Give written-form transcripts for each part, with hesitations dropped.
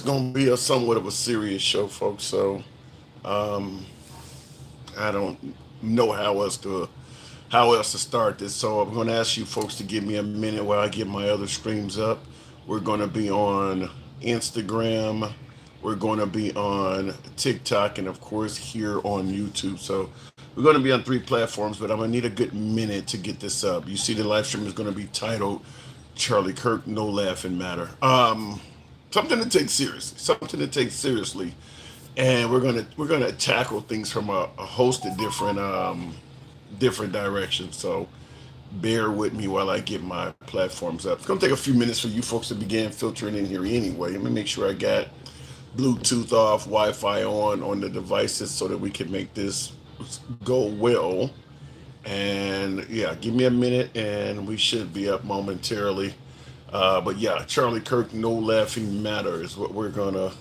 going to be a somewhat of a serious show, folks. So um, I don't know how else to start this. So I'm going to ask you folks to give me a minute while I get my other streams up. We're going to be on Instagram. We're going to be on TikTok and of course here on YouTube. So we're going to be on three platforms, but I'm going to need a good minute to get this up. You see, the live stream is going to be titled "Charlie Kirk, No Laughing Matter." Something to take seriously. Something to take seriously, and we're gonna tackle things from a host of different directions. So bear with me while I get my platforms up. It's gonna take a few minutes for you folks to begin filtering in here anyway. Let me make sure I got Bluetooth off, Wi-Fi on the devices so that we can make this go well. And yeah, give me a minute and we should be up momentarily. But yeah, Charlie Kirk, No Laughing Matter is what we're gonna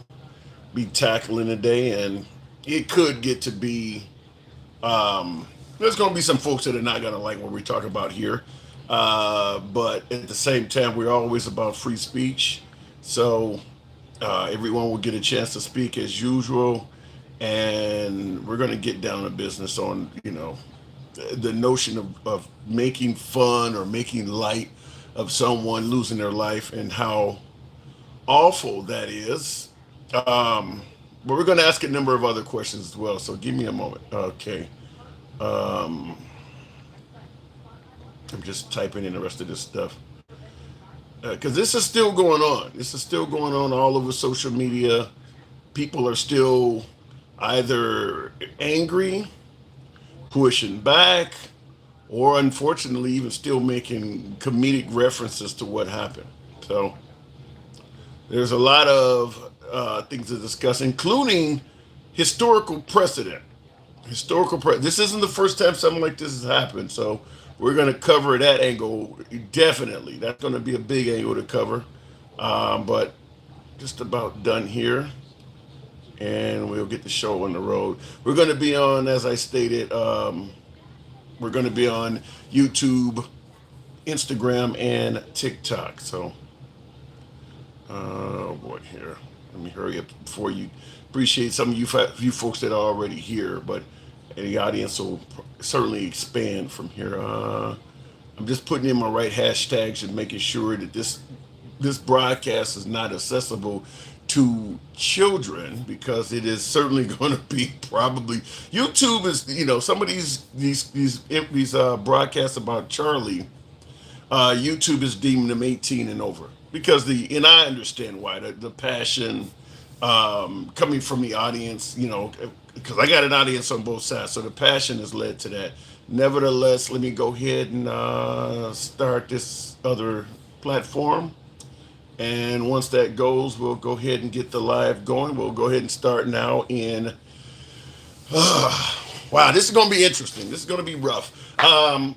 be tackling today, and it could get to be. There's gonna be some folks that are not gonna like what we talk about here, but at the same time, we're always about free speech, so everyone will get a chance to speak as usual, and we're gonna get down to business on the notion of making fun or making light of someone losing their life and how awful that is. Um, but we're going to ask a number of other questions as well. So give me a moment. Okay. Um, I'm just typing in the rest of this stuff because this is still going on. This is still going on all over social media. People are still either angry, pushing back, or unfortunately, even still making comedic references to what happened. So there's a lot of things to discuss, including historical precedent. This isn't the first time something like this has happened, so we're going to cover that angle definitely. That's going to be a big angle to cover. But just about done here, and we'll get the show on the road. We're going to be on, as I stated, we're going to be on YouTube, Instagram, and TikTok. So, oh boy, here. Let me hurry up before you. Appreciate some of you folks that are already here, but the audience will certainly expand from here. I'm just putting in my right hashtags and making sure that this broadcast is not accessible to children because it is certainly going to be probably YouTube is some of these broadcasts about Charlie. YouTube is deeming them 18 and over because and I understand why the passion coming from the audience, because I got an audience on both sides, so the passion has led to that. Nevertheless, let me go ahead and start this other platform. And once that goes, we'll go ahead and get the live going. We'll go ahead and start now in. Wow, this is going to be interesting. This is going to be rough.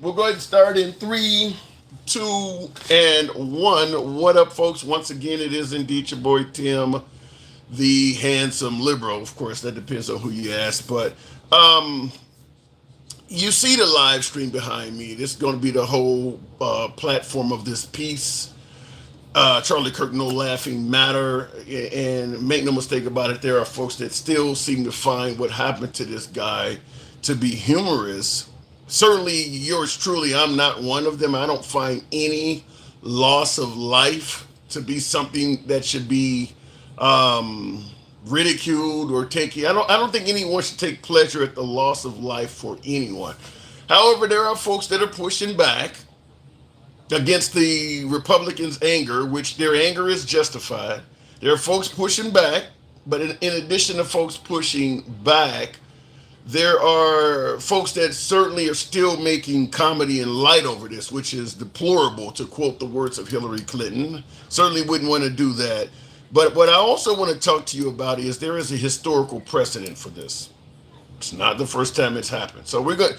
We'll go ahead and start in 3, 2, and 1. What up, folks? Once again, it is indeed your boy Tim, the handsome liberal. Of course, that depends on who you ask. But you see the live stream behind me. This is going to be the whole platform of this piece. Charlie Kirk, No Laughing Matter. And make no mistake about it, there are folks that still seem to find what happened to this guy to be humorous. Certainly, yours truly, I'm not one of them. I don't find any loss of life to be something that should be ridiculed or taken. I don't think anyone should take pleasure at the loss of life for anyone. However, there are folks that are pushing back against the Republicans' anger, which their anger is justified. There are folks pushing back, but in addition to folks pushing back, there are folks that certainly are still making comedy and light over this, which is deplorable, to quote the words of Hillary Clinton. Certainly wouldn't want to do that. But what I also want to talk to you about is there is a historical precedent for this. It's not the first time it's happened. So we're going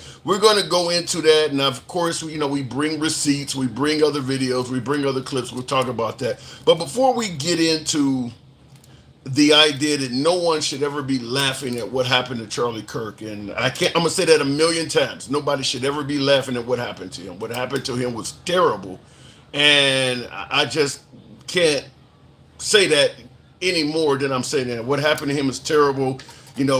to go into that, and of course, we bring receipts, we bring other videos, we bring other clips. We'll talk about that. But before we get into the idea that no one should ever be laughing at what happened to Charlie Kirk, and I'm gonna say that a million times. Nobody should ever be laughing at what happened to him. What happened to him was terrible, and I just can't say that anymore that I'm saying that. What happened to him is terrible,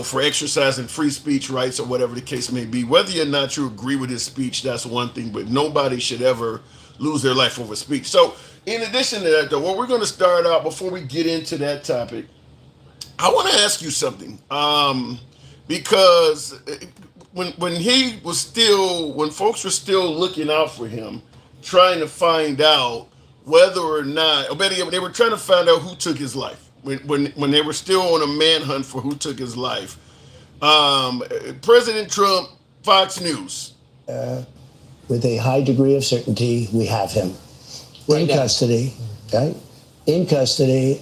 for exercising free speech rights or whatever the case may be. Whether or not you agree with his speech, that's one thing, but nobody should ever lose their life over speech. So, in addition to that, though, what we're going to start out before we get into that topic, I want to ask you something. Because when he was still, when folks were still looking out for him, trying to find out whether or not, or better yet, they were trying to find out who took his life. When they were still on a manhunt for who took his life, President Trump, Fox News. With a high degree of certainty, we have him in custody. Okay, in custody.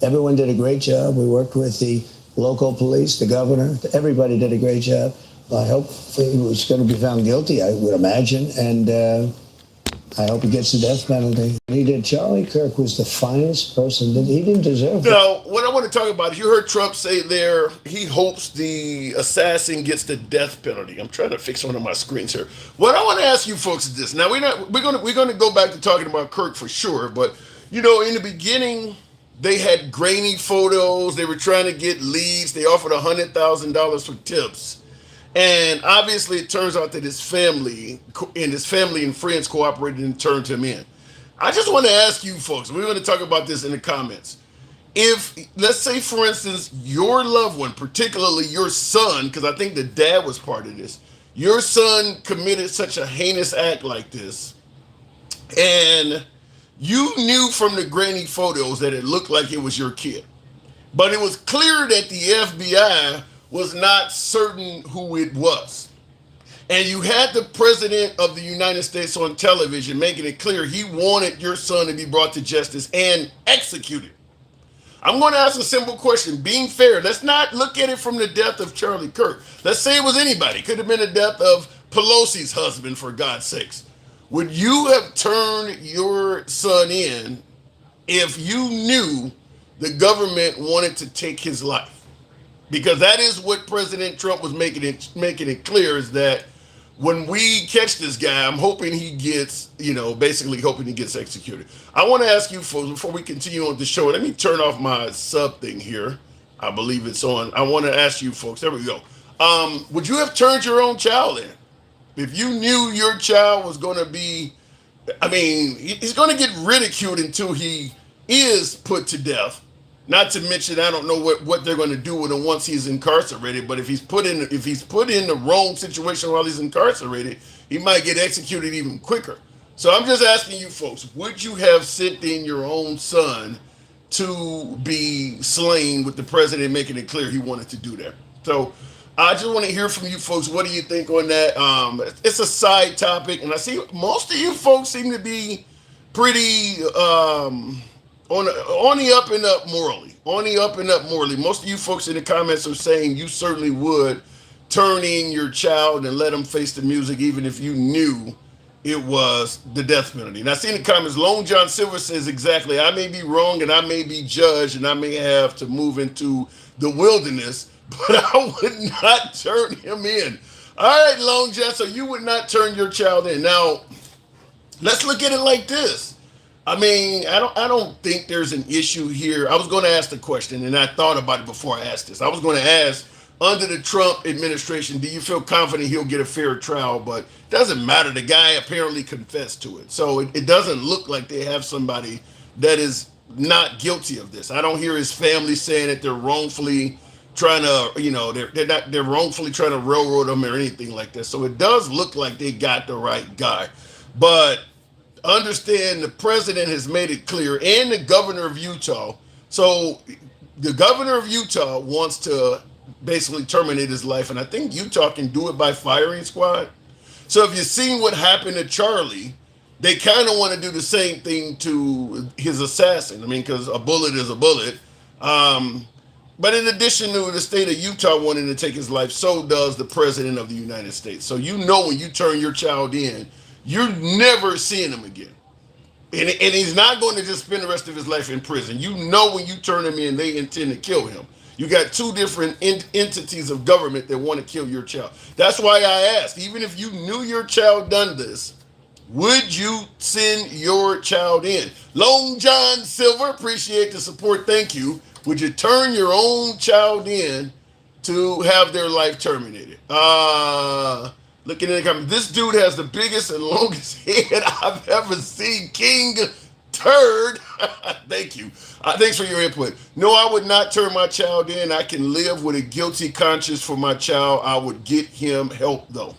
Everyone did a great job. We worked with the local police, the governor. Everybody did a great job. I hope he was going to be found guilty, I would imagine, and I hope he gets the death penalty. He did. Charlie Kirk was the finest person. He didn't deserve it. Now, what I want to talk about is you heard Trump say there he hopes the assassin gets the death penalty. I'm trying to fix one of my screens here. What I want to ask you folks is this. Now we're gonna go back to talking about Kirk for sure, but in the beginning they had grainy photos. They were trying to get leads. They offered $100,000 for tips. And obviously, it turns out that his family and friends cooperated and turned him in. I just want to ask you folks, we're going to talk about this in the comments. If, let's say, for instance, your loved one, particularly your son, because I think the dad was part of this, your son committed such a heinous act like this, and you knew from the grainy photos that it looked like it was your kid. But it was clear that the FBI was not certain who it was. And you had the president of the United States on television making it clear he wanted your son to be brought to justice and executed. I'm going to ask a simple question, being fair. Let's not look at it from the death of Charlie Kirk. Let's say it was anybody. It could have been the death of Pelosi's husband, for God's sakes. Would you have turned your son in if you knew the government wanted to take his life? Because that is what President Trump was making it clear, is that when we catch this guy, I'm hoping he gets, basically hoping he gets executed. I want to ask you folks, before we continue on the show, let me turn off my sub thing here. I believe it's on. I want to ask you folks, there we go. Would you have turned your own child in? If you knew your child was going to be, he's going to get ridiculed until he is put to death. Not to mention, I don't know what they're going to do with him once he's incarcerated. But if he's put in the wrong situation while he's incarcerated, he might get executed even quicker. So I'm just asking you folks: would you have sent in your own son to be slain with the president making it clear he wanted to do that? So I just want to hear from you folks. What do you think on that? It's a side topic, and I see most of you folks seem to be pretty. On the up and up morally. On the up and up morally. Most of you folks in the comments are saying you certainly would turn in your child and let him face the music even if you knew it was the death penalty. And I see in the comments, Lone John Silver says exactly, I may be wrong and I may be judged and I may have to move into the wilderness, but I would not turn him in. All right, Lone John, so you would not turn your child in. Now, let's look at it like this. I don't think there's an issue here. I was going to ask the question, and I thought about it before I asked this. I was going to ask, under the Trump administration, do you feel confident he'll get a fair trial? But it doesn't matter. The guy apparently confessed to it. So it doesn't look like they have somebody that is not guilty of this. I don't hear his family saying that they're wrongfully trying to, they're wrongfully trying to railroad him or anything like that. So it does look like they got the right guy. But understand the president has made it clear, and the governor of Utah. So the governor of Utah wants to basically terminate his life, and I think Utah can do it by firing squad. So if you've seen what happened to Charlie, they kind of want to do the same thing to his assassin. Because a bullet is a bullet. But in addition to the state of Utah wanting to take his life, so does the president of the United States. So when you turn your child in, you're never seeing him again. And he's not going to just spend the rest of his life in prison. When you turn him in, they intend to kill him. You got two different entities of government that want to kill your child. That's why I asked, even if you knew your child done this, Would you send your child in? Long John Silver, appreciate the support. Thank you. Would you turn your own child in to have their life terminated? Looking in the comments, this dude has the biggest and longest head I've ever seen. King Turd. Thank you. Thanks for your input. No, I would not turn my child in. I can live with a guilty conscience for my child. I would get him help though.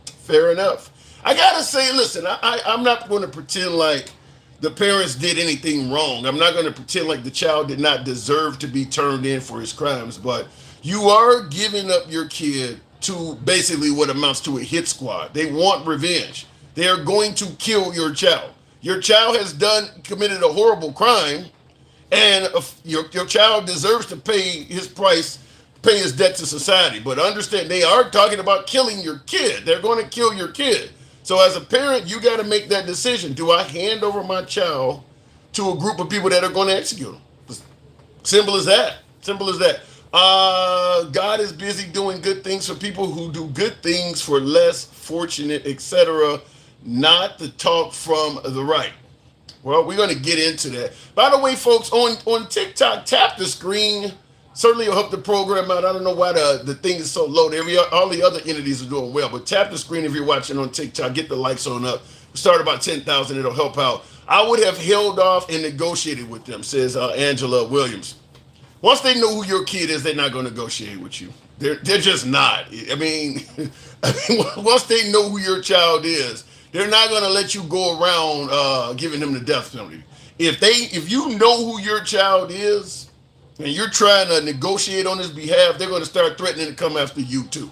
Fair enough. I gotta say, listen, I'm not going to pretend like the parents did anything wrong. I'm not going to pretend like the child did not deserve to be turned in for his crimes, but you are giving up your kid to basically what amounts to a hit squad. They want revenge. They are going to kill your child. Your child has committed a horrible crime, and your child deserves to pay his price, pay his debt to society. But understand, they are talking about killing your kid. They're going to kill your kid. So as a parent, you got to make that decision. Do I hand over my child to a group of people that are going to execute him? Simple as that. Simple as that. God is busy doing good things for people who do good things for less fortunate, etc. Not the talk from the right. Well, we're going to get into that. By the way, folks, on TikTok, tap the screen. Certainly will help the program out. I don't know why the thing is so low. All the other entities are doing well, but tap the screen if you're watching on TikTok. Get the likes on up. Start about 10,000. It'll help out. I would have held off and negotiated with them, says Angela Williams. Once they know who your kid is, they're not going to negotiate with you. They're just not. Once they know who your child is, they're not going to let you go around giving them the death penalty. If you know who your child is and you're trying to negotiate on his behalf, they're going to start threatening to come after you too.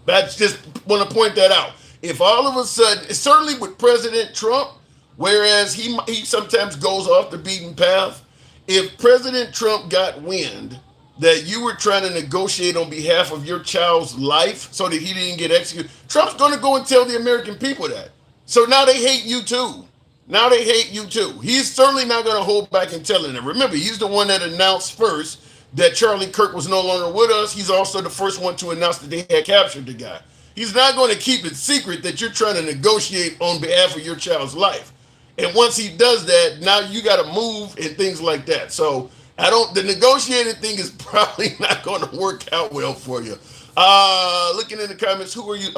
That's just want to point that out. If all of a sudden, certainly with President Trump, whereas he sometimes goes off the beaten path, if President Trump got wind that you were trying to negotiate on behalf of your child's life so that he didn't get executed, Trump's going to go and tell the American people that. So now they hate you too. Now they hate you too. He's certainly not going to hold back in telling them. Remember, he's the one that announced first that Charlie Kirk was no longer with us. He's also the first one to announce that they had captured the guy. He's not going to keep it secret that you're trying to negotiate on behalf of your child's life. And once he does that, now you got to move and things like that. So the negotiating thing is probably not going to work out well for you. Looking in the comments, who are you?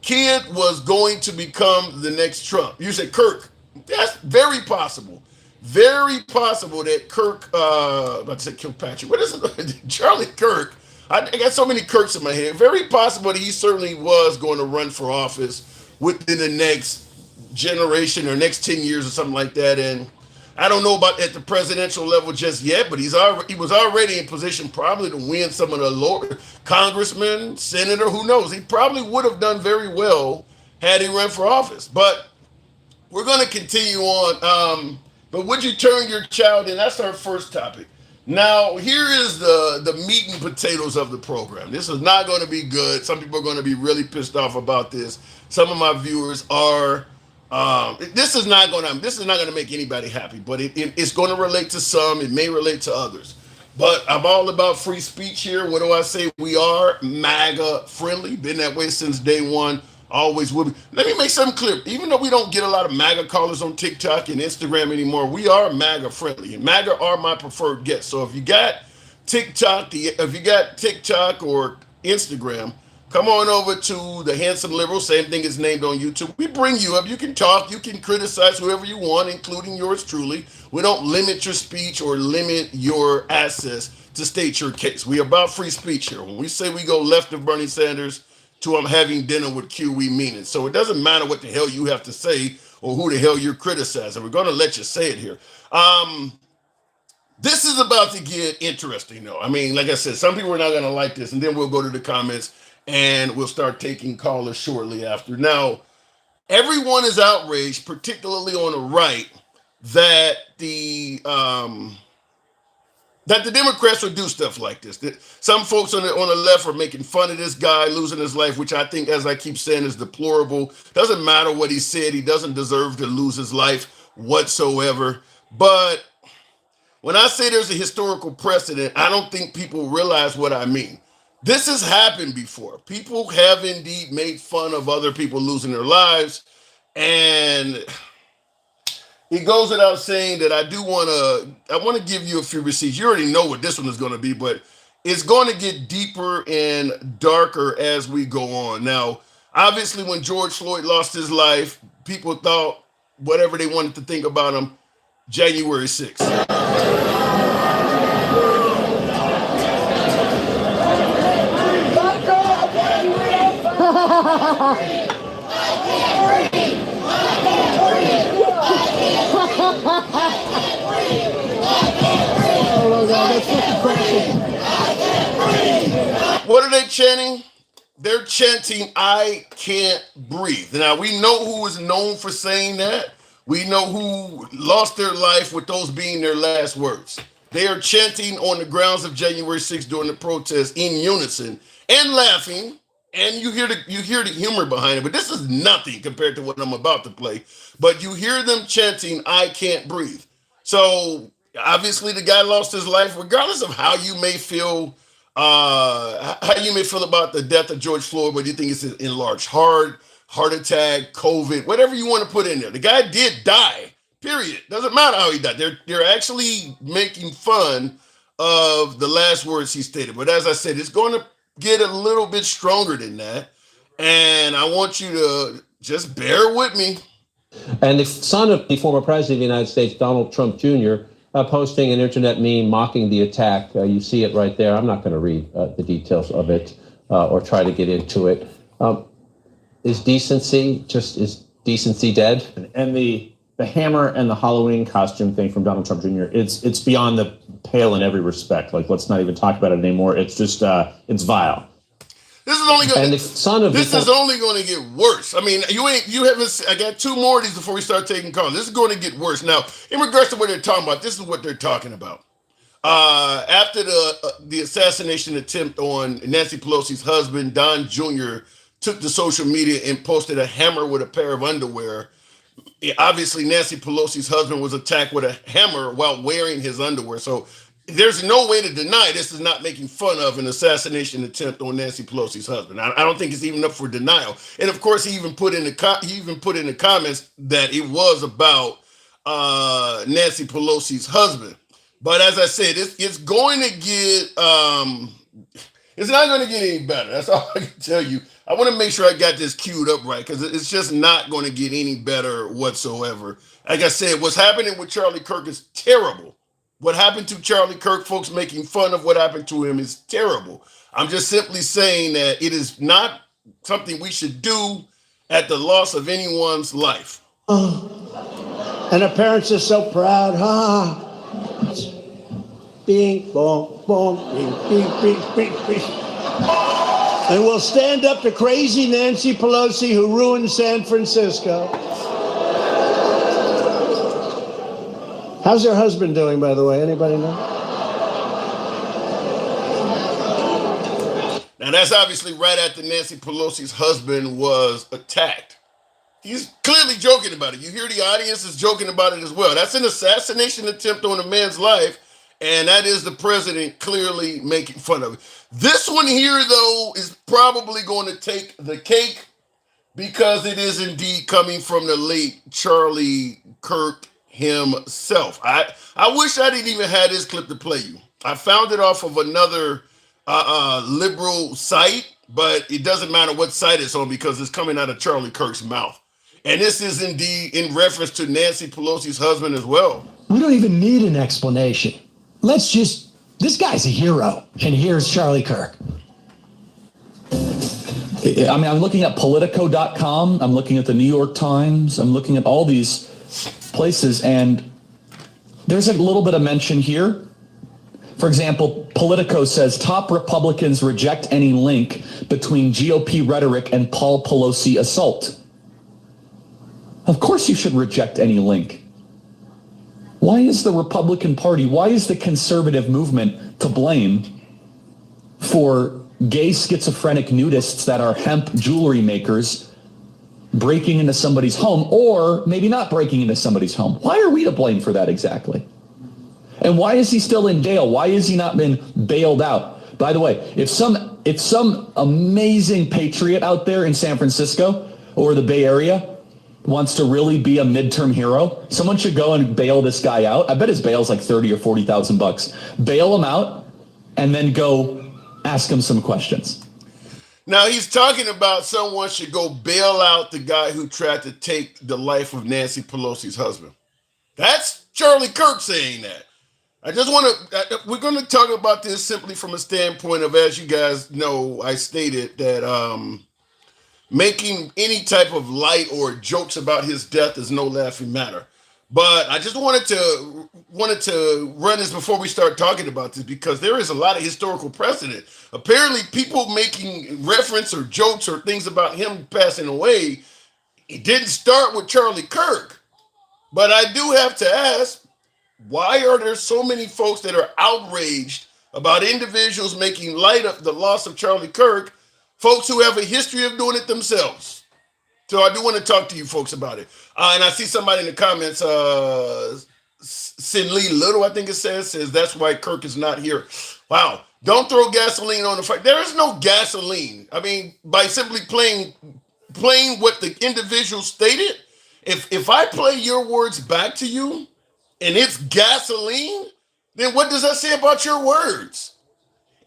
Kid was going to become the next Trump. You said Kirk. That's very possible. Very possible that Kirk, about to say Kilpatrick. What is it? Charlie Kirk. I got so many Kirks in my head. Very possible that he certainly was going to run for office within the next generation or next 10 years or something like that. And I don't know about at the presidential level just yet, but he was already in position probably to win some of the lower congressman, senator, who knows. He probably would have done very well had he run for office. But we're going to continue on. But would you turn your child in? That's our first topic. Now, here is the meat and potatoes of the program. This is not going to be good. Some people are going to be really pissed off about this. Some of my viewers are. This is not going to make anybody happy, but it's going to relate to some. It may relate to others. But I'm all about free speech here. What do I say? We are MAGA friendly. Been that way since day one. Always will be. Let me make something clear. Even though we don't get a lot of MAGA callers on TikTok and Instagram anymore, we are MAGA friendly. And MAGA are my preferred guests. So if you got TikTok or Instagram, come on over to the Handsome Liberal. Same thing is named on YouTube. We bring you up. You can talk. You can criticize whoever you want, including yours truly. We don't limit your speech or limit your access to state your case. We are about free speech here. When we say we go left of Bernie Sanders to I'm having dinner with Q, we mean it. So it doesn't matter what the hell you have to say or who the hell you're criticizing. We're going to let you say it here. This is about to get interesting, though. I mean, like I said, some people are not going to like this, and then we'll go to the comments and we'll start taking callers shortly after. Now, everyone is outraged, particularly on the right, that the Democrats would do stuff like this. Some folks on the left are making fun of this guy losing his life, which I think, as I keep saying, is deplorable. Doesn't matter what he said. He doesn't deserve to lose his life whatsoever. But when I say there's a historical precedent, I don't think people realize what I mean. This has happened before. People have indeed made fun of other people losing their lives. And it goes without saying that I want to give you a few receipts. You already know what this one is going to be, but it's going to get deeper and darker as we go on. Now, obviously, when George Floyd lost his life, people thought whatever they wanted to think about him, January 6th. What are they chanting? They're chanting, "I can't breathe." Now, we know who is known for saying that. We know who lost their life with those being their last words. They are chanting on the grounds of January 6th during the protest in unison and laughing. And you hear the humor behind it, but this is nothing compared to what I'm about to play. But you hear them chanting, "I can't breathe." So obviously the guy lost his life, regardless of how you may feel about the death of George Floyd, whether you think it's an enlarged heart attack, COVID, whatever you want to put in there. The guy did die. Period. Doesn't matter how he died. They're actually making fun of the last words he stated. But as I said, it's going to get a little bit stronger than that. And I want you to just bear with me. And the son of the former president of the United States, Donald Trump Jr., posting an internet meme mocking the attack. You see it right there. I'm not going to read the details of it or try to get into it. Is decency dead? And the hammer and the Halloween costume thing from Donald Trump Jr., it's beyond the pale in every respect. Like, let's not even talk about it anymore. It's just it's vile. This is only going. And the son of this is only going to get worse. I mean, you haven't. I got two more of these before we start taking calls. This is going to get worse. Now, in regards to what they're talking about, this is what they're talking about. After the assassination attempt on Nancy Pelosi's husband, Don Jr. took to social media and posted a hammer with a pair of underwear. Obviously, Nancy Pelosi's husband was attacked with a hammer while wearing his underwear. So there's no way to deny this is not making fun of an assassination attempt on Nancy Pelosi's husband. I don't think it's even up for denial. And of course, he even put in the comments that it was about Nancy Pelosi's husband. But as I said, it's going to get it's not going to get any better. That's all I can tell you. I want to make sure I got this queued up right because it's just not going to get any better whatsoever. Like I said, what's happening with Charlie Kirk is terrible. What happened to Charlie Kirk, folks making fun of what happened to him, is terrible. I'm just simply saying that it is not something we should do at the loss of anyone's life. And the parents are so proud. Bing, bong, bong, bing, bing, bing, bing, bing. And we'll stand up to crazy Nancy Pelosi who ruined San Francisco. How's her husband doing, by the way? Anybody know? Now, that's obviously right after Nancy Pelosi's husband was attacked. He's clearly joking about it. You hear the audience is joking about it as well. That's an assassination attempt on a man's life, and that is the president clearly making fun of it. This one here, though, is probably going to take the cake because it is indeed coming from the late Charlie Kirk himself. I wish I didn't even have this clip to play you. I found it off of another liberal site, but it doesn't matter what site it's on because it's coming out of Charlie Kirk's mouth. And this is indeed in reference to Nancy Pelosi's husband as well. We don't even need an explanation. This guy's a hero, and here's Charlie Kirk. I mean, I'm looking at Politico.com. I'm looking at the New York Times. I'm looking at all these places, and there's a little bit of mention here. For example, Politico says top Republicans reject any link between GOP rhetoric and Paul Pelosi assault. Of course you should reject any link. Why is the Republican Party, why is the conservative movement to blame for gay schizophrenic nudists that are hemp jewelry makers breaking into somebody's home, or maybe not breaking into somebody's home? Why are we to blame for that exactly? And why is he still in jail? Why has he not been bailed out? By the way, if some amazing patriot out there in San Francisco or the Bay Area wants to really be a midterm hero, someone should go and bail this guy out. I bet his bail's like 30 or 40,000 bucks. Bail him out and then go ask him some questions. Now he's talking about someone should go bail out the guy who tried to take the life of Nancy Pelosi's husband. That's Charlie Kirk saying that. I just want to, we're going to talk about this simply from a standpoint of, as you guys know, I stated that making any type of light or jokes about his death is no laughing matter. But I just wanted to run this before we start talking about this, because there is a lot of historical precedent. Apparently, people making reference or jokes or things about him passing away, it didn't start with Charlie Kirk. But I do have to ask, why are there so many folks that are outraged about individuals making light of the loss of Charlie Kirk, folks who have a history of doing it themselves? So I do want to talk to you folks about it. And I see somebody in the comments, Sin Lee Little, I think it says that's why Kirk is not here. Wow. Don't throw gasoline on the fire. There is no gasoline. I mean, by simply playing what the individual stated, if I play your words back to you and it's gasoline, then what does that say about your words?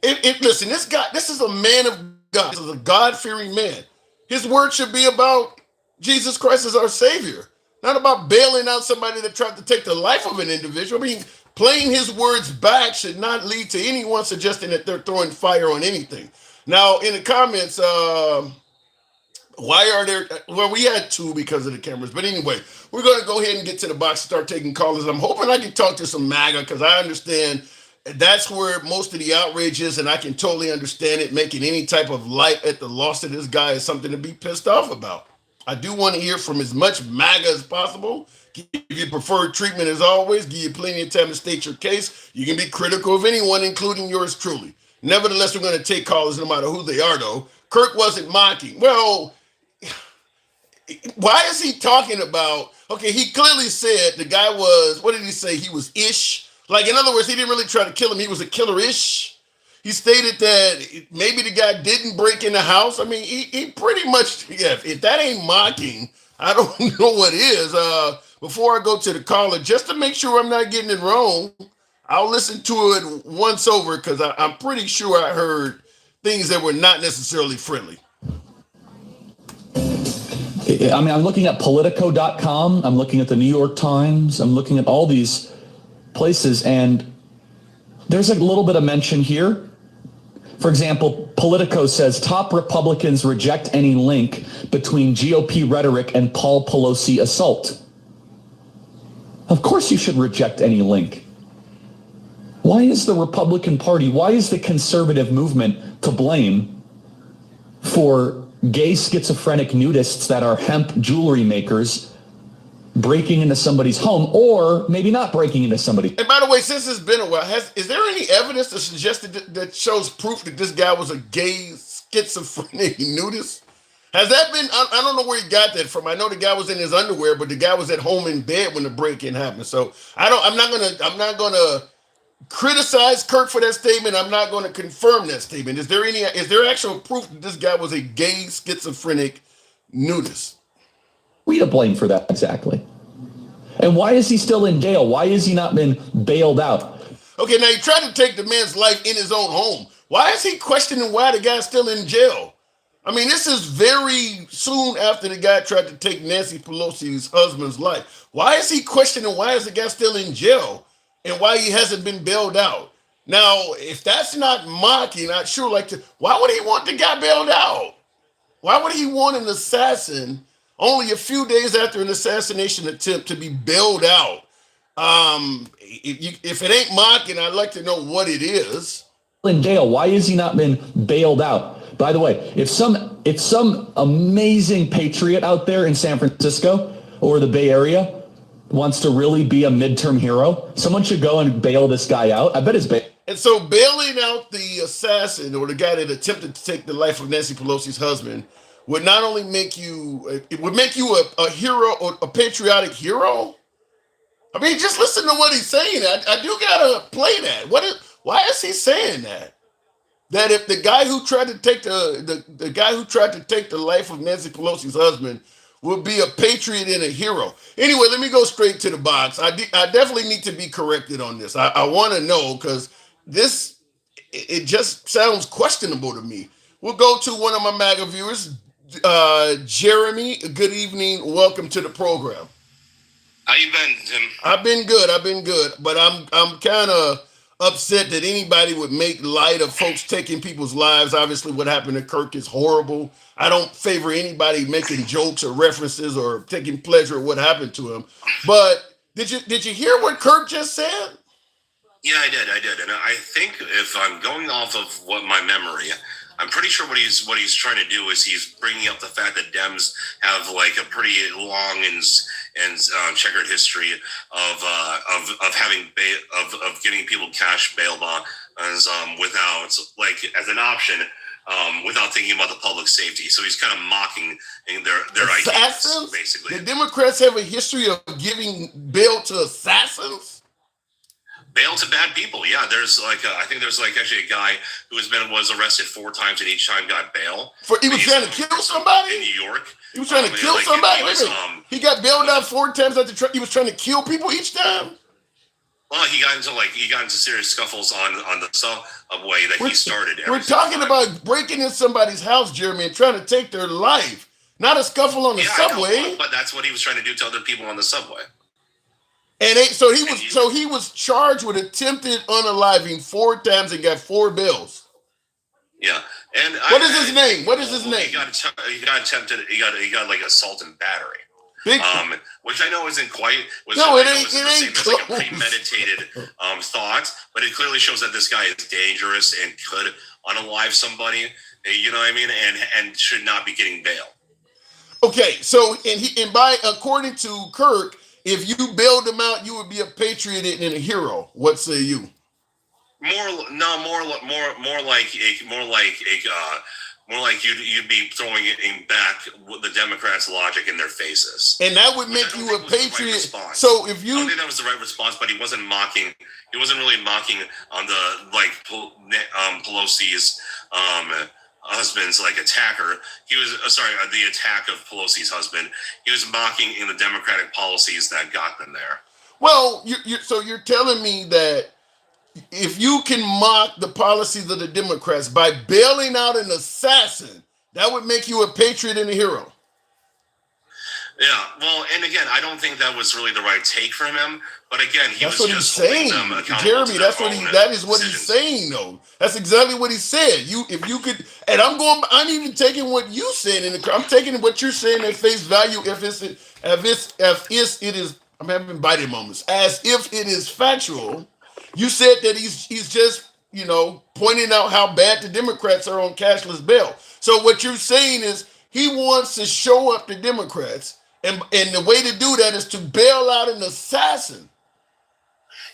Listen, this is a man of God. This is a God-fearing man. His word should be about Jesus Christ as our Savior, not about bailing out somebody that tried to take the life of an individual. I mean, playing his words back should not lead to anyone suggesting that they're throwing fire on anything. Now, in the comments, why are there, well, we had two because of the cameras, but anyway, we're going to go ahead and get to the box and start taking callers. I'm hoping I can talk to some MAGA, because I understand that's where most of the outrage is, and I can totally understand it. Making any type of light at the loss of this guy is something to be pissed off about. I do want to hear from as much MAGA as possible. Give you preferred treatment as always. Give you plenty of time to state your case. You can be critical of anyone, including yours truly. Nevertheless, we're going to take callers no matter who they are, though. Kirk wasn't mocking. Well, why is he talking about, okay, he clearly said the guy was, what did he say? He was ish. Like, in other words, he didn't really try to kill him. He was a killer-ish. He stated that maybe the guy didn't break in the house. I mean, he pretty much, yeah, if that ain't mocking, I don't know what is. Before I go to the caller, just to make sure I'm not getting it wrong, I'll listen to it once over, because I'm pretty sure I heard things that were not necessarily friendly. I mean, I'm looking at Politico.com. I'm looking at the New York Times. I'm looking at all these places, and there's a little bit of mention here. For example, Politico says top Republicans reject any link between GOP rhetoric and Paul Pelosi assault. Of course you should reject any link. Why is the Republican Party, why is the conservative movement to blame for gay schizophrenic nudists that are hemp jewelry makers breaking into somebody's home, or maybe not breaking into somebody? And by the way, since it's been a while, is there any evidence to suggest that shows proof that this guy was a gay schizophrenic nudist? Has that been, I don't know where he got that from. I know the guy was in his underwear, but the guy was at home in bed when the break-in happened. So I'm not gonna criticize Kirk for that statement. I'm not going to confirm that statement. Is there actual proof that this guy was a gay schizophrenic nudist? We to blame for that exactly. And why is he still in jail? Why has he not been bailed out? Okay, now he tried to take the man's life in his own home. Why is he questioning why the guy's still in jail? I mean, this is very soon after the guy tried to take Nancy Pelosi's husband's life. Why is he questioning why is the guy still in jail and why he hasn't been bailed out? Now, if that's not mocking, I'd sure like to. Why would he want the guy bailed out? Why would he want an assassin only a few days after an assassination attempt to be bailed out? If it ain't mocking, I'd like to know what it is. In jail, why has he not been bailed out? By the way, if some amazing patriot out there in San Francisco or the Bay Area wants to really be a midterm hero, someone should go and bail this guy out. I bet it's bail. And so bailing out the assassin or the guy that attempted to take the life of Nancy Pelosi's husband would not only make you, it would make you a hero, or a patriotic hero. I mean, just listen to what he's saying. I do gotta play that. Why is he saying that? That if the guy who tried to take the guy who tried to take the life of Nancy Pelosi's husband will be a patriot and a hero. Anyway, let me go straight to the box. I definitely need to be corrected on this. I want to know because this it just sounds questionable to me. We'll go to one of my MAGA viewers, Jeremy. Good evening. Welcome to the program. How you been, Tim? I've been good, but I'm kind of upset that anybody would make light of folks taking people's lives. Obviously, what happened to Kirk is horrible. I don't favor anybody making jokes or references or taking pleasure at what happened to him. But did you hear what Kirk just said? Yeah, I did, and I think if I'm going off of what my memory, I'm pretty sure what he's trying to do is he's bringing up the fact that Dems have like a pretty long and checkered history of having of giving people cash bail bonds without like as an option. Without thinking about the public safety, so he's kind of mocking their ideas. Basically, the Democrats have a history of giving bail to assassins. Bail to bad people, yeah. There's I think there's actually a guy who was arrested 4 times and each time got bail. He was trying to kill somebody in New York. He was trying to kill somebody. He got bailed out 4 times after he was trying to kill people each time. Well, he got into serious scuffles on the subway that he started. We're talking about breaking in somebody's house, Jeremy, and trying to take their life, not a scuffle on the subway. But that's what he was trying to do to other people on the subway. And he was charged with attempted unaliving 4 times and got 4 bills. Yeah, and what is his name? He got attempted. He got like assault and battery. Which I know isn't quite. It ain't close. Like a premeditated thought, but it clearly shows that this guy is dangerous and could unalive somebody. You know what I mean? And should not be getting bail. Okay, so according to Kirk, if you bailed him out, you would be a patriot and a hero. What say you? More like you'd be throwing it back with the Democrats' logic in their faces, and that would make you a patriot. Right, so if you, I don't think that was the right response, but he wasn't mocking. He wasn't really mocking on the Pelosi's husband's attacker. He was the attack of Pelosi's husband. He was mocking in the Democratic policies that got them there. Well, so you're telling me that if you can mock the policies of the Democrats by bailing out an assassin, that would make you a patriot and a hero. Yeah, well, and again, I don't think that was really the right take from him. But again, that's what he's saying, Jeremy. That is what he's saying, though. That's exactly what he said. If you could, and I'm even taking what you said, I'm taking what you're saying at face value. It is, I'm having biting moments. As if it is factual. You said that he's just, pointing out how bad the Democrats are on cashless bail. So what you're saying is he wants to show up the Democrats, and the way to do that is to bail out an assassin.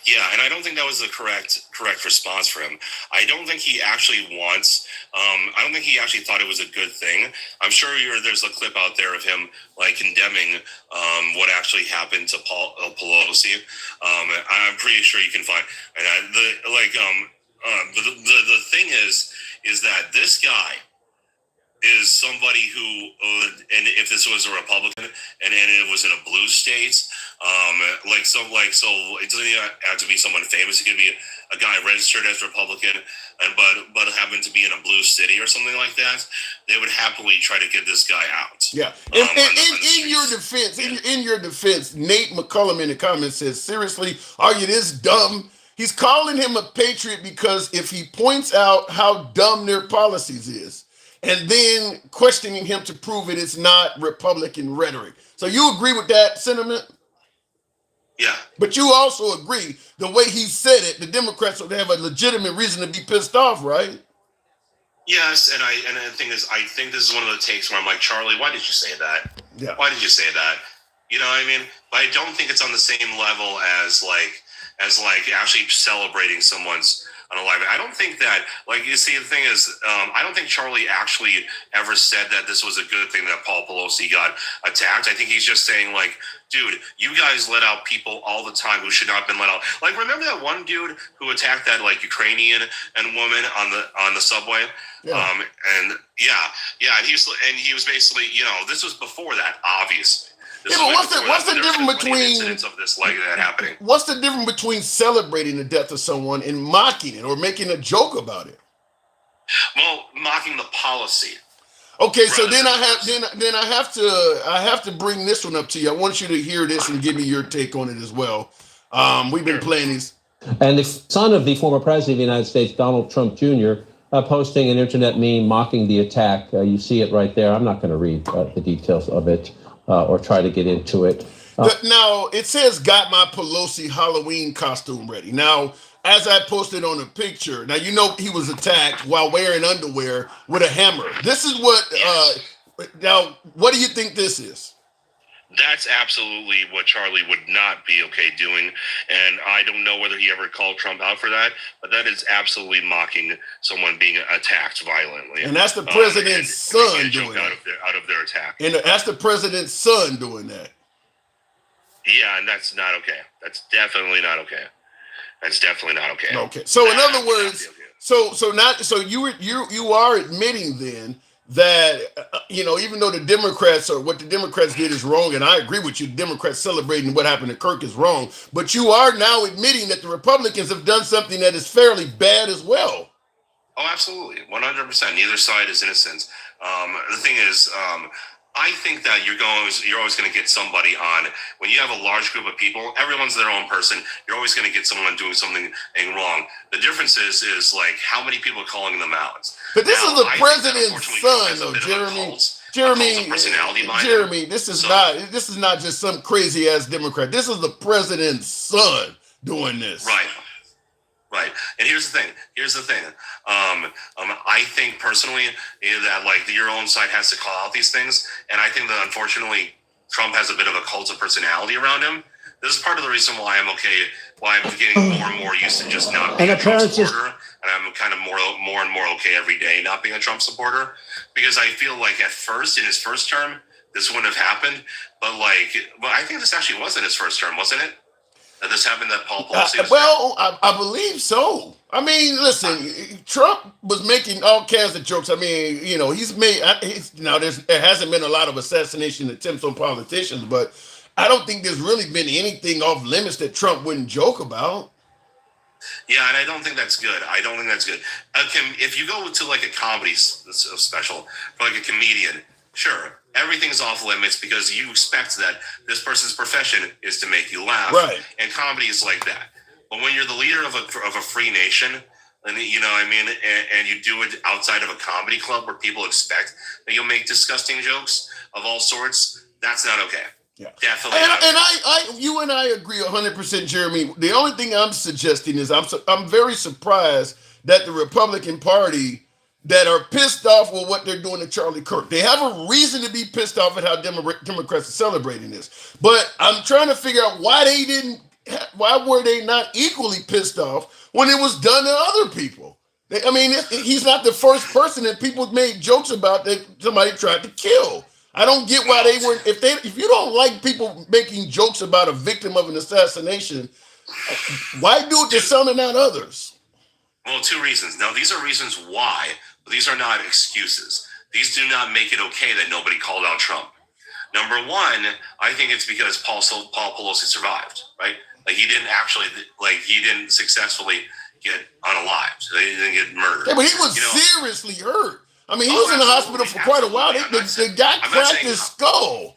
Yeah, and I don't think that was the correct response for him. I don't think he actually wants. I don't think he actually thought it was a good thing. I'm sure there's a clip out there of him condemning what actually happened to Pelosi. I'm pretty sure you can find. And the thing is that this guy is somebody who, and if this was a Republican and it was in a blue state, so it doesn't even have to be someone famous. It could be a guy registered as Republican, but happened to be in a blue city or something like that. They would happily try to get this guy out. Yeah, in your defense, Nate McCullum in the comments says, "Seriously, are you this dumb?" He's calling him a patriot because if he points out how dumb their policies is, and then questioning him to prove it's not Republican rhetoric. So you agree with that sentiment? Yeah. But you also agree the way he said it, the Democrats would have a legitimate reason to be pissed off, right? Yes, and the thing is, I think this is one of the takes where I'm like, Charlie, why did you say that? Yeah. Why did you say that? You know what I mean? But I don't think it's on the same level as actually celebrating someone's on a live. I don't think that, like, you see, the thing is, I don't think Charlie actually ever said that this was a good thing that Paul Pelosi got attacked. I think he's just saying, like, dude, you guys let out people all the time who should not have been let out. Like, remember that one dude who attacked that, like, Ukrainian and woman on the subway? Yeah. And he was basically, this was before that, obviously. Yeah, but what's the difference between incidents of this like that happening? What's the difference between celebrating the death of someone and mocking it or making a joke about it? Well, mocking the policy. Okay, so then I have to bring this one up to you. I want you to hear this and give me your take on it as well. We've been playing these. And the son of the former president of the United States, Donald Trump Jr., posting an internet meme mocking the attack. You see it right there. I'm not going to read the details of it or try to get into it. Now, it says, got my Pelosi Halloween costume ready. Now, as I posted on the picture, now, he was attacked while wearing underwear with a hammer. This is what, now, what do you think this is? That's absolutely what Charlie would not be okay doing. And I don't know whether he ever called Trump out for that, but that is absolutely mocking someone being attacked violently. And that's the president's son doing that. Out of their attack. And that's the president's son doing that. Yeah, and that's not okay. That's definitely not okay. That's definitely not okay. Okay. So in other words, so you are admitting then that even though the Democrats or what the Democrats did is wrong, and I agree with you, the Democrats celebrating what happened to Kirk is wrong, but you are now admitting that the Republicans have done something that is fairly bad as well. Oh, absolutely, 100%. Neither side is innocent. The thing is, I think that you're always going to get somebody on when you have a large group of people. Everyone's their own person. You're always going to get someone doing something wrong. The difference is like how many people are calling them out. But this is the president's son, though, Jeremy. This is not just some crazy ass Democrat. This is the president's son doing this. Right. And here's the thing. I think personally that like your own side has to call out these things. And I think that unfortunately Trump has a bit of a cult of personality around him. This is part of the reason why I'm getting more and more used to just not being a Trump supporter. And I'm kind of more and more okay every day not being a Trump supporter. Because I feel like at first, in his first term, this wouldn't have happened. But I think this actually wasn't his first term, wasn't it? That this happened that Paul Pelosi was I believe so. I mean, listen, Trump was making all kinds of jokes. I mean, he's made. There hasn't been a lot of assassination attempts on politicians, but I don't think there's really been anything off limits that Trump wouldn't joke about. Yeah, and I don't think that's good. If you go to like a comedy special for like a comedian, sure. Everything's off limits because you expect that this person's profession is to make you laugh. Right. And comedy is like that. But when you're the leader of a free nation, and you know what I mean, and you do it outside of a comedy club where people expect that you'll make disgusting jokes of all sorts, that's not okay. Yeah. Definitely. And you and I agree 100%, Jeremy. The only thing I'm suggesting is I'm very surprised that the Republican Party that are pissed off with what they're doing to Charlie Kirk. They have a reason to be pissed off at how Democrats are celebrating this. But I'm trying to figure out why were they not equally pissed off when it was done to other people? He's not the first person that people made jokes about that somebody tried to kill. I don't get why they weren't. If you don't like people making jokes about a victim of an assassination, why do it to some and not others? Well, two reasons. Now, these are reasons why, but these are not excuses. These do not make it okay that nobody called out Trump. Number one, I think it's because Paul Pelosi survived, right? He didn't successfully get unalived. He didn't get murdered. Yeah, but he was seriously hurt. He was in the hospital for quite a while. The guy cracked his skull.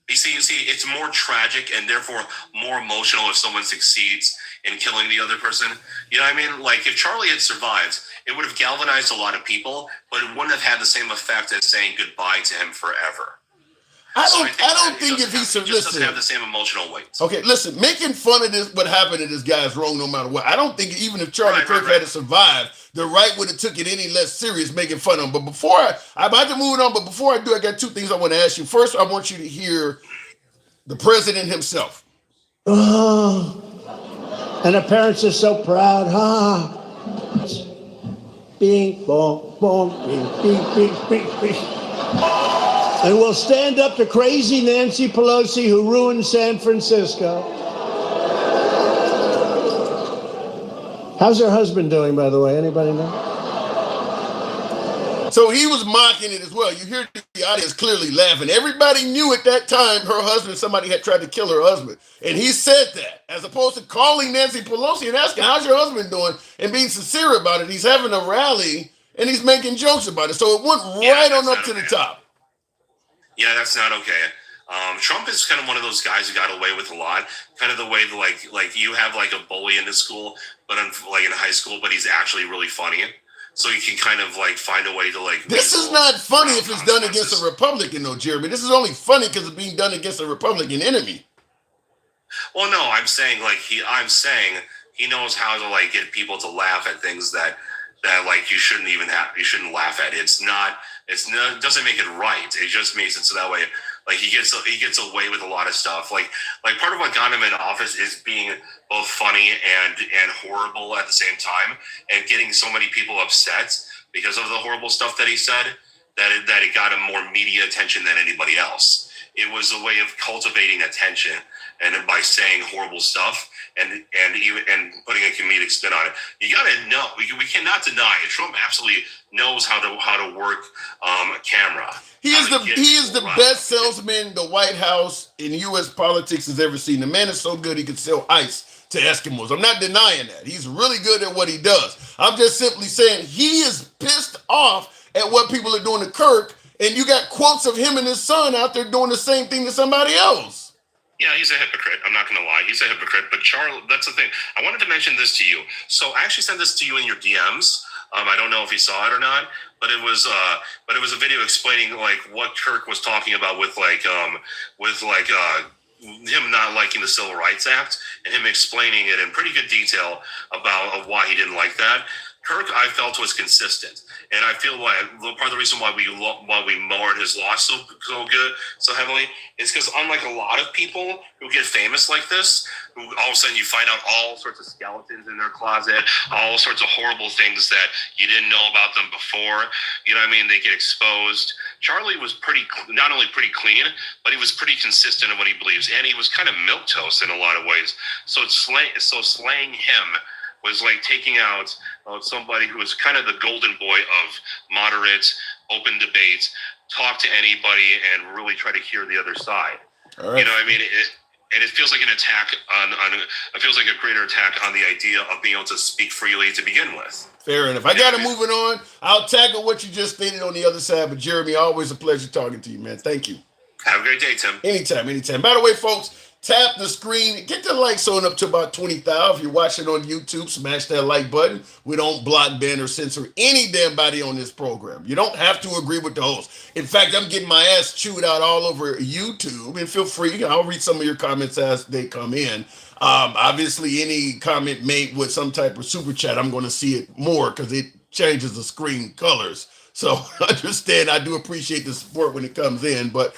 You see, it's more tragic and therefore more emotional if someone succeeds in killing the other person. You know what I mean? Like if Charlie had survived, it would have galvanized a lot of people, but it wouldn't have had the same effect as saying goodbye to him forever. I don't think if he doesn't have the same emotional weight. Okay, listen, making fun of what happened to this guy is wrong no matter what. I don't think even if Charlie Kirk had survived, the right would have took it any less serious making fun of him. But I'm about to move on, but before I do, I got two things I want to ask you. First, I want you to hear the president himself. Oh, and the parents are so proud, huh? Bing, bong, bong, bing, bing, bing, bing, bing. And we'll stand up to crazy Nancy Pelosi who ruined San Francisco. How's her husband doing, by the way? Anybody know? So he was mocking it as well. You hear the audience clearly laughing. Everybody knew at that time her husband, somebody had tried to kill her husband. And he said that, as opposed to calling Nancy Pelosi and asking, how's your husband doing? And being sincere about it. He's having a rally and he's making jokes about it. So it went right on up to the top. Yeah, that's not okay. Trump is kind of one of those guys who got away with a lot. Kind of the way that, like you have like a bully in the school, but like in high school, but he's actually really funny. So you can kind of like find a way to like. This is not funny if it's done against a Republican, though, Jeremy. This is only funny because it's being done against a Republican enemy. Well, no, I'm saying he knows how to like get people to laugh at things that like you shouldn't laugh at. It doesn't make it right. It just makes it so that way. Like he gets away with a lot of stuff. Like part of what got him in office is being both funny and horrible at the same time, and getting so many people upset because of the horrible stuff that he said that it got him more media attention than anybody else. It was a way of cultivating attention, and by saying horrible stuff and putting a comedic spin on it. You got to know, we cannot deny it. Trump absolutely knows how to work a camera. He is the best salesman the White House in U.S. politics has ever seen. The man is so good he could sell ice to Eskimos. I'm not denying that. He's really good at what he does. I'm just simply saying he is pissed off at what people are doing to Kirk, and you got quotes of him and his son out there doing the same thing to somebody else. Yeah, he's a hypocrite. I'm not going to lie. He's a hypocrite. But Charles, that's the thing. I wanted to mention this to you. So I actually sent this to you in your DMs. I don't know if you saw it or not, but it was a video explaining like what Kirk was talking about with him not liking the Civil Rights Act, and him explaining it in pretty good detail about why he didn't like that. Kirk, I felt, was consistent, and I feel like part of the reason why we mourn his loss so heavily is because unlike a lot of people who get famous like this, who all of a sudden you find out all sorts of skeletons in their closet, all sorts of horrible things that you didn't know about them before. You know what I mean? They get exposed. Charlie was not only pretty clean, but he was pretty consistent in what he believes, and he was kind of milquetoast in a lot of ways. So slaying him was like taking out somebody who was kind of the golden boy of moderate, open debate, talk to anybody, and really try to hear the other side. Right. You know what I mean? It feels like an attack it feels like a greater attack on the idea of being able to speak freely to begin with. Fair enough. I got to move it on. I'll tackle what you just stated on the other side. But Jeremy, always a pleasure talking to you, man. Thank you. Have a great day, Tim. Anytime. By the way, folks, tap the screen. Get the likes on up to about 20,000. If you're watching on YouTube, smash that like button. We don't block, ban, or censor any damn body on this program. You don't have to agree with the host. In fact, I'm getting my ass chewed out all over YouTube. And feel free. I'll read some of your comments as they come in. Obviously, any comment made with some type of super chat, I'm going to see it more because it changes the screen colors. So understand, I do appreciate the support when it comes in. But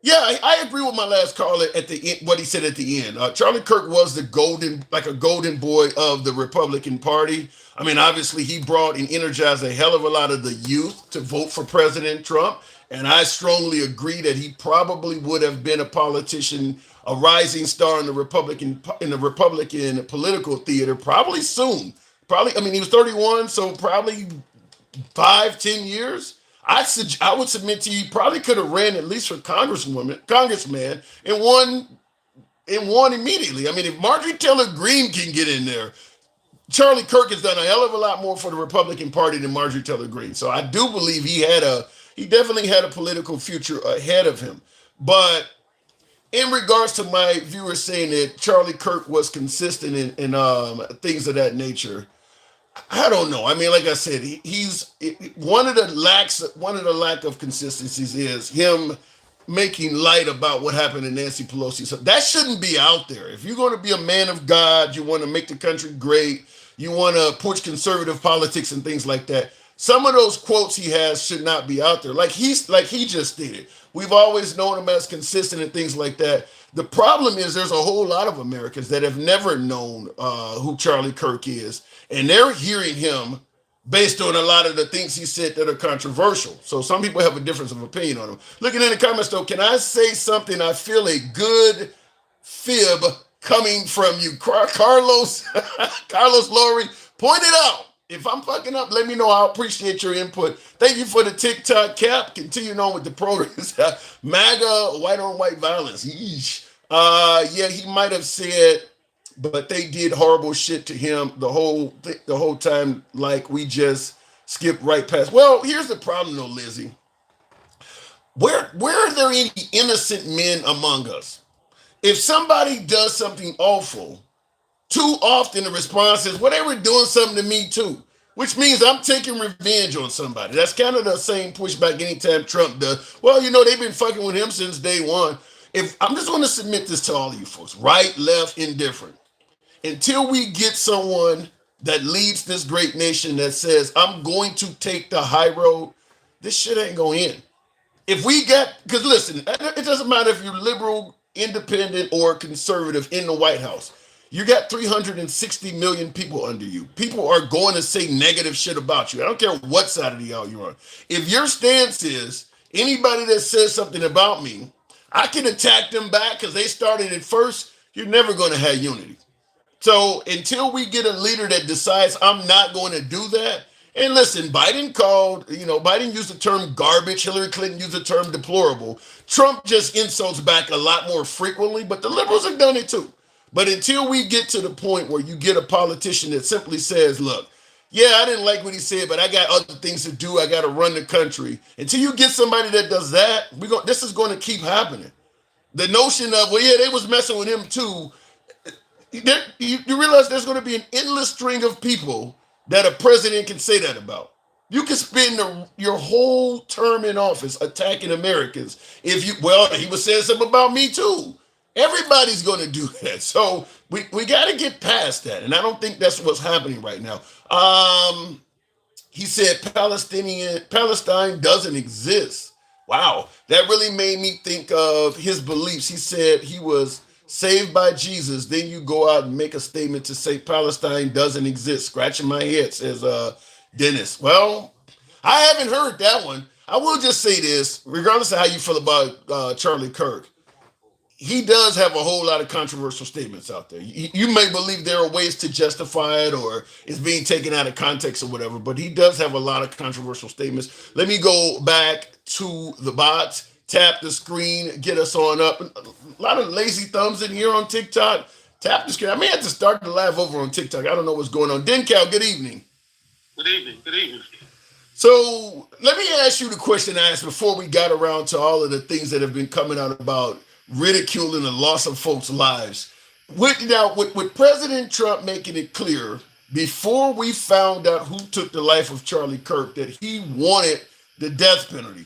yeah, I agree with my last caller at the end, what he said at the end. Charlie Kirk was a golden boy of the Republican Party. I mean, obviously, he brought and energized a hell of a lot of the youth to vote for President Trump. And I strongly agree that he probably would have been a politician, a rising star in the Republican political theater, probably soon. I mean, he was 31, so probably 5-10 years. I would submit to you, he probably could have ran at least for congressman, and won immediately. I mean, if Marjorie Taylor Greene can get in there, Charlie Kirk has done a hell of a lot more for the Republican Party than Marjorie Taylor Greene. So I do believe he definitely had a political future ahead of him. But in regards to my viewers saying that Charlie Kirk was consistent in things of that nature, I don't know. I mean, like I said, he's one of the lack of consistencies is him making light about what happened to Nancy Pelosi. So that shouldn't be out there. If you're going to be a man of God, you want to make the country great, you want to push conservative politics and things like that, some of those quotes he has should not be out there. Like he just stated, we've always known him as consistent and things like that. The problem is there's a whole lot of Americans that have never known who Charlie Kirk is, and they're hearing him based on a lot of the things he said that are controversial. So some people have a difference of opinion on him. Looking in the comments though, can I say something? I feel a good fib coming from you, Carlos. Carlos Laurie, point it out. If I'm fucking up, let me know. I'll appreciate your input. Thank you for the TikTok cap. Continuing on with the programs. MAGA, white on white violence. Yeesh. Yeah, he might have said, but they did horrible shit to him the whole time. Like we just skipped right past. Well, here's the problem though, Lizzie. Where are there any innocent men among us? If somebody does something awful, too often the response is, well, they were doing something to me too, which means I'm taking revenge on somebody. That's kind of the same pushback anytime Trump does. Well, they've been fucking with him since day one. If I'm just going to submit this to all of you folks, right, left, indifferent, until we get someone that leads this great nation that says, I'm going to take the high road, this shit ain't going to end. If we got, because listen, it doesn't matter if you're liberal, independent, or conservative in the White House. You got 360 million people under you. People are going to say negative shit about you. I don't care what side of the aisle you're on. If your stance is anybody that says something about me, I can attack them back because they started it first, you're never going to have unity. So until we get a leader that decides I'm not going to do that, and listen, Biden used the term garbage, Hillary Clinton used the term deplorable. Trump just insults back a lot more frequently, but the liberals have done it too. But until we get to the point where you get a politician that simply says, look, yeah, I didn't like what he said, but I got other things to do. I got to run the country. Until you get somebody that does that, this is going to keep happening. The notion of, well, yeah, they was messing with him too. You realize there's going to be an endless string of people that a president can say that about. You can spend your whole term in office attacking Americans. He was saying something about me too. Everybody's going to do that. So we got to get past that. And I don't think that's what's happening right now. He said Palestine doesn't exist. Wow. That really made me think of his beliefs. He said he was saved by Jesus. Then you go out and make a statement to say Palestine doesn't exist. Scratching my head, says Dennis. Well, I haven't heard that one. I will just say this, regardless of how you feel about Charlie Kirk, he does have a whole lot of controversial statements out there. You may believe there are ways to justify it or it's being taken out of context or whatever, but he does have a lot of controversial statements. Let me go back to the bots. Tap the screen, get us on up. A lot of lazy thumbs in here on TikTok. Tap the screen. I may have to start the live over on TikTok. I don't know what's going on. Dencal, good evening. Good evening. Good evening. So let me ask you the question I asked before we got around to all of the things that have been coming out about ridiculing the loss of folks' lives. With President Trump making it clear before we found out who took the life of Charlie Kirk that he wanted the death penalty.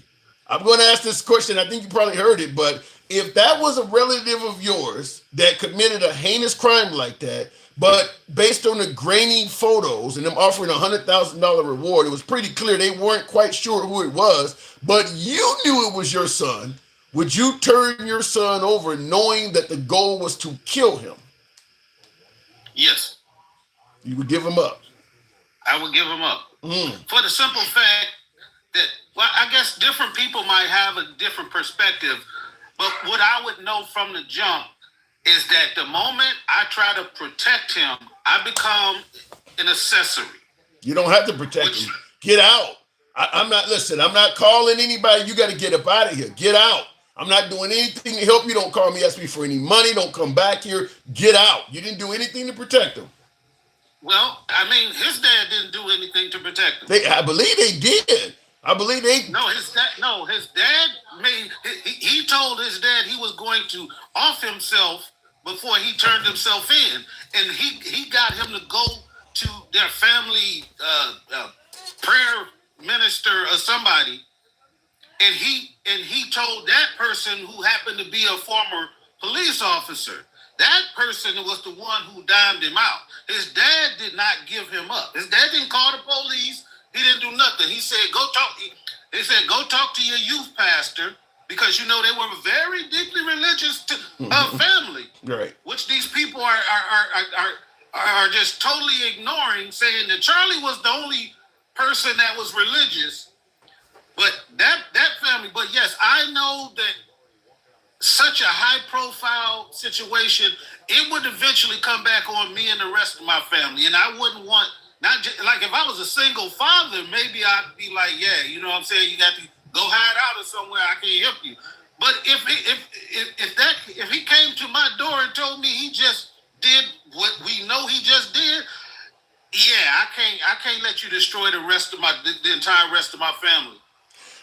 I'm going to ask this question. I think you probably heard it, but if that was a relative of yours that committed a heinous crime like that, but based on the grainy photos and them offering $100,000 reward, it was pretty clear they weren't quite sure who it was, but you knew it was your son, would you turn your son over knowing that the goal was to kill him? Yes. You would give him up? I would give him up. For the simple fact that, well, I guess different people might have a different perspective, but what I would know from the jump is that the moment I try to protect him, I become an accessory. You don't have to protect him. Get out. I'm not calling anybody. You got to get up out of here. Get out. I'm not doing anything to help you. Don't call me, ask me for any money. Don't come back here. Get out. You didn't do anything to protect him. Well, I mean, his dad didn't do anything to protect him. I believe they did. His dad made. He told his dad he was going to off himself before he turned himself in, and he got him to go to their family prayer minister or somebody, and he told that person who happened to be a former police officer. That person was the one who dimed him out. His dad did not give him up. His dad didn't call the police. He didn't do nothing. He said, go talk to your youth pastor because they were very deeply religious family, Right. which these people are just totally ignoring, saying that Charlie was the only person that was religious, but that family. But yes, I know that such a high profile situation, it would eventually come back on me and the rest of my family. And I wouldn't want, not just, like if I was a single father, maybe I'd be like, yeah, you know what I'm saying? You got to go hide out or somewhere, I can't help you. But if he came to my door and told me he just did what we know he just did, yeah, I can't let you destroy the entire rest of my family.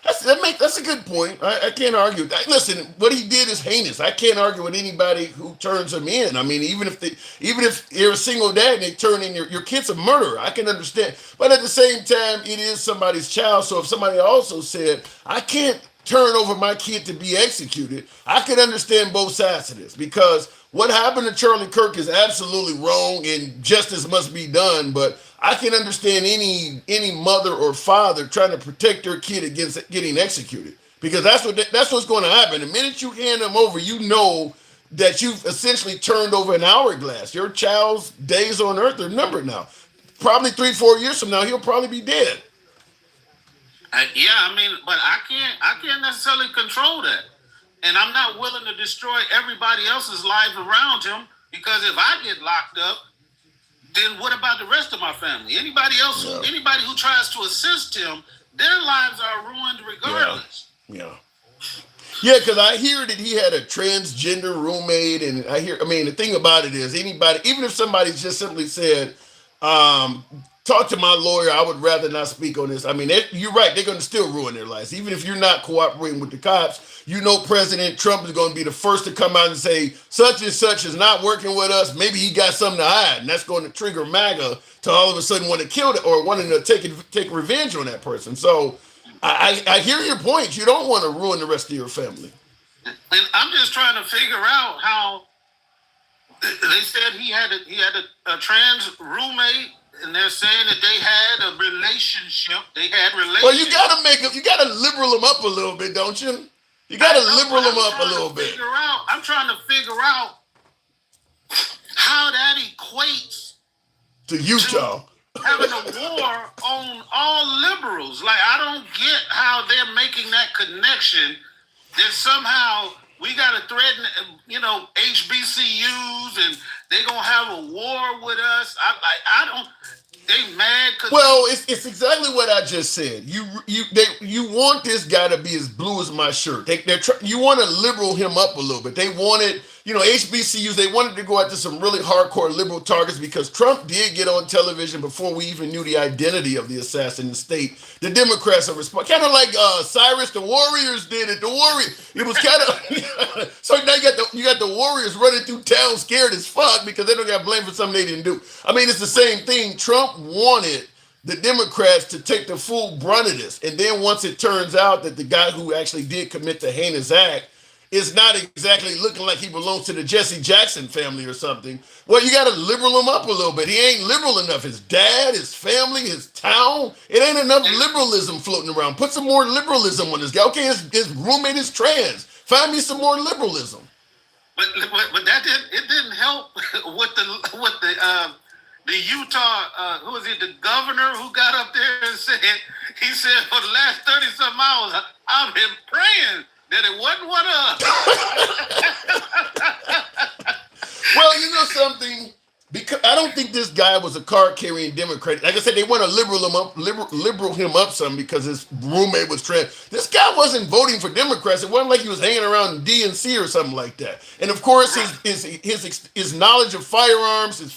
That's a good point. I can't argue. Listen, what he did is heinous. I can't argue with anybody who turns him in. I mean, even if you're a single dad and they turn in your kid's a murderer, I can understand. But at the same time, it is somebody's child. So if somebody also said, I can't turn over my kid to be executed, I can understand both sides of this, because what happened to Charlie Kirk is absolutely wrong and justice must be done. But I can understand any mother or father trying to protect their kid against getting executed, because that's what's going to happen. The minute you hand them over, you know that you've essentially turned over an hourglass. Your child's days on earth are numbered now. Probably 3-4 years from now, he'll probably be dead. Yeah, I mean, but I can't necessarily control that, and I'm not willing to destroy everybody else's lives around him, because if I get locked up, then what about the rest of my family? Anybody else, anybody who tries to assist him, their lives are ruined regardless. Yeah, because I hear that he had a transgender roommate, and I mean, the thing about it is, anybody, even if somebody just simply said, talk to my lawyer, I would rather not speak on this. I mean, you're right, they're going to still ruin their lives. Even if you're not cooperating with the cops, President Trump is going to be the first to come out and say, such and such is not working with us. Maybe he got something to hide. And that's going to trigger MAGA to all of a sudden want to kill it, or wanting to take revenge on that person. So I hear your point. You don't want to ruin the rest of your family. And I'm just trying to figure out how they said he had a trans roommate, and they're saying that they had a relationship. Well, you gotta liberal them up a little bit, don't you? You gotta liberal them up a little bit. I'm trying to figure out how that equates to Utah having a war on all liberals. Like, I don't get how they're making that connection. That somehow we got to threaten, HBCUs, and they're gonna have a war with us. I don't. They mad? Well, it's exactly what I just said. You want this guy to be as blue as my shirt. You want to liberal him up a little bit. They wanted, HBCUs. They wanted to go after some really hardcore liberal targets, because Trump did get on television before we even knew the identity of the assassin in the state. The Democrats are kind of like Cyrus the Warriors did it. It was kind of so now you got the Warriors running through town scared as fuck because they don't got blamed for something they didn't do. I mean, it's the same thing. Trump wanted the Democrats to take the full brunt of this. And then once it turns out that the guy who actually did commit the heinous act is not exactly looking like he belongs to the Jesse Jackson family or something, well, you got to liberal him up a little bit. He ain't liberal enough. His dad, his family, his town, it ain't enough liberalism floating around. Put some more liberalism on this guy. Okay, his roommate is trans. Find me some more liberalism. But that didn't help with the Utah, who was it, the governor who got up there and said for the last 30-something hours, I've been praying that it wasn't one of us. Well, you know something? Because I don't think this guy was a card-carrying Democrat. Like I said, they want to liberal him up some because his roommate was trans. This guy wasn't voting for Democrats. It wasn't like he was hanging around DNC or something like that. And of course, his knowledge of firearms, his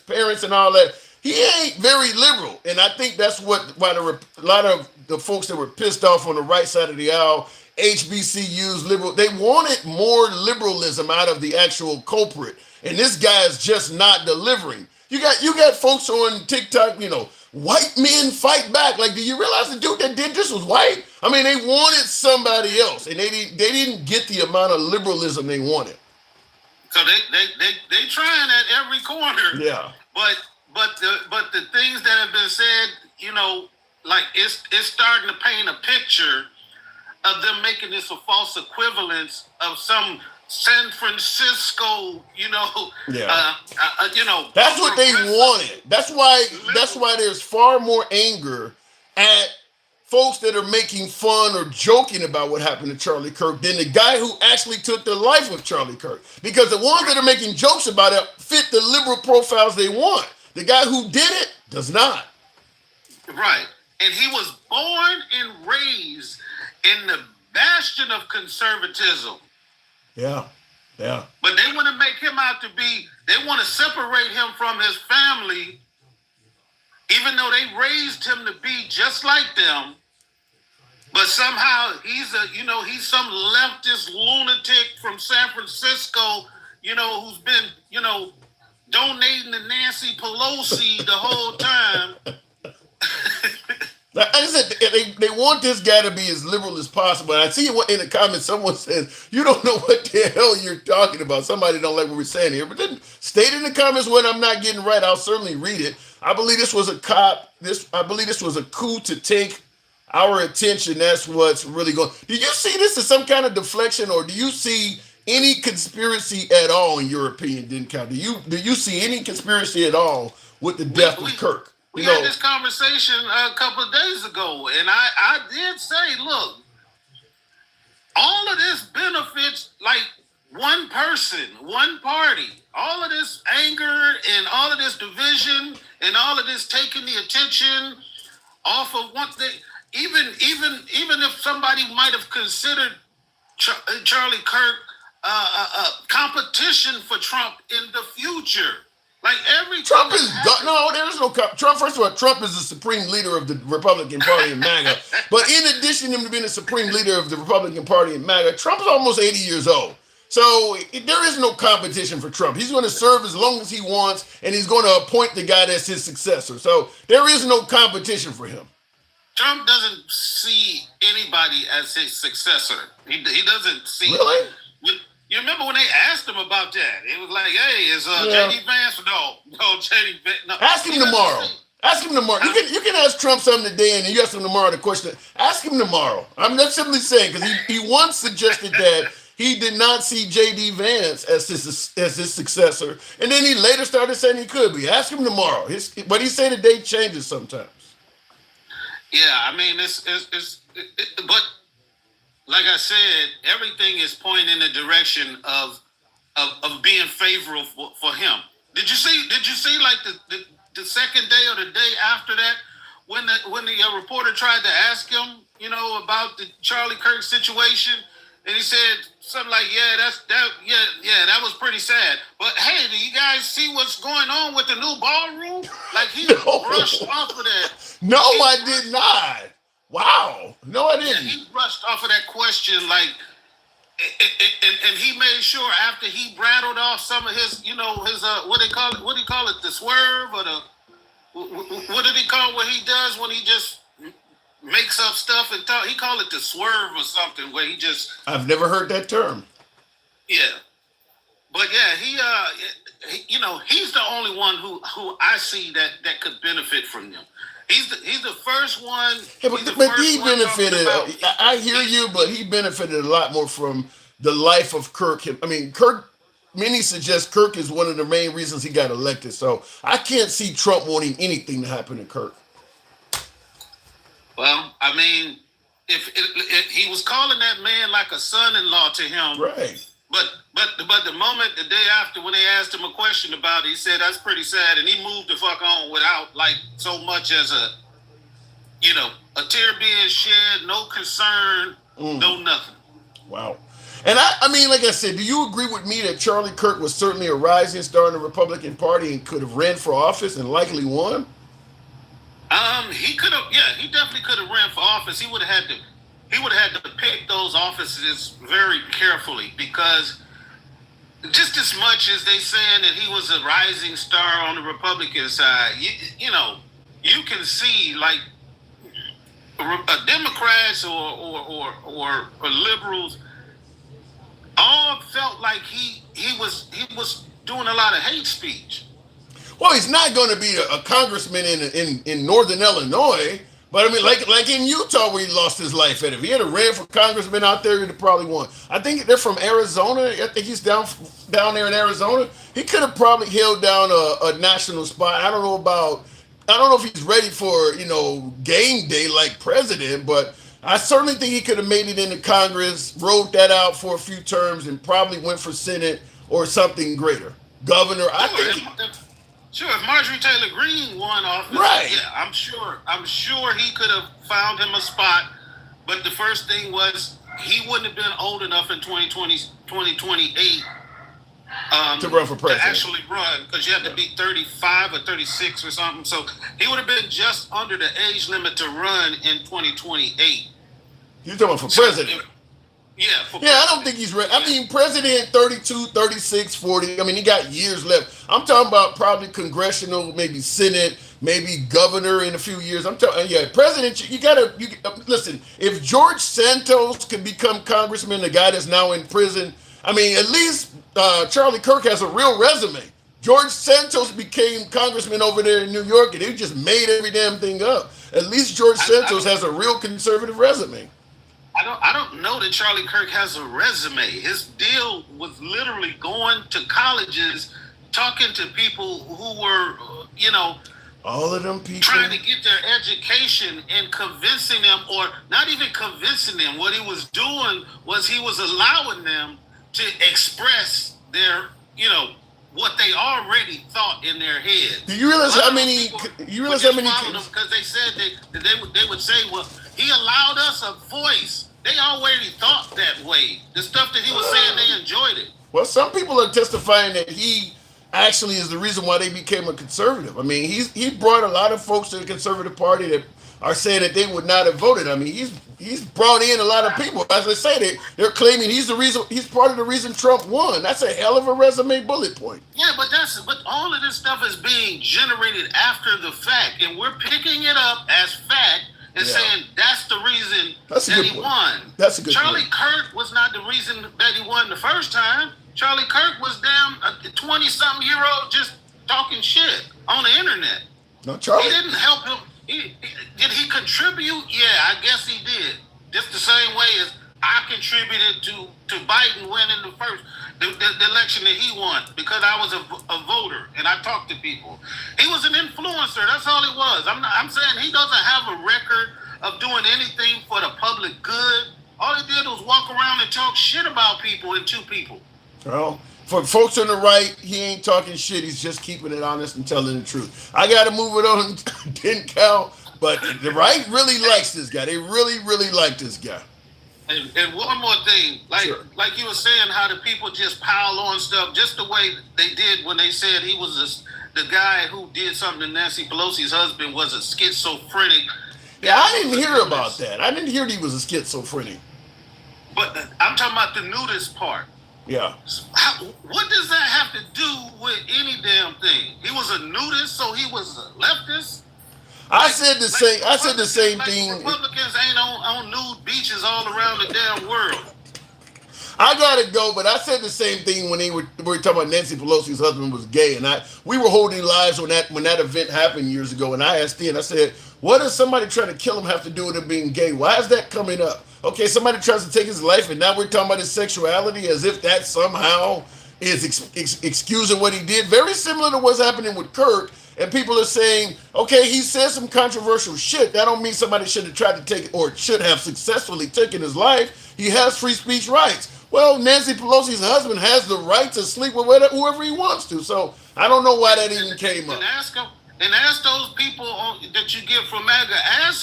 parents, and all that, he ain't very liberal. And I think that's why a lot of the folks that were pissed off on the right side of the aisle, HBCUs, liberal, they wanted more liberalism out of the actual culprit. And this guy is just not delivering. You got folks on TikTok, white men fight back. Like, do you realize the dude that did this was white? I mean, they wanted somebody else, and they didn't get the amount of liberalism they wanted. So they trying at every corner. Yeah. But the things that have been said, like it's starting to paint a picture of them making this a false equivalence of some San Francisco, Yeah. That's what they progressive- wanted. That's why there's far more anger at folks that are making fun or joking about what happened to Charlie Kirk than the guy who actually took the life of Charlie Kirk. Because the ones that are making jokes about it fit the liberal profiles they want. The guy who did it does not. Right. And he was born and raised in the bastion of conservatism. Yeah. Yeah. But they want to make him out to be, they want to separate him from his family, even though they raised him to be just like them. But somehow he's some leftist lunatic from San Francisco, who's been, donating to Nancy Pelosi the whole time. Like I said, they want this guy to be as liberal as possible. And I see in the comments someone says, you don't know what the hell you're talking about. Somebody don't like what we're saying here. But then state in the comments what I'm not getting right. I'll certainly read it. I believe this was a coup to take our attention. That's what's really going. Do you see this as some kind of deflection, or do you see any conspiracy at all, in your opinion, Denkow? Do you see any conspiracy at all with the death of Kirk? We had this conversation a couple of days ago, and I did say, look, all of this benefits like one person, one party. All of this anger and all of this division and all of this taking the attention off of one thing. Even if somebody might have considered Charlie Kirk competition for Trump in the future. Like every Trump is no, there's no Trump. First of all, Trump is the supreme leader of the Republican Party in MAGA. But in addition to him being the supreme leader of the Republican Party in MAGA, Trump is almost 80 years old. So there is no competition for Trump. He's going to serve as long as he wants, and he's going to appoint the guy that's his successor. So there is no competition for him. Trump doesn't see anybody as his successor. He doesn't see. Really? You remember when they asked him about that? It was like, hey, is J.D. Vance? No, J.D. Vance. No. Ask him tomorrow. Ask him tomorrow. You can ask Trump something today, and you ask him tomorrow the question. Ask him tomorrow. I'm not simply saying, because he once suggested that he did not see J.D. Vance as his successor, and then he later started saying he could be. Ask him tomorrow. But he said the date changes sometimes. Yeah, I mean, but like I said, everything is pointing in the direction of being favorable for him. Did you see like the second day or the day after that when the reporter tried to ask him, about the Charlie Kirk situation, and he said something like, that was pretty sad. But hey, do you guys see what's going on with the new ballroom? Like he brushed off of that. No, I did not. Wow. No, I didn't. Yeah, he brushed off of that question like, and he made sure after he rattled off some of his, his what do you call it, the swerve, or the what did he call what he does when he just makes up stuff and talk? He called it the swerve or something, where he just. I've never heard that term. Yeah, but yeah, he's the only one who I see that could benefit from him. He's the first one. Yeah, but he benefited. I hear you, but he benefited a lot more from the life of Kirk. I mean, Kirk. Many suggest Kirk is one of the main reasons he got elected. So I can't see Trump wanting anything to happen to Kirk. Well, I mean, if he was calling that man like a son-in-law to him, right? But the moment the day after when they asked him a question about it, he said that's pretty sad, and he moved the fuck on without like so much as a tear being shed, no concern, no nothing. Wow. And I mean, like I said, do you agree with me that Charlie Kirk was certainly a rising star in the Republican Party and could have ran for office and likely won? He could have. Yeah, he definitely could have ran for office. He would have had to pick those offices very carefully, because just as much as they saying that he was a rising star on the Republican side, you can see like Democrats or liberals all felt like he was doing a lot of hate speech. Well, he's not going to be a congressman in Northern Illinois, But I mean, like in Utah where he lost his life at. If he had a ran for congressman out there, he'd have probably won. I think they're from Arizona. I think he's down there in Arizona. He could have probably held down a national spot. I don't know if he's ready for game day like president, but I certainly think he could have made it into Congress, rode that out for a few terms, and probably went for Senate or something greater. Governor, I think. Sure, if Marjorie Taylor Greene won office, right. Yeah, I'm sure he could have found him a spot. But the first thing was he wouldn't have been old enough in 2028 to run for president. To actually run, because you had to be 35 or 36 or something. So he would have been just under the age limit to run in 2028. You're talking about for president? Yeah. I don't think he's ready. I mean, president 32, 36, 40. I mean, he got years left. I'm talking about probably congressional, maybe Senate, maybe governor in a few years. I'm talking, president, you listen, if George Santos can become congressman, the guy that's now in prison, I mean, at least Charlie Kirk has a real resume. George Santos became congressman over there in New York, and he just made every damn thing up. At least George Santos has a real conservative resume. I don't know that Charlie Kirk has a resume. His deal was literally going to colleges, talking to people who were, all of them people trying to get their education and convincing them, or not even convincing them. What he was doing was he was allowing them to express their, what they already thought in their head. Do you realize how many? Because they said that they would say, well, he allowed us a voice. They already thought that way. The stuff that he was saying, they enjoyed it. Well, some people are testifying that he actually is the reason why they became a conservative. I mean, he brought a lot of folks to the Conservative Party that are saying that they would not have voted. I mean, he's brought in a lot of people. As I say, they're claiming he's part of the reason Trump won. That's a hell of a resume bullet point. Yeah, but all of this stuff is being generated after the fact, and we're picking it up as fact and saying that's the reason that he won. That's a good point. Charlie Kirk was not the reason that he won the first time. Charlie Kirk was damn a 20-something year old just talking shit on the internet. No, Charlie. He didn't help him. Did he contribute? Yeah, I guess he did. Just the same way as I contributed to Biden winning the election that he won, because I was a voter and I talked to people. He was an influencer. That's all he was. I'm saying he doesn't have a record of doing anything for the public good. All he did was walk around and talk shit about people and to people. Well, for folks on the right, he ain't talking shit. He's just keeping it honest and telling the truth. I got to move it on, didn't count. But the right really likes this guy. They really, really like this guy. And one more thing, like you were saying, how the people just pile on stuff, just the way they did when they said he was the guy who did something to Nancy Pelosi's husband was a schizophrenic. Yeah, I didn't hear about that. I didn't hear he was a schizophrenic. But I'm talking about the nudist part. Yeah. What does that have to do with any damn thing? He was a nudist, so he was a leftist? I said the same thing. Republicans ain't on nude beaches all around the damn world. I gotta go, but I said the same thing when we were talking about Nancy Pelosi's husband was gay, and we were holding lives when that event happened years ago. And I asked him, I said, what does somebody trying to kill him have to do with him being gay? Why is that coming up? Okay, somebody tries to take his life, and now we're talking about his sexuality as if that somehow is excusing what he did. Very similar to what's happening with Kirk. And people are saying, okay, he said some controversial shit. That don't mean somebody should have tried to take or should have successfully taken his life. He has free speech rights. Well, Nancy Pelosi's husband has the right to sleep with whoever he wants to. So I don't know why that even came up. And ask those people that you get from MAGA. Ask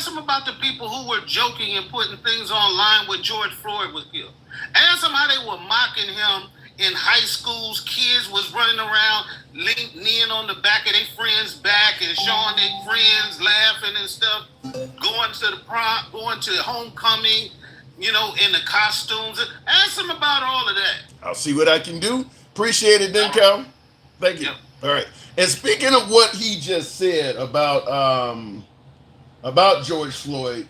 them about the people who were joking and putting things online when George Floyd was killed. Ask them how they were mocking him in high schools. Kids was running around, kneeling on the back of their friends' back and showing their friends, laughing and stuff. Going to the prom, going to homecoming, in the costumes. Ask them about all of that. I'll see what I can do. Appreciate it, then, Cal. Thank you. Yep. All right. And speaking of what he just said about George Floyd,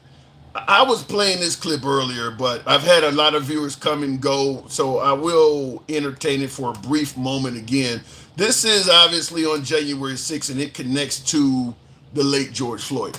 I was playing this clip earlier, but I've had a lot of viewers come and go, so I will entertain it for a brief moment again. This is obviously on January 6th, and it connects to the late George Floyd.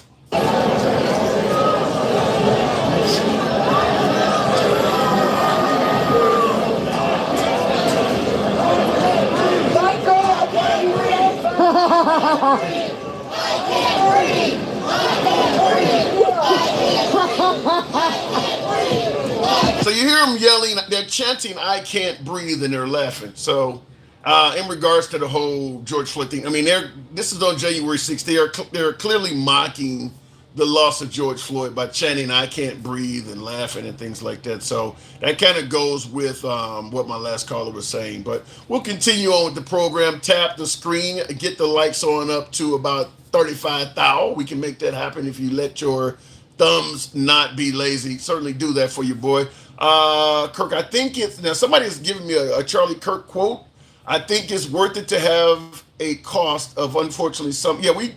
So you hear them yelling, they're chanting, "I can't breathe," and they're laughing. So, in regards to the whole George Floyd thing, I mean, this is on January 6th. They're clearly mocking the loss of George Floyd by chanting, "I can't breathe," and laughing and things like that. So that kind of goes with what my last caller was saying. But we'll continue on with the program. Tap the screen, get the likes on up to about 35,000. We can make that happen if you let your thumbs not be lazy. Certainly do that for your boy. Kirk, I think it's now somebody's giving me a Charlie Kirk quote. I think it's worth it to have a cost of, unfortunately,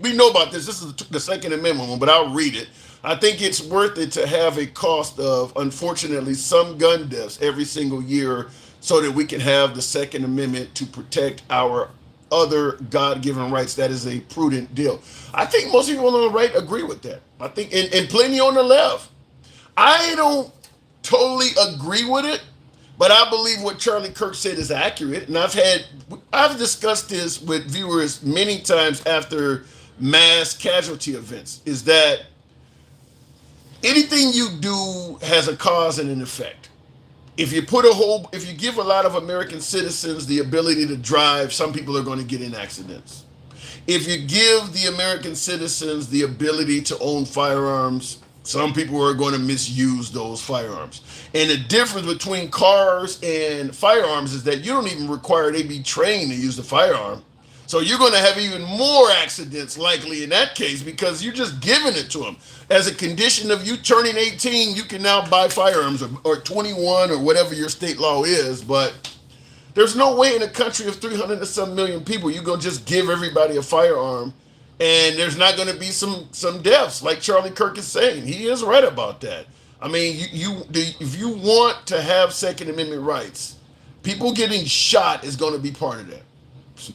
we know about this. This is the Second Amendment one, but I'll read it. I think it's worth it to have a cost of, unfortunately, some gun deaths every single year so that we can have the Second Amendment to protect our other God-given rights. That is a prudent deal. I think most people on the right agree with that. I think, and plenty on the left. I don't totally agree with it, but I believe what Charlie Kirk said is accurate. And I've discussed this with viewers many times after mass casualty events, is that anything you do has a cause and an effect. If you give a lot of American citizens the ability to drive, some people are going to get in accidents. If you give the American citizens the ability to own firearms, some people are going to misuse those firearms. And the difference between cars and firearms is that you don't even require they be trained to use the firearm. So you're going to have even more accidents likely in that case because you're just giving it to them. As a condition of you turning 18, you can now buy firearms, or 21 or whatever your state law is. But there's no way in a country of 300 and some million people you're going to just give everybody a firearm and there's not going to be some deaths like Charlie Kirk is saying. He is right about that. I mean, if you want to have Second Amendment rights, people getting shot is going to be part of that.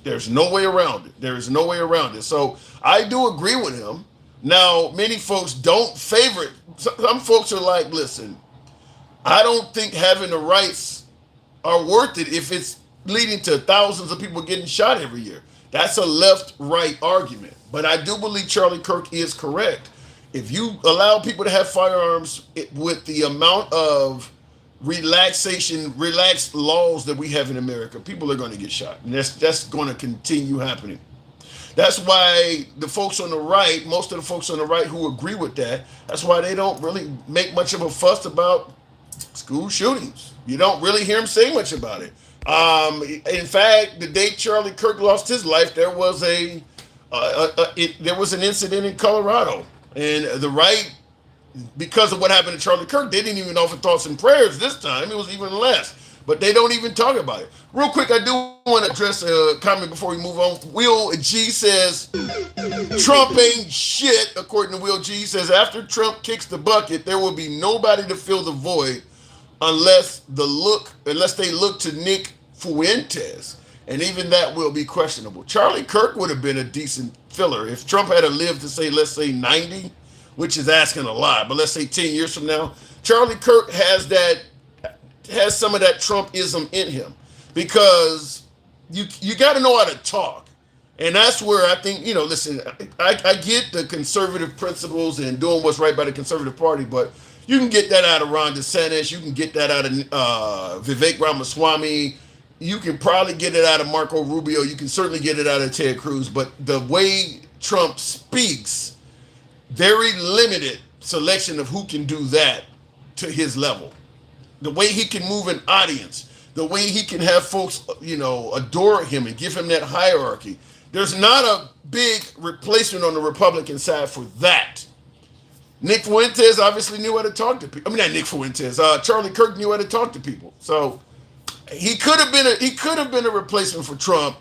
There's no way around it. There is no way around it. So I do agree with him. Now, many folks don't favor it. Some folks are like, listen, I don't think having the rights are worth it if it's leading to thousands of people getting shot every year. That's a left-right argument. But I do believe Charlie Kirk is correct. If you allow people to have firearms with the amount of relaxed laws that we have in America, people are going to get shot. And that's going to continue happening. That's why the folks on the right, most of the folks on the right who agree with that, that's why they don't really make much of a fuss about school shootings. You don't really hear them say much about it. In fact, the day Charlie Kirk lost his life, there was an incident in Colorado, and the right, because of what happened to Charlie Kirk, they didn't even offer thoughts and prayers this time. It was even less, but they don't even talk about it. Real quick, I do want to address a comment before we move on. Will G says Trump ain't shit. According to Will G, he says after Trump kicks the bucket, there will be nobody to fill the void unless they look to Nick Fuentes, and even that will be questionable. Charlie Kirk would have been a decent filler if Trump had lived to say, let's say 90, which is asking a lot, but let's say 10 years from now. Charlie Kirk has some of that Trumpism in him, because you got to know how to talk. And that's where I think, listen, I get the conservative principles and doing what's right by the conservative party, but you can get that out of Ron DeSantis. You can get that out of Vivek Ramaswamy. You can probably get it out of Marco Rubio. You can certainly get it out of Ted Cruz. But the way Trump speaks, very limited selection of who can do that to his level. The way he can move an audience, the way he can have folks, adore him and give him that hierarchy. There's not a big replacement on the Republican side for that. Nick Fuentes obviously knew how to talk to people. I mean, not Nick Fuentes. Charlie Kirk knew how to talk to people. So he could have been a replacement for Trump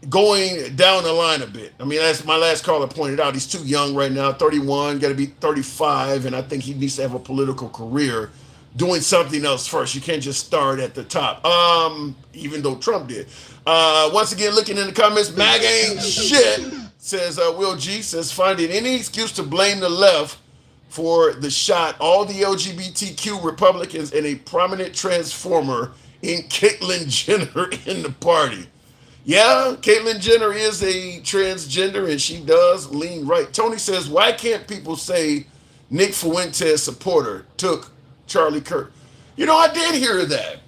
going down the line a bit. I mean, as my last caller pointed out, he's too young right now, 31, got to be 35, and I think he needs to have a political career doing something else first. You can't just start at the top, even though Trump did. Once again, looking in the comments, MAGA ain't shit. says, Will G says, finding any excuse to blame the left for the shot, all the LGBTQ Republicans, and a prominent transformer in Caitlyn Jenner in the party. Yeah, Caitlyn Jenner is a transgender and she does lean right. Tony says, why can't people say Nick Fuentes supporter took Charlie Kirk? You know, I did hear that.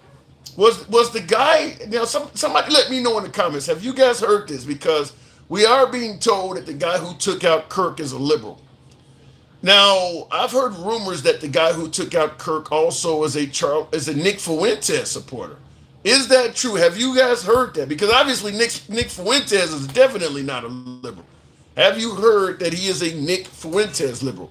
Was the guy, now somebody let me know in the comments, have you guys heard this? Because we are being told that the guy who took out Kirk is a liberal. Now, I've heard rumors that the guy who took out Kirk also is a Nick Fuentes supporter. Is that true? Have you guys heard that? Because obviously Nick Fuentes is definitely not a liberal. Have you heard that he is a Nick Fuentes liberal?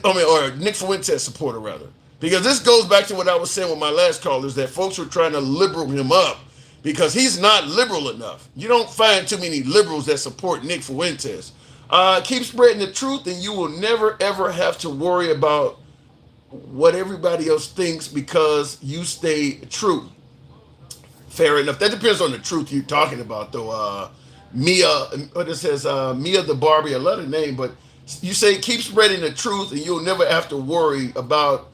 Or Nick Fuentes supporter, rather. Because this goes back to what I was saying with my last call, is that folks were trying to liberal him up because he's not liberal enough. You don't find too many liberals that support Nick Fuentes. Keep spreading the truth and you will never, ever have to worry about what everybody else thinks because you stay true. Fair enough. That depends on the truth you're talking about, though. Mia, what it says, Mia the Barbie, I love the name, but you say keep spreading the truth and you'll never have to worry about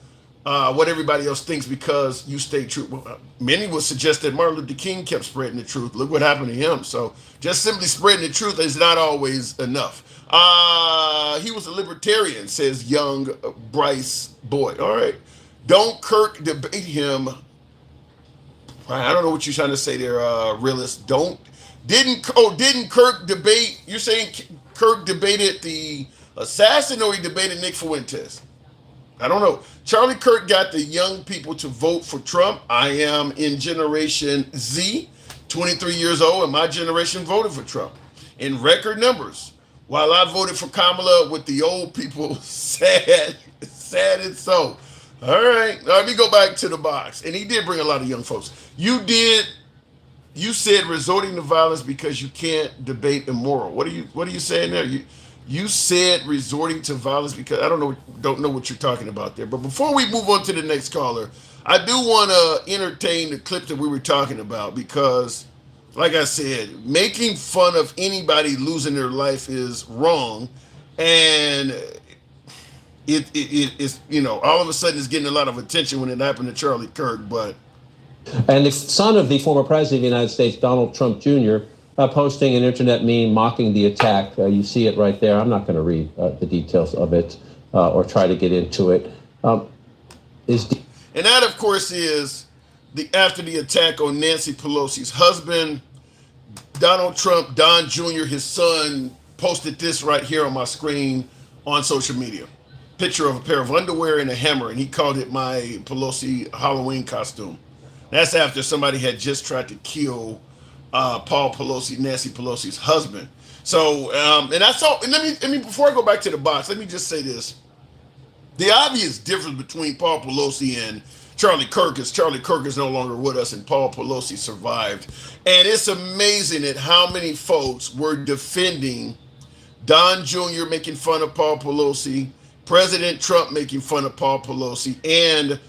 what everybody else thinks because you stay true. Well, many would suggest that Martin Luther King kept spreading the truth. Look what happened to him. So just simply spreading the truth is not always enough. He was a libertarian, says young Bryce Boyd. All right. Don't Kirk debate him. I don't know what you're trying to say there, realist. Didn't Kirk debate? You're saying Kirk debated the assassin or he debated Nick Fuentes? I don't know. Charlie Kirk got the young people to vote for Trump. I am in Generation Z, 23 years old, and my generation voted for Trump in record numbers. While I voted for Kamala with the old people, sad and so. All right, let me go back to the box. And he did bring a lot of young folks. You said resorting to violence because you can't debate immoral. What are you saying there? You said resorting to violence because I don't know what you're talking about there. But before we move on to the next caller, I do want to entertain the clip that we were talking about because, like I said, making fun of anybody losing their life is wrong, and it is, all of a sudden it's getting a lot of attention when it happened to Charlie Kirk, but. And the son of the former president of the United States, Donald Trump Jr., posting an internet meme mocking the attack. You see it right there. I'm not going to read the details of it or try to get into it. And that, of course, is after the attack on Nancy Pelosi's husband. Donald Trump, Don Jr., his son, posted this right here on my screen on social media. Picture of a pair of underwear and a hammer, and he called it my Pelosi Halloween costume. That's after somebody had just tried to kill Paul Pelosi, Nancy Pelosi's husband. So, and I saw, and let me before I go back to the box, let me just say this. The obvious difference between Paul Pelosi and Charlie Kirk is Charlie Kirk is no longer with us and Paul Pelosi survived. And it's amazing at how many folks were defending Don Jr. making fun of Paul Pelosi, President Trump making fun of Paul Pelosi, and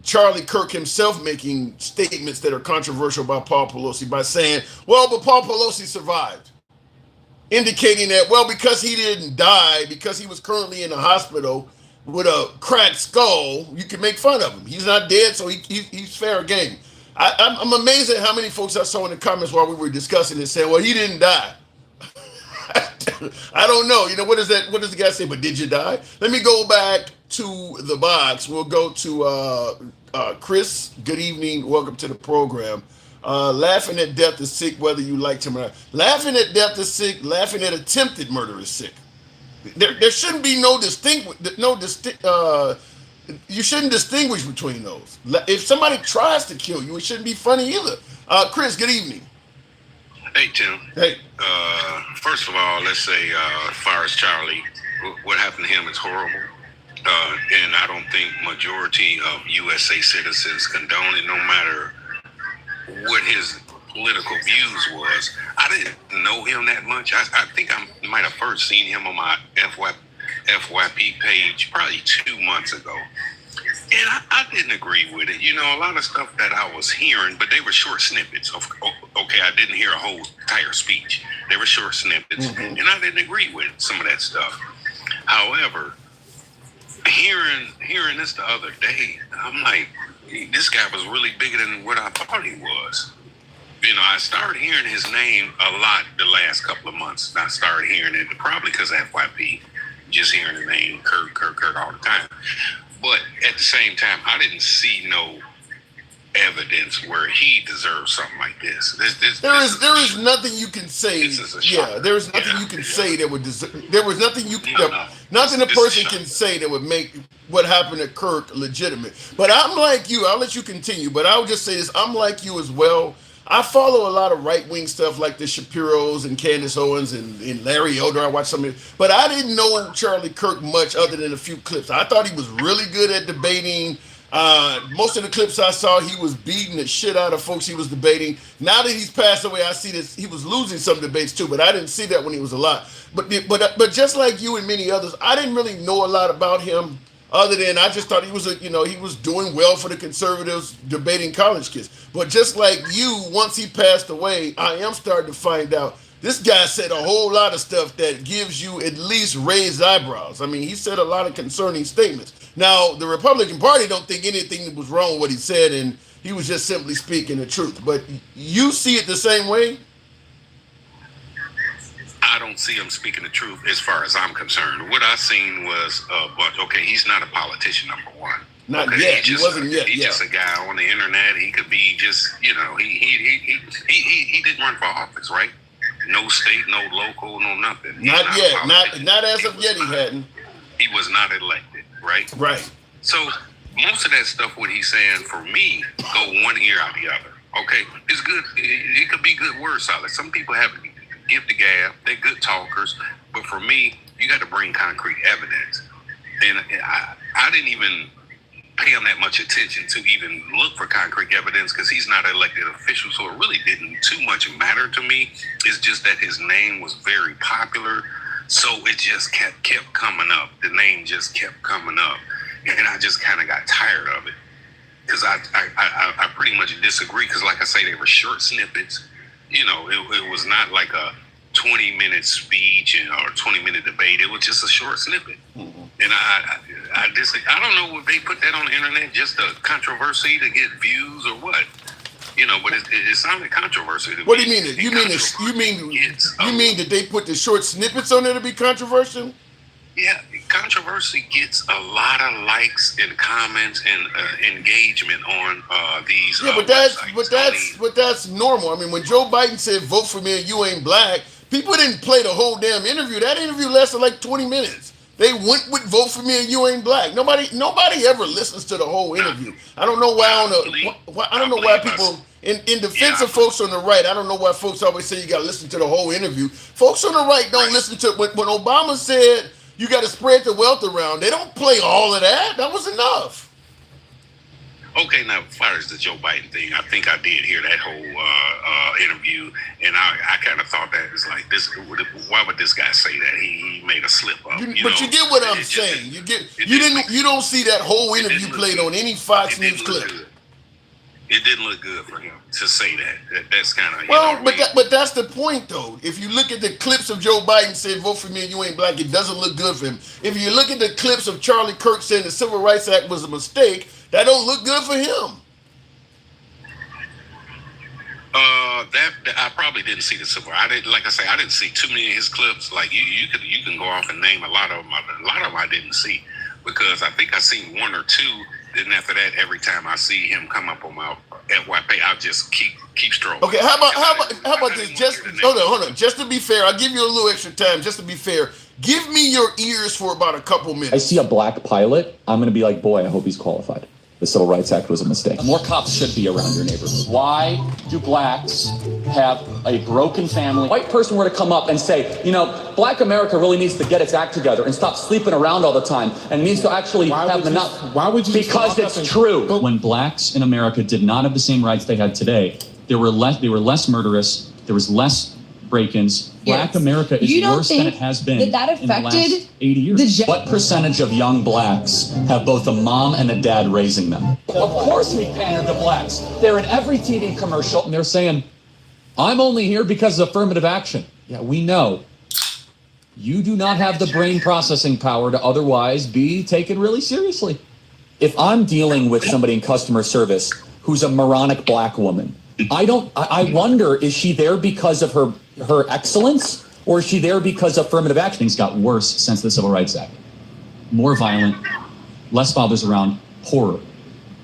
Charlie Kirk himself making statements that are controversial about Paul Pelosi by saying, well, but Paul Pelosi survived. Indicating that, well, because he didn't die, because he was currently in the hospital with a cracked skull, you can make fun of him. He's not dead, so he's fair game. I'm amazed at how many folks I saw in the comments while we were discussing this saying, well, he didn't die. I don't know. What does the guy say? But did you die? Let me go back to the box. We'll go to Chris. Good evening. Welcome to the program. Laughing at death is sick, whether you like him or not. Laughing at death is sick. Laughing at attempted murder is sick. There shouldn't be you shouldn't distinguish between those. If somebody tries to kill you, it shouldn't be funny either. Chris, good evening. Hey, Tim. Hey. First of all, let's say, as far as Charlie, what happened to him is horrible. And I don't think majority of USA citizens condone it, no matter what his political views was. I didn't know him that much. I think I might have first seen him on my FYP page probably 2 months ago. And I didn't agree with it. A lot of stuff that I was hearing, but they were short snippets of, okay, I didn't hear a whole entire speech. They were short snippets, and I didn't agree with some of that stuff. However, hearing this the other day, I'm like, this guy was really bigger than what I thought he was. You know, I started hearing his name a lot the last couple of months. I started hearing it probably because of FYP, just hearing the name Kirk all the time. But at the same time, I didn't see no evidence where he deserves something like this. There is nothing you can say. There is nothing you can say that would deserve. There was nothing nothing a person can say that would make what happened to Kirk legitimate. But I'm like you. I'll let you continue. But I'll just say this: I'm like you as well. I follow a lot of right-wing stuff like the Shapiros and Candace Owens and Larry Elder. I watch some of it. But I didn't know Charlie Kirk much other than a few clips. I thought he was really good at debating. Most of the clips I saw, he was beating the shit out of folks he was debating. Now that he's passed away, I see this. He was losing some debates too, but I didn't see that when he was alive. But just like you and many others, I didn't really know a lot about him other than I just thought he was he was doing well for the conservatives debating college kids. But just like you, once he passed away, I am starting to find out this guy said a whole lot of stuff that gives you at least raised eyebrows. I mean, he said a lot of concerning statements. Now, the Republican Party don't think anything was wrong with what he said, and he was just simply speaking the truth. But you see it the same way? I don't see him speaking the truth as far as I'm concerned. What I seen was, he's not a politician, number one. Not yet. He wasn't yet. He's just a guy on the internet. He could be just, he didn't run for office, right? No state, no local, no nothing. Not yet. Not as of yet. He hadn't. He was not elected, right? Right. So most of that stuff, what he's saying, for me, go one ear out the other. Okay, it's good. It could be good word salad. Some people have to give the gab. They're good talkers, but for me, you got to bring concrete evidence. And I didn't even pay him that much attention to even look for concrete evidence because he's not an elected official, so it really didn't too much matter to me. It's just that his name was very popular, so it just kept coming up. The name just kept coming up, and I just kind of got tired of it because I pretty much disagree because, like I say, they were short snippets. You know, it was not like a 20-minute speech or 20-minute debate. It was just a short snippet. Mm-hmm. And I don't know if they put that on the internet, just a controversy to get views or what. You know, but it sounded controversial to me. What do you mean? You mean that they put the short snippets on there to be controversial? Yeah, controversy gets a lot of likes and comments and engagement on these. Yeah, but that's normal. I mean, when Joe Biden said "vote for me" and you ain't black, people didn't play the whole damn interview. That interview lasted like 20 minutes. They went with "vote for me" and you ain't black. Nobody ever listens to the whole interview. I don't know why. I don't know why people in defense of folks on the right. I don't know why folks always say you got to listen to the whole interview. Folks on the right don't listen to when Obama said you got to spread the wealth around. They don't play all of that. That was enough. Okay, now as far as the Joe Biden thing, I think I did hear that whole interview, and I kind of thought that was like this. Why would this guy say that? He made a slip up. You get what I'm saying. You don't see that whole interview played on any Fox News clip. It didn't look good for him to say that. That's kind of but that's the point though. If you look at the clips of Joe Biden saying "vote for me" and you ain't black, it doesn't look good for him. If you look at the clips of Charlie Kirk saying the Civil Rights Act was a mistake, that don't look good for him. That I probably didn't see the civil. I didn't see too many of his clips. Like you can go off and name a lot of them. A lot of them I didn't see because I think I seen one or two. Then after that, every time I see him come up on my FYP, I'll just keep strolling. Okay, how about this? Just hold on. Just to be fair, I'll give you a little extra time. Just to be fair, give me your ears for about a couple minutes. I see a black pilot. I'm going to be like, boy, I hope he's qualified. The Civil Rights Act was a mistake. More cops should be around your neighborhood. Why do blacks have a broken family? A white person were to come up and say, black America really needs to get its act together and stop sleeping around all the time and needs to actually have enough. Why would you? Because it's true. When blacks in America did not have the same rights they had today, they were less murderous. There was less break-ins. Black America is worse than it has been in the last 80 years. What percentage of young blacks have both a mom and a dad raising them? Of course we pander to blacks. They're in every TV commercial and they're saying, I'm only here because of affirmative action. Yeah, we know you do not have the brain processing power to otherwise be taken really seriously. If I'm dealing with somebody in customer service who's a moronic black woman, I wonder, is she there because of her excellence, or is she there because affirmative action? Things got worse since the Civil Rights Act. More violent, less fathers around, poorer.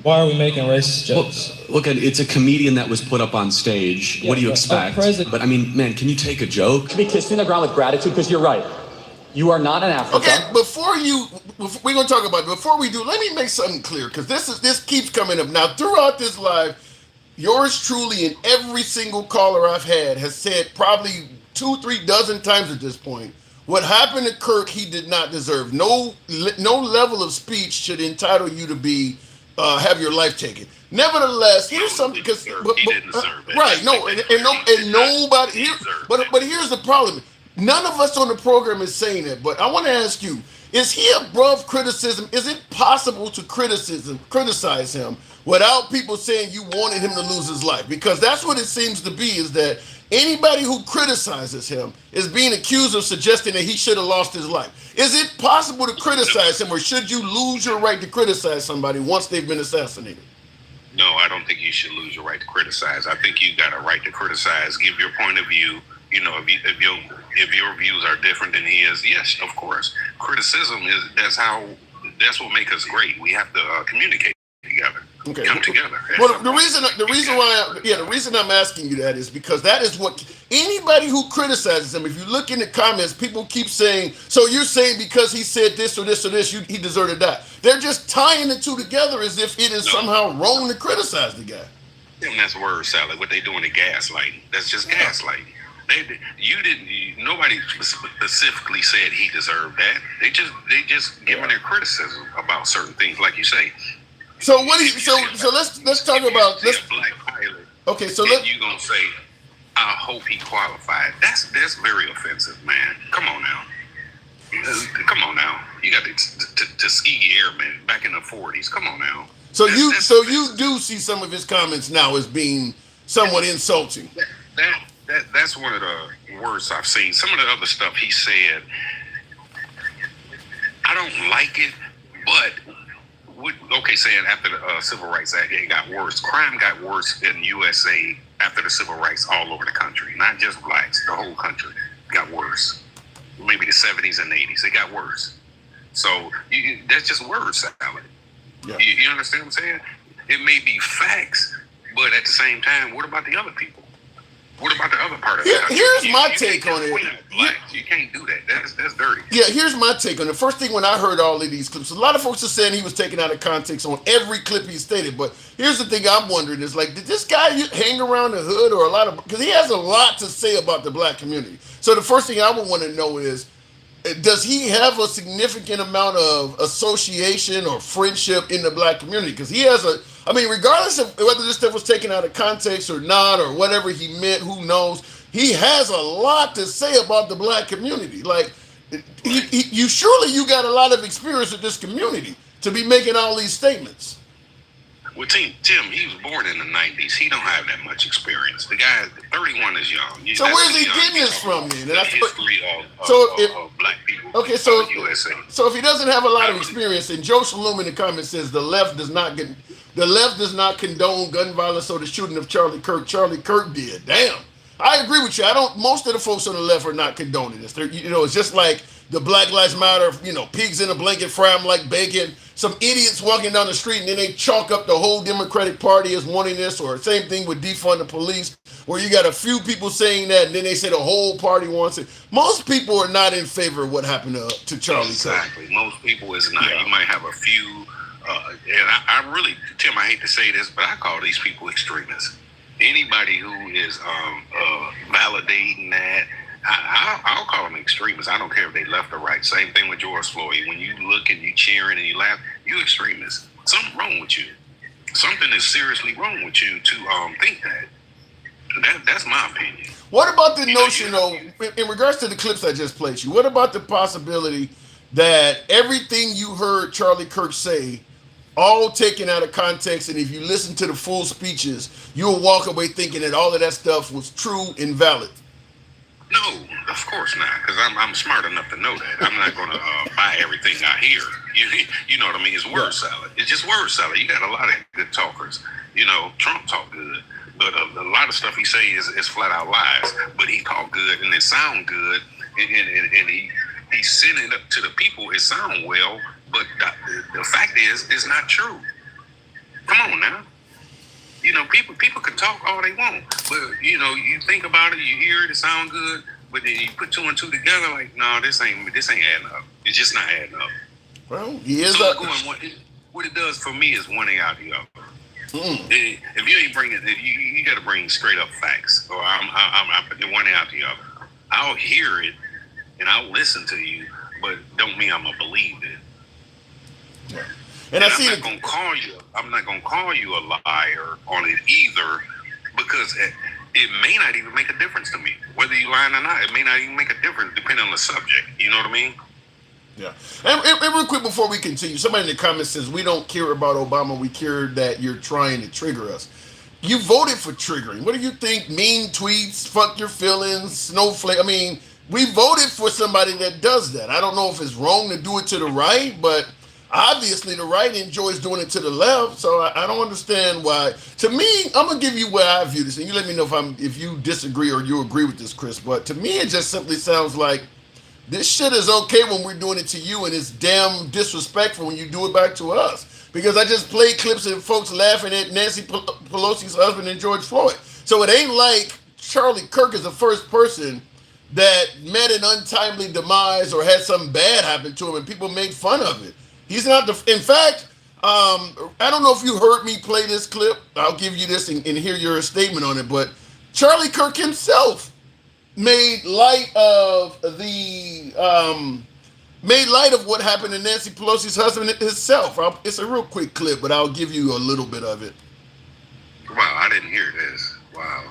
Why are we making racist jokes? Well, look, it's a comedian that was put up on stage. Yeah, what do you but expect? But I mean, man, can you take a joke? To be kissing the ground with gratitude, because you're right. You are not in Africa. Okay, we're gonna talk about it. Before we do, let me make something clear, because this keeps coming up. Now, throughout this live, yours truly and every single caller I've had has said probably 2-3 dozen times at this point, what happened to Kirk, he did not deserve. No level of speech should entitle you to be have your life taken. Nevertheless, here's something, because he didn't deserve it. right? No, and nobody here. But here's the problem. None of us on the program is saying that. But I want to ask you: is he above criticism? Is it possible to criticize him without people saying you wanted him to lose his life? Because that's what it seems to be. Is that anybody who criticizes him is being accused of suggesting that he should have lost his life? Is it possible to criticize him, or should you lose your right to criticize somebody once they've been assassinated? No, I don't think you should lose your right to criticize. I think you got a right to criticize, give your point of view. You know, if your views are different than his, yes, of course. Criticism that's what makes us great. We have to communicate together. Okay. Come together. Well, the reason I'm asking you that is because that is what anybody who criticizes him. If you look in the comments, people keep saying, "So you're saying because he said this or this or this, he deserved to die?" They're just tying the two together as if it is somehow wrong to criticize the guy. And that's word salad. What they doing is gaslighting. That's just gaslighting. Nobody specifically said he deserved that. They just giving their criticism about certain things, like you say. So let's talk about this black pilot. Okay, so you gonna say, I hope he qualified. That's very offensive, man. Come on now. You got the Tuskegee Airmen back in the 40s. Come on now. So you do see some of his comments now as being somewhat insulting. That's one of the worst I've seen. Some of the other stuff he said, I don't like it, but saying after the Civil Rights Act, it got worse. Crime got worse in the USA after the Civil Rights all over the country, not just blacks. The whole country got worse. Maybe the 70s and 80s, it got worse. So that's just word salad. Yeah. You understand what I'm saying? It may be facts, but at the same time, what about the other people? What about the other part of the country? Here's my take on it. You can't do that. That's dirty. Yeah, here's my take on it. First thing, when I heard all of these clips, a lot of folks are saying he was taken out of context on every clip he stated. But here's the thing I'm wondering is, like, did this guy hang around the hood or a lot of, because he has a lot to say about the black community. So the first thing I would want to know is, does he have a significant amount of association or friendship in the black community? Because he has regardless of whether this stuff was taken out of context or not, or whatever he meant, who knows, he has a lot to say about the black community. Like, you got a lot of experience with this community to be making all these statements. Well, Tim, he was born in the 90s. He don't have that much experience. The guy, 31 is young. So where's he getting this from, then? The history of black people. Okay, so in the USA. So if he doesn't have a lot of experience, and Joe Shalom in the comments says the left does not condone gun violence or the shooting of Charlie Kirk. Charlie Kirk did. Damn. I agree with you. Most of the folks on the left are not condoning this. It's just like the Black Lives Matter, pigs in a blanket, fry them like bacon. Some idiots walking down the street and then they chalk up the whole Democratic Party as wanting this, or same thing with defund the police, where you got a few people saying that and then they say the whole party wants it. Most people are not in favor of what happened to Charlie Kirk. Exactly. Most people is not. Yeah. You might have a few, and I really, Tim, I hate to say this, but I call these people extremists. Anybody who is validating that, I'll call them extremists. I don't care if they left or right. Same thing with George Floyd. When you look and you cheering and you laugh, you extremists. Something wrong with you. Something is seriously wrong with you to think that. That's my opinion. What about the notion, though, in regards to the clips I just played you, what about the possibility that everything you heard Charlie Kirk say, all taken out of context, and if you listen to the full speeches, you'll walk away thinking that all of that stuff was true and valid? No, Of course not, because I'm smart enough to know that. I'm not going to buy everything I hear. You know what I mean? It's word salad. It's just word salad. You got a lot of good talkers. You know, Trump talk good, but a lot of stuff he say is flat out lies. But he talk good and it sound good, and he send it up to the people. It sound well, but the fact is, it's not true. Come on now. You know, people can talk all they want, but you know, you think about it, you hear it, it sound good, but then you put two and two together, like, no, this ain't adding up. It's just not adding up. Well, he is so what it does for me is one thing out the other. If you ain't bringing it, you got to bring straight up facts, or I'm putting one thing out the other. I'll hear it and I'll listen to you, but don't mean I'm gonna believe it. Yeah. And I'm not gonna call you a liar on it either, because it may not even make a difference to me whether you lying or not. It may not even make a difference depending on the subject. You know what I mean? Yeah. And real quick before we continue, somebody in the comments says we don't care about Obama. We care that you're trying to trigger us. You voted for triggering. What do you think? Mean tweets, fuck your feelings, snowflake. I mean, we voted for somebody that does that. I don't know if it's wrong to do it to the right, but obviously the right enjoys doing it to the left. So I don't understand why. To me, I'm gonna give you where I view this, and you let me know if you disagree or you agree with this, Chris. But to me, it just simply sounds like this shit is okay when we're doing it to you, and it's damn disrespectful when you do it back to us. Because I just played clips of folks laughing at Nancy Pelosi's husband and George Floyd. So it ain't like Charlie Kirk is the first person that met an untimely demise or had something bad happen to him and people made fun of it. He's not in fact, I don't know if you heard me play this clip. I'll give you this and hear your statement on it. But Charlie Kirk himself made light of what happened to Nancy Pelosi's husband himself. It's a real quick clip, but I'll give you a little bit of it. Wow, I didn't hear this. Wow.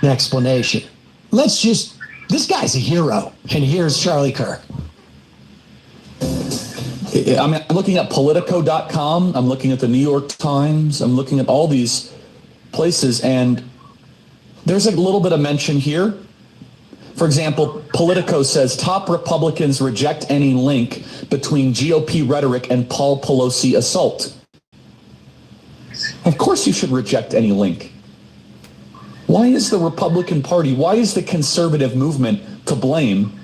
An explanation. This guy's a hero. And here's Charlie Kirk. I'm looking at Politico.com. I'm looking at the New York Times. I'm looking at all these places, and there's a little bit of mention here. For example, Politico says top Republicans reject any link between GOP rhetoric and Paul Pelosi assault. Of course you should reject any link. Why is the Republican Party, why is the conservative movement to blame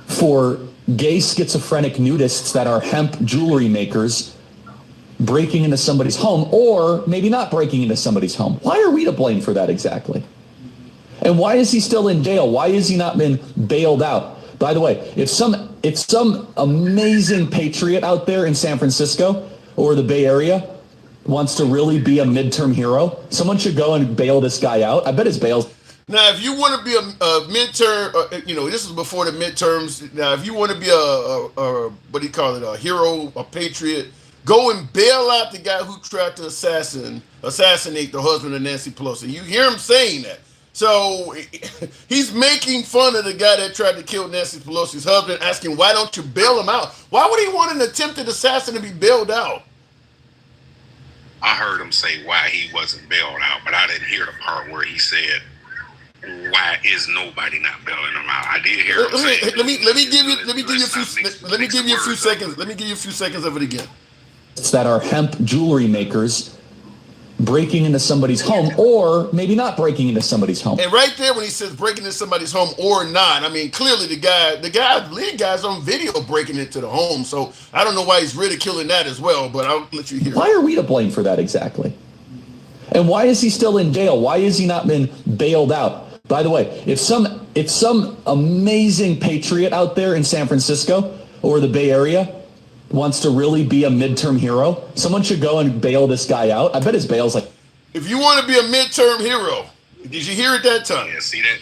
for gay schizophrenic nudists that are hemp jewelry makers breaking into somebody's home, or maybe not breaking into somebody's home? Why are we to blame for that exactly? And why is he still in jail? Why has he not been bailed out? By the way, if some amazing patriot out there in San Francisco or the Bay Area wants to really be a midterm hero, someone should go and bail this guy out. I bet his bail's. Now, if you want to be a midterm, this is before the midterms. Now, if you want to be a hero, a patriot, go and bail out the guy who tried to assassinate the husband of Nancy Pelosi. You hear him saying that. So he's making fun of the guy that tried to kill Nancy Pelosi's husband, asking, why don't you bail him out? Why would he want an attempted assassin to be bailed out? I heard him say why he wasn't bailed out, but I didn't hear the part where he said, why is nobody not bailing him out? I did hear him say. Let me give you a few seconds of it again. That are hemp jewelry makers breaking into somebody's home, or maybe not breaking into somebody's home. And right there, when he says breaking into somebody's home or not, I mean, clearly the lead guy's on video breaking into the home. So I don't know why he's ridiculing that as well, but I'll let you hear. Why are we to blame for that exactly? And why is he still in jail? Why has he not been bailed out? By the way, if some amazing patriot out there in San Francisco or the Bay Area wants to really be a midterm hero, someone should go and bail this guy out. I bet his bail's like. If you want to be a midterm hero, did you hear it that time? Yeah, see that?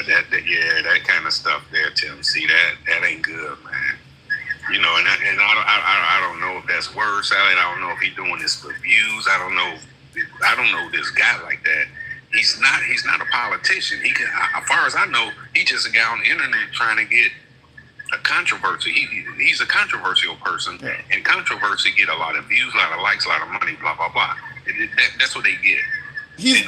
That kind of stuff there, Tim. See that ain't good, man. You know, and I don't know if that's word salad. I don't know if he's doing this for views. I don't know this guy like that. He's not a politician. He can, as far as I know, he's just a guy on the internet trying to get a controversy. He's a controversial person, and controversy get a lot of views, a lot of likes, a lot of money, blah blah blah. That's what they get. he's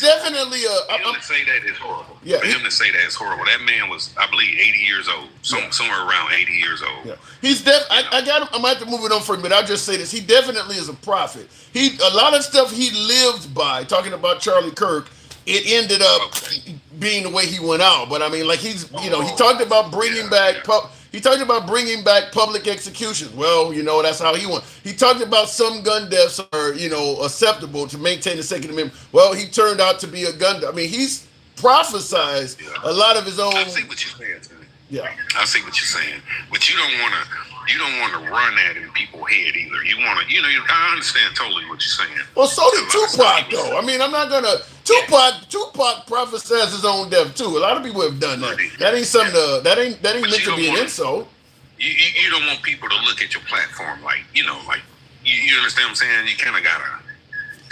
definitely a. For him to say that is horrible. Yeah, for him to say that is horrible. That man was, I believe, 80 years old. Somewhere around 80 years old. Yeah. He's I got him. I'm gonna have to move it on for him, but I'll just say this: he definitely is a prophet. A lot of stuff he lived by. Talking about Charlie Kirk, it ended up being the way he went out. But I mean, like he talked about bringing back. He talked about bringing back public executions. Well, that's how he went. He talked about some gun deaths are, acceptable to maintain the Second Amendment. Well, he turned out to be a gun death. I mean, he's prophesized a lot of his own. I see what you're saying, Tony. Yeah, I see what you're saying, but you don't want to run that in people's head either. You want to, I understand totally what you're saying. Well, so did Tupac, though. I mean, I'm not gonna. Tupac prophesies his own death too. A lot of people have done that. That ain't something. That ain't meant to be an insult. You don't want people to look at your platform like you understand what I'm saying. You kind of gotta.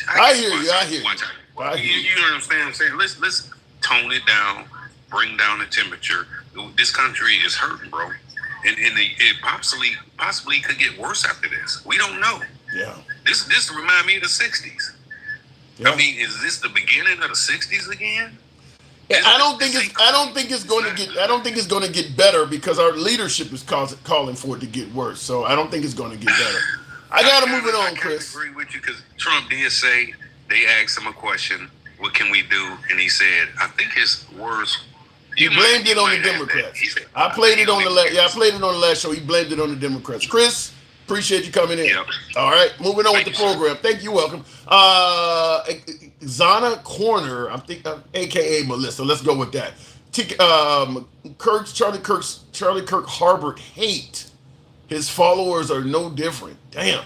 I hear you. You know what I'm saying? Let's tone it down, bring down the temperature. This country is hurting, bro, and it possibly could get worse after this. We don't know. Yeah. This remind me of the '60s. Yeah. I mean, is this the beginning of the '60s again? Yeah, I don't think it's going to get better because our leadership is calling for it to get worse. So I don't think it's going to get better. I got to move it on, Chris. I agree with you because Trump did say they asked him a question. What can we do? And he said, I think his words. He blamed it on the Democrats. I played it on the last. Yeah, I played it on the last show. He blamed it on the Democrats. Chris, appreciate you coming in. Yep. All right, moving on with the program. Thank you. Welcome. Zana Corner, I think, AKA Melissa. Let's go with that. Charlie Kirk harbored hate. His followers are no different. Damn.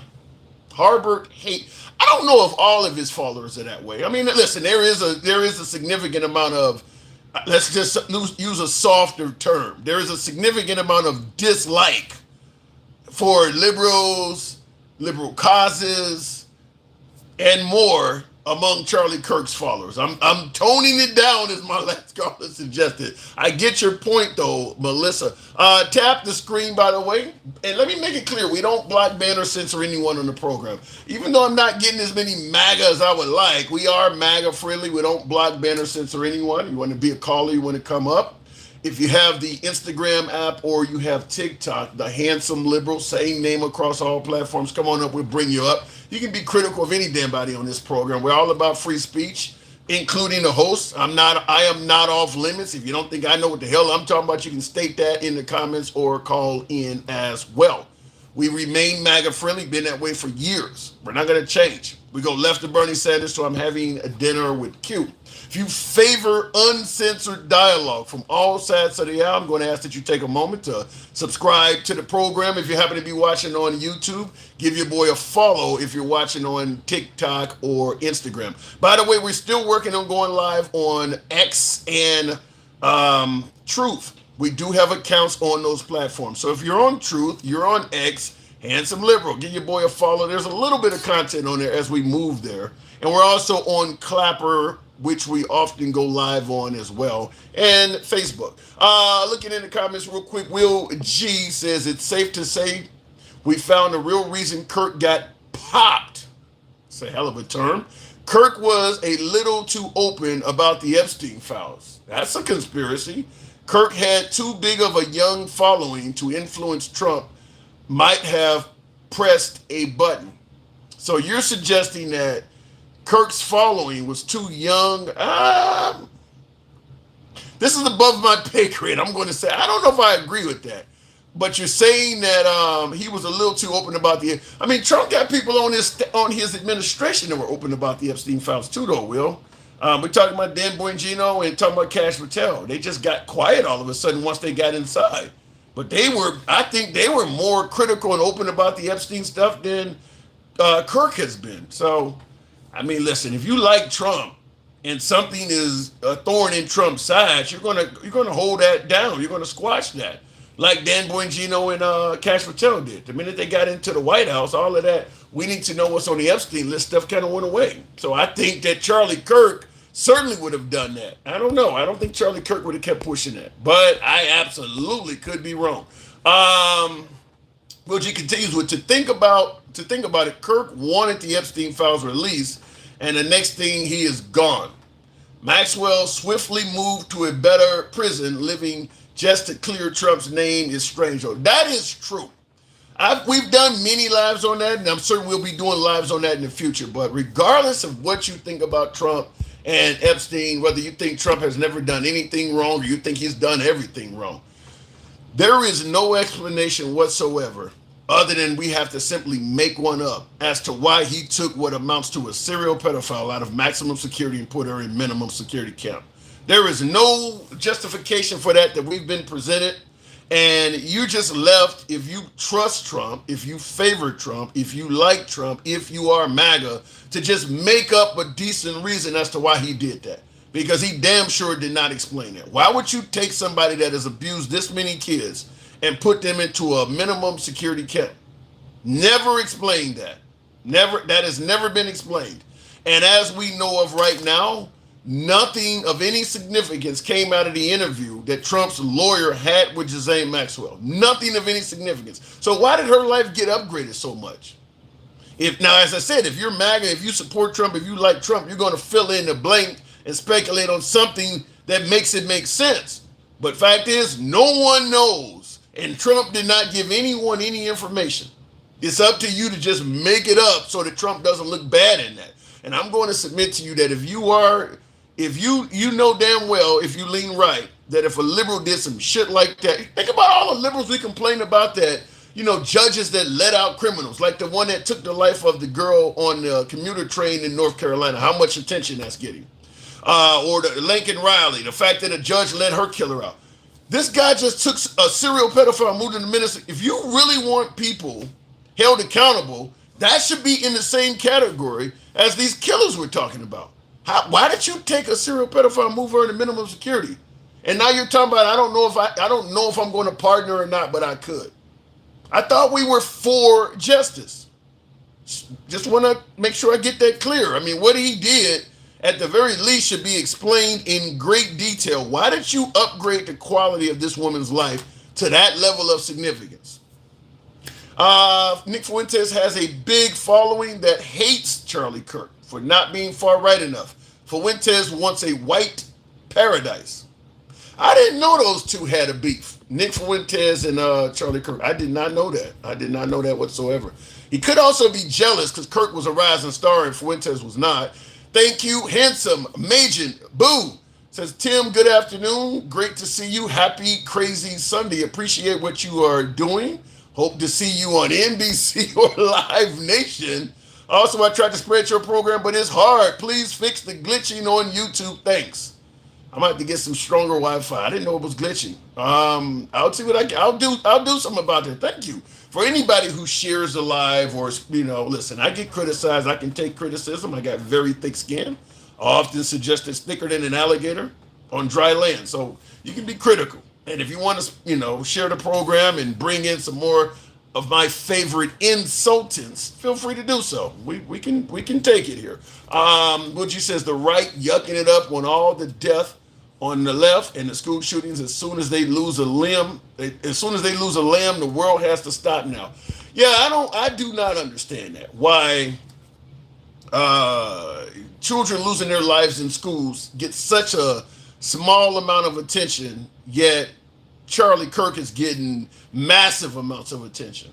Harbored hate. I don't know if all of his followers are that way. I mean, listen, there is a significant amount of, let's just use a softer term. There is a significant amount of dislike for liberals, liberal causes, and more among Charlie Kirk's followers. I'm toning it down, as my last caller suggested. I get your point, though, Melissa. Tap the screen, by the way. And let me make it clear, we don't block, ban, or censor anyone on the program. Even though I'm not getting as many MAGA as I would like, we are MAGA friendly. We don't block, ban, or censor anyone. You want to be a caller, you want to come up. If you have the Instagram app or you have TikTok, the Handsome Liberal, same name across all platforms, come on up, we'll bring you up. You can be critical of any damn body on this program. We're all about free speech, including the host. I am not off limits. If you don't think I know what the hell I'm talking about, you can state that in the comments or call in as well. We remain MAGA friendly, been that way for years. We're not going to change. We go left of Bernie Sanders, so I'm having a dinner with Q. If you favor uncensored dialogue from all sides of the aisle, I'm going to ask that you take a moment to subscribe to the program. If you happen to be watching on YouTube, give your boy a follow if you're watching on TikTok or Instagram. By the way, we're still working on going live on X and Truth. We do have accounts on those platforms. So if you're on Truth, you're on X, Handsome Liberal, give your boy a follow. There's a little bit of content on there as we move there. And we're also on Clapper, which we often go live on as well, and Facebook. Looking in the comments real quick, Will G says, it's safe to say we found the real reason Kirk got popped. It's a hell of a term. Kirk was a little too open about the Epstein files. That's a conspiracy. Kirk had too big of a young following to influence Trump, might have pressed a button. So you're suggesting that Kirk's following was too young. This is above my pay grade. I'm going to say, I don't know if I agree with that. But you're saying that he was a little too open about the. I mean, Trump got people on his administration that were open about the Epstein files too, though. Will we're talking about Dan Bongino and talking about Cash Patel. They just got quiet all of a sudden once they got inside. But I think they were more critical and open about the Epstein stuff than Kirk has been. So, I mean, listen, if you like Trump and something is a thorn in Trump's side, you're gonna hold that down. You're gonna squash that, like Dan Bongino and Cash Patel did. The minute they got into the White House, all of that, we need to know what's on the Epstein list stuff kind of went away. So I think that Charlie Kirk certainly would have done that. I don't know. I don't think Charlie Kirk would have kept pushing that, but I absolutely could be wrong. Will G continues with to think about it. Kirk wanted the Epstein files released, and the next thing he is gone. Maxwell swiftly moved to a better prison, living just to clear Trump's name is strange. Oh, that is true. We've done many lives on that, and I'm certain we'll be doing lives on that in the future. But regardless of what you think about Trump and Epstein, whether you think Trump has never done anything wrong or you think he's done everything wrong, there is no explanation whatsoever other than we have to simply make one up as to why he took what amounts to a serial pedophile out of maximum security and put her in minimum security camp. There is no justification for that we've been presented. And you just left, if you trust Trump, if you favor Trump, if you like Trump, if you are MAGA, to just make up a decent reason as to why he did that. Because he damn sure did not explain it. Why would you take somebody that has abused this many kids and put them into a minimum security camp? Never explained that. That has never been explained. And as we know of right now, nothing of any significance came out of the interview that Trump's lawyer had with Ghislaine Maxwell. Nothing of any significance. So why did her life get upgraded so much? Now, as I said, if you're MAGA, if you support Trump, if you like Trump, you're going to fill in the blank and speculate on something that makes it make sense. But fact is, no one knows, and Trump did not give anyone any information. It's up to you to just make it up so that Trump doesn't look bad in that. And I'm going to submit to you that if you know damn well, if you lean right, that if a liberal did some shit like that, think about all the liberals we complain about that, judges that let out criminals, like the one that took the life of the girl on the commuter train in North Carolina, how much attention that's getting. Or the Lincoln Riley, the fact that a judge let her kill her out. This guy just took a serial pedophile, moved in the ministry. If you really want people held accountable, that should be in the same category as these killers we're talking about. Why did you take a serial pedophile, move her into minimum security? And now you're talking about I don't know if I'm going to pardon her or not, but I could. I thought we were for justice. Just want to make sure I get that clear. I mean, what he did, at the very least, should be explained in great detail. Why did you upgrade the quality of this woman's life to that level of significance? Nick Fuentes has a big following that hates Charlie Kirk for not being far right enough. Fuentes wants a white paradise. I didn't know those two had a beef. Nick Fuentes and Charlie Kirk. I did not know that. I did not know that whatsoever. He could also be jealous because Kirk was a rising star and Fuentes was not. Thank you, handsome, Majin, Boo. Says, Tim, good afternoon. Great to see you. Happy, crazy Sunday. Appreciate what you are doing. Hope to see you on NBC or Live Nation. Also, I tried to spread your program, but it's hard. Please fix the glitching on YouTube. Thanks. I might have to get some stronger Wi-Fi. I didn't know it was glitching. I'll see what I'll do. I'll do something about that. Thank you. For anybody who shares the live or, listen, I get criticized. I can take criticism. I got very thick skin. I often suggest it's thicker than an alligator on dry land. So you can be critical. And if you want to, share the program and bring in some more of my favorite insultants, feel free to do so. We can take it here. What you says, the right yucking it up on all the death on the left and the school shootings. As soon as they lose a limb, the world has to stop now. Yeah, I do not understand that. Why children losing their lives in schools get such a small amount of attention, yet Charlie Kirk is getting massive amounts of attention.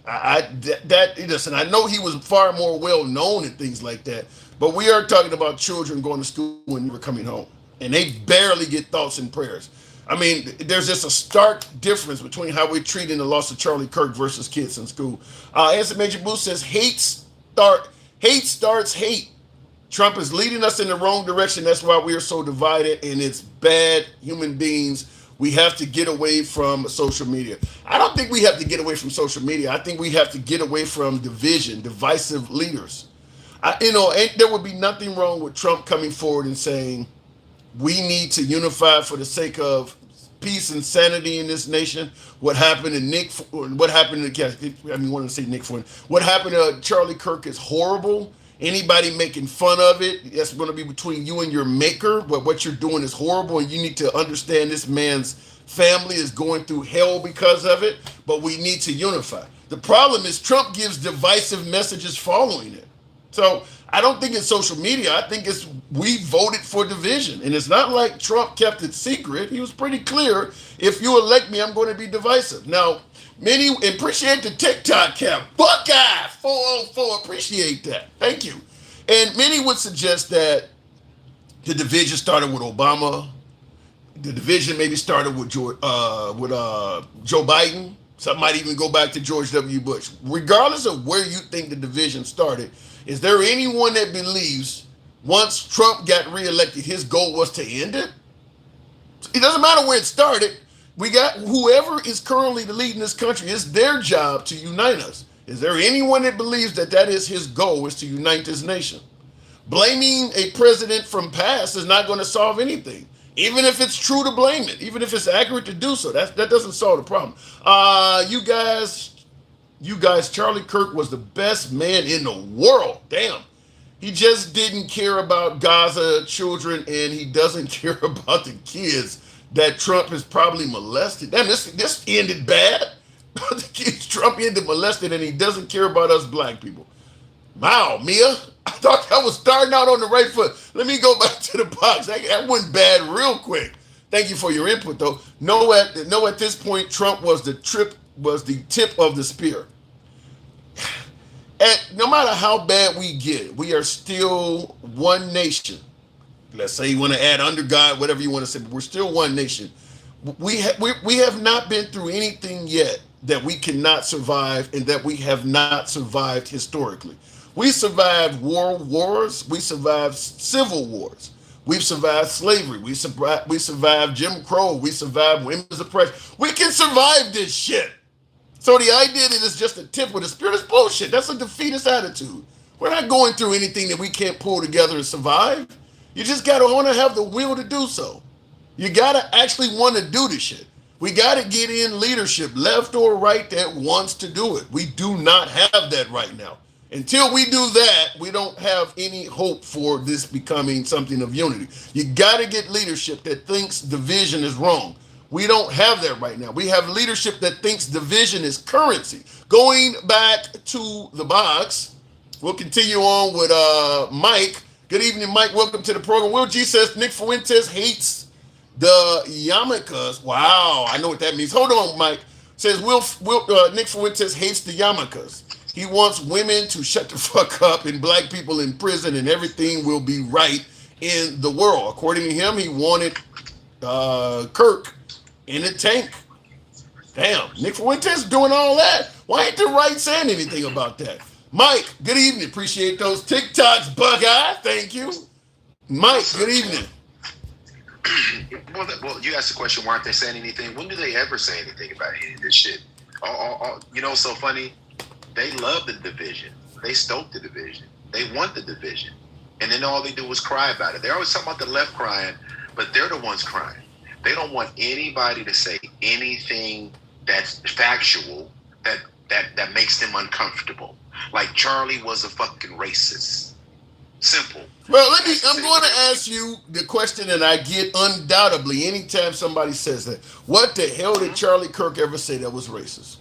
Listen, I know he was far more well known and things like that, but we are talking about children going to school and never coming home, and they barely get thoughts and prayers. I mean, there's just a stark difference between how we're treating the loss of Charlie Kirk versus kids in school. Answer Major Boost says, hate starts hate. Trump is leading us in the wrong direction. That's why we are so divided, and it's bad human beings. We have to get away from social media. I don't think we have to get away from social media. I think we have to get away from division, divisive leaders. And there would be nothing wrong with Trump coming forward and saying, we need to unify for the sake of peace and sanity in this nation. What happened to Charlie Kirk is horrible. Anybody making fun of it, that's going to be between you and your maker. But what you're doing is horrible, and you need to understand this man's family is going through hell because of it. But we need to unify. The problem is Trump gives divisive messages following it. So I don't think it's social media. I think it's we voted for division. And it's not like Trump kept it secret. He was pretty clear. If you elect me, I'm going to be divisive. Now, many appreciate the TikTok cap. Buckeye 404. Appreciate that. Thank you. And many would suggest that the division started with Obama. The division maybe started with Joe Biden. Some might even go back to George W. Bush. Regardless of where you think the division started, is there anyone that believes once Trump got reelected, his goal was to end it? It doesn't matter where it started. We got whoever is currently leading this country, it's their job to unite us. Is there anyone that believes that that is his goal, is to unite this nation? Blaming a president from past is not going to solve anything. Even if it's true to blame it, even if it's accurate to do so, that doesn't solve the problem. You guys, Charlie Kirk was the best man in the world. Damn. He just didn't care about Gaza children, and he doesn't care about the kids that Trump has probably molested. Damn, this ended bad. The kids Trump ended molested, and he doesn't care about us black people. Wow, Mia. I thought I was starting out on the right foot. Let me go back to the box. That went bad real quick. Thank you for your input, though. No, at this point, Trump was the tip of the spear. And no matter how bad we get, we are still one nation. Let's say you want to add under God, whatever you want to say, but we're still one nation. We have not been through anything yet that we cannot survive and that we have not survived historically. We survived world wars. We survived civil wars. We've survived slavery. We survived Jim Crow. We survived women's oppression. We can survive this shit. So the idea that it's just a tip with a spear is bullshit. That's a defeatist attitude. We're not going through anything that we can't pull together and survive. You just got to want to have the will to do so. You got to actually want to do this shit. We got to get in leadership, left or right, that wants to do it. We do not have that right now. Until we do that, we don't have any hope for this becoming something of unity. You got to get leadership that thinks division is wrong. We don't have that right now. We have leadership that thinks division is currency. Going back to the box, we'll continue on with Mike. Good evening, Mike. Welcome to the program. Will G says Nick Fuentes hates the yarmulkes. Wow, I know what that means. Hold on, Mike. Says Nick Fuentes hates the yarmulkes. He wants women to shut the fuck up and black people in prison and everything will be right in the world. According to him, he wanted Kirk in a tank. Damn, Nick Fuentes doing all that. Why ain't the right saying anything about that? Mike, good evening. Appreciate those TikToks, Buckeye. Thank you. Mike, good evening. Well, you asked the question, why aren't they saying anything? When do they ever say anything about any of this shit? You know, so funny. They love the division. They stoke the division. They want the division. And then all they do is cry about it. They're always talking about the left crying, but they're the ones crying. They don't want anybody to say anything that's factual that makes them uncomfortable. Like Charlie was a fucking racist. Simple. Well, I'm going to ask you the question that I get undoubtedly anytime somebody says that. What the hell did Charlie Kirk ever say that was racist?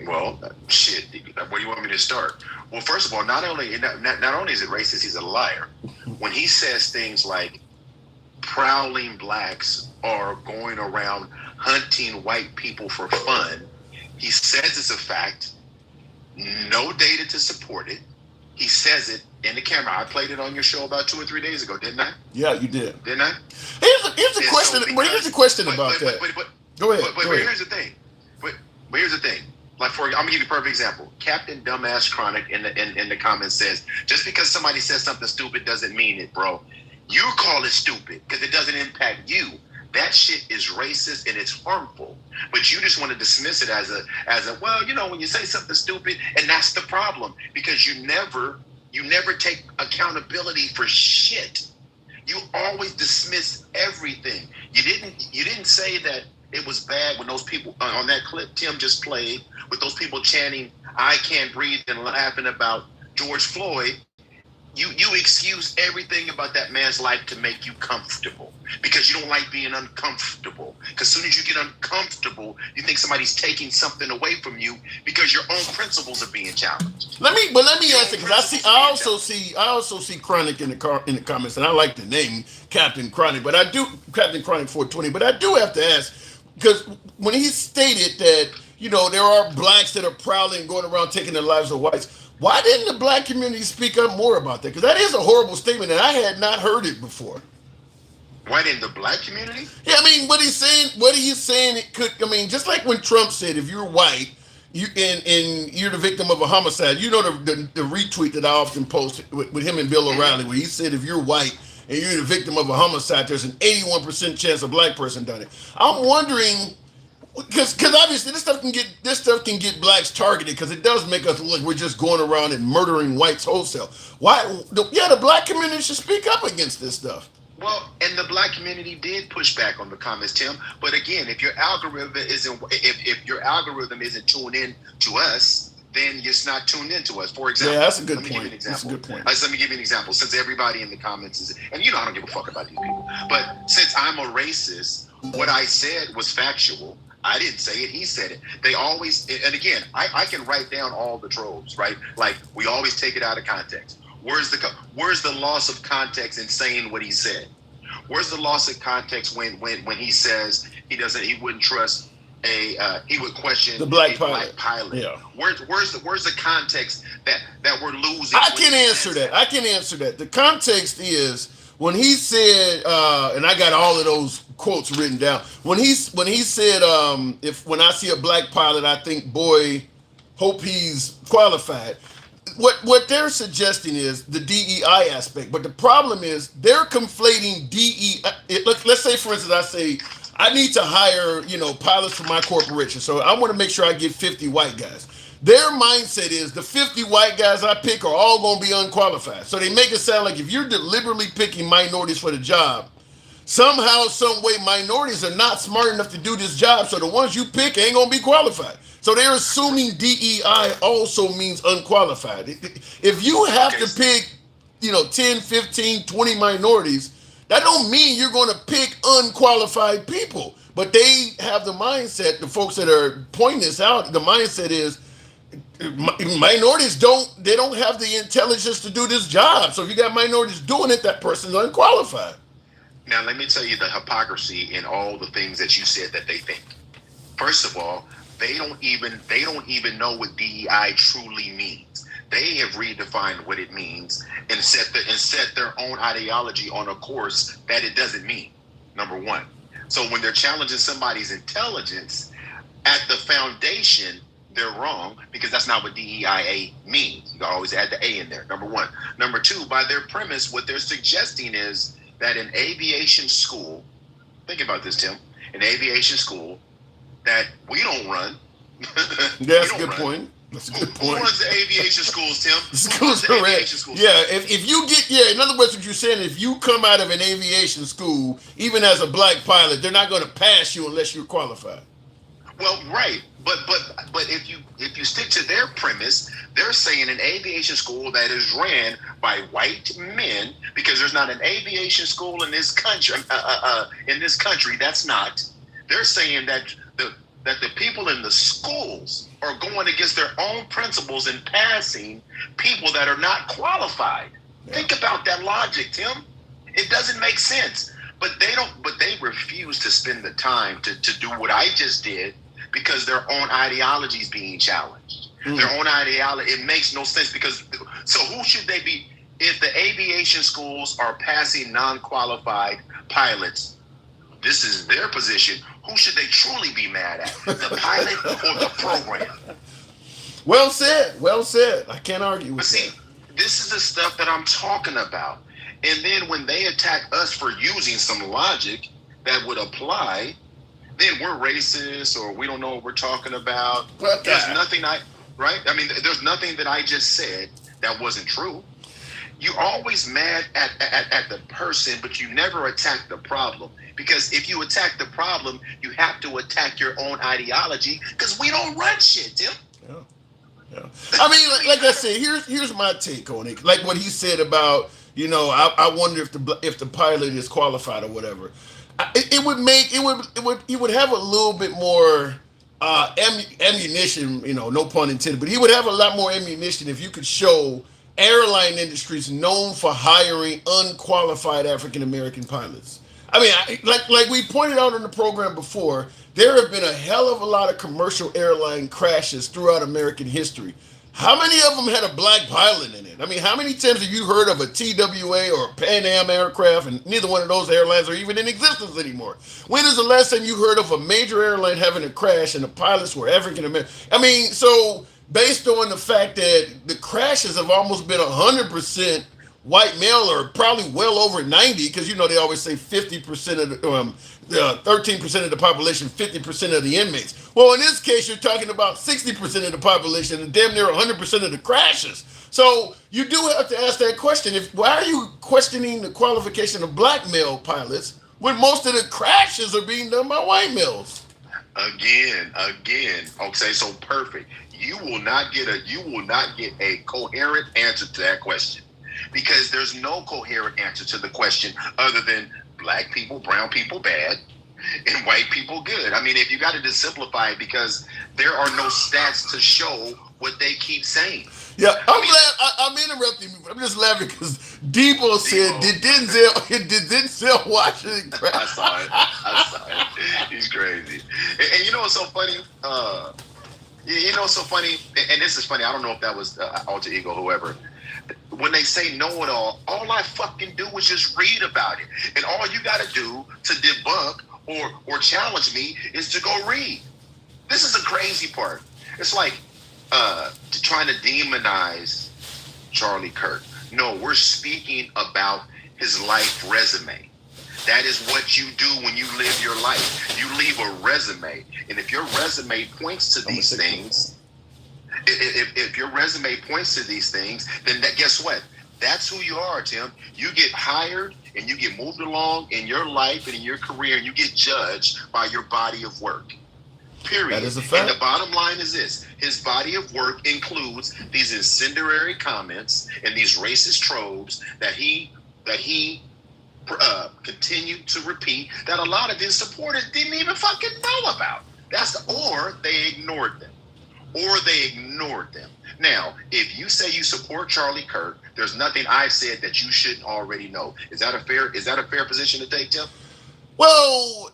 Well, shit. Where do you want me to start? Well, first of all, not only is it racist, he's a liar. When he says things like prowling blacks are going around hunting white people for fun, he says it's a fact. No data to support it. He says it in the camera. I played it on your show about 2 or 3 days ago, didn't I? Yeah, you did. Didn't I? Here's the question. Here's the question about that. Go ahead. But here's the thing. But here's the thing. Like I'm gonna give you a perfect example. Captain Dumbass Chronic in the comments says, just because somebody says something stupid doesn't mean it, bro. You call it stupid because it doesn't impact you. That shit is racist and it's harmful. But you just want to dismiss it as a well, you know, when you say something stupid, and that's the problem, because you never take accountability for shit. You always dismiss everything. You didn't say that it was bad when those people on that clip Tim just played with those people chanting "I can't breathe" and laughing about George Floyd. You excuse everything about that man's life to make you comfortable because you don't like being uncomfortable. Because as soon as you get uncomfortable, you think somebody's taking something away from you because your own principles are being challenged. Let me ask it, because I also see Chronic in the comments, and I like the name Captain Chronic, but I do Captain Chronic 420, but I do have to ask, because when he stated that there are blacks that are prowling, going around taking the lives of whites, why didn't the black community speak up more about that? Because that is a horrible statement, and I had not heard it before. Why didn't the black community? Yeah, I mean, what he's saying, it could. I mean, just like when Trump said, if you're white, and you're the victim of a homicide. The retweet that I often post with him and Bill O'Reilly, where he said, if you're white and you're the victim of a homicide, there's an 81% chance a black person done it. I'm wondering. Because obviously this stuff can get blacks targeted, because it does make us look like we're just going around and murdering whites wholesale. The black community should speak up against this stuff. Well, and the black community did push back on the comments, Tim. But again, if your algorithm isn't tuned in to us, then it's not tuned in to us. For example, yeah, that's a good point. That's a good point. Let me give you an example. Since everybody in the comments is, and I don't give a fuck about these people, but since I'm a racist, what I said was factual. I didn't say it, he said it. They always, and again, I can write down all the trolls, right? Like, we always take it out of context. Where's the loss of context in saying what he said? Where's the loss of context when he says he wouldn't trust he would question the black pilot? Yeah. Where's the context that we're losing? I can answer that. The context is when he said, and I got all of those quotes written down. When he said, when I see a black pilot, I think, boy, hope he's qualified. What they're suggesting is the DEI aspect, but the problem is they're conflating DEI. Let's say, for instance, I say I need to hire pilots for my corporation, so I want to make sure I get 50 white guys. Their mindset is the 50 white guys I pick are all going to be unqualified. So they make it sound like if you're deliberately picking minorities for the job, somehow, some way, minorities are not smart enough to do this job, so the ones you pick ain't going to be qualified. So they're assuming DEI also means unqualified. If you have to pick, 10, 15, 20 minorities, that don't mean you're going to pick unqualified people. But they have the mindset, the folks that are pointing this out, the mindset is, minorities don't have the intelligence to do this job. So if you got minorities doing it, that person's unqualified. Now let me tell you the hypocrisy in all the things that you said that they think. First of all, they don't even know what DEI truly means. They have redefined what it means and set their own ideology on a course that it doesn't mean. Number one. So when they're challenging somebody's intelligence at the foundation, they're wrong, because that's not what DEIA means. You gotta always add the A in there, number one. Number two, by their premise, what they're suggesting is that in aviation school, think about this, Tim, in aviation school, that we don't run. That's a good point. That's a good point. Who runs the aviation schools, Tim? Schools are aviation schools. Yeah, if you get, in other words, what you're saying, if you come out of an aviation school, even as a black pilot, they're not going to pass you unless you're qualified. Well, right, but if you stick to their premise, they're saying an aviation school that is ran by white men, because there's not an aviation school in this country. That's not. They're saying that the people in the schools are going against their own principles and passing people that are not qualified. Yeah. Think about that logic, Tim. It doesn't make sense. But they refuse to spend the time to do what I just did, because their own ideology is being challenged. Their own ideology, it makes no sense, because so who should they be? If the aviation schools are passing non-qualified pilots, this is their position. Who should they truly be mad at? The pilot or the program? Well said. Well said. I can't argue with that. This is the stuff that I'm talking about. And then when they attack us for using some logic that would apply, then we're racist, or we don't know what we're talking about. There's nothing there's nothing that I just said that wasn't true. You're always mad at the person, but you never attack the problem. Because if you attack the problem, you have to attack your own ideology, because we don't run shit, Tim. Yeah. I mean, like I said, here's my take on it. Like what he said about, I wonder if the pilot is qualified or whatever. It would make he would have a little bit more ammunition, no pun intended, but he would have a lot more ammunition if you could show airline industries known for hiring unqualified African American pilots. I mean, like we pointed out in the program before, there have been a hell of a lot of commercial airline crashes throughout American history. How many of them had a black pilot in it? I mean, how many times have you heard of a TWA or a Pan Am aircraft, and neither one of those airlines are even in existence anymore? When is the last time you heard of a major airline having a crash and the pilots were African American? I mean, so based on the fact that the crashes have almost been 100% white male, or probably well over 90, because they always say 50% of the 13% of the population, 50% of the inmates. Well, in this case, you're talking about 60% of the population and damn near 100% of the crashes. So you do have to ask that question: why are you questioning the qualification of black male pilots when most of the crashes are being done by white males? Again. Okay, so perfect. You will not get a coherent answer to that question, because there's no coherent answer to the question other than black people, brown people bad, and white people good. I mean, if you got to just simplify it, because there are no stats to show what they keep saying. Yeah, I'm interrupting you. I'm just laughing because Debo said, did Denzel Washington crash? I saw it. He's crazy. And you know what's so funny? And this is funny. I don't know if that was Alter Ego, whoever. When they say know-it-all, all I fucking do is just read about it. And all you got to do to debunk or challenge me is to go read. This is the crazy part. It's like trying to demonize Charlie Kirk. No, we're speaking about his life resume. That is what you do when you live your life. You leave a resume. And if your resume points to these things, if your resume points to these things, then guess what? That's who you are, Tim. You get hired and you get moved along in your life and in your career, and you get judged by your body of work. Period. That is a fact. And the bottom line is this: his body of work includes these incendiary comments and these racist tropes that he continued to repeat, that a lot of his supporters didn't even fucking know about. Or they ignored them. Now, if you say you support Charlie Kirk, there's nothing I've said that you shouldn't already know. Is that a fair position to take, Tim? Well,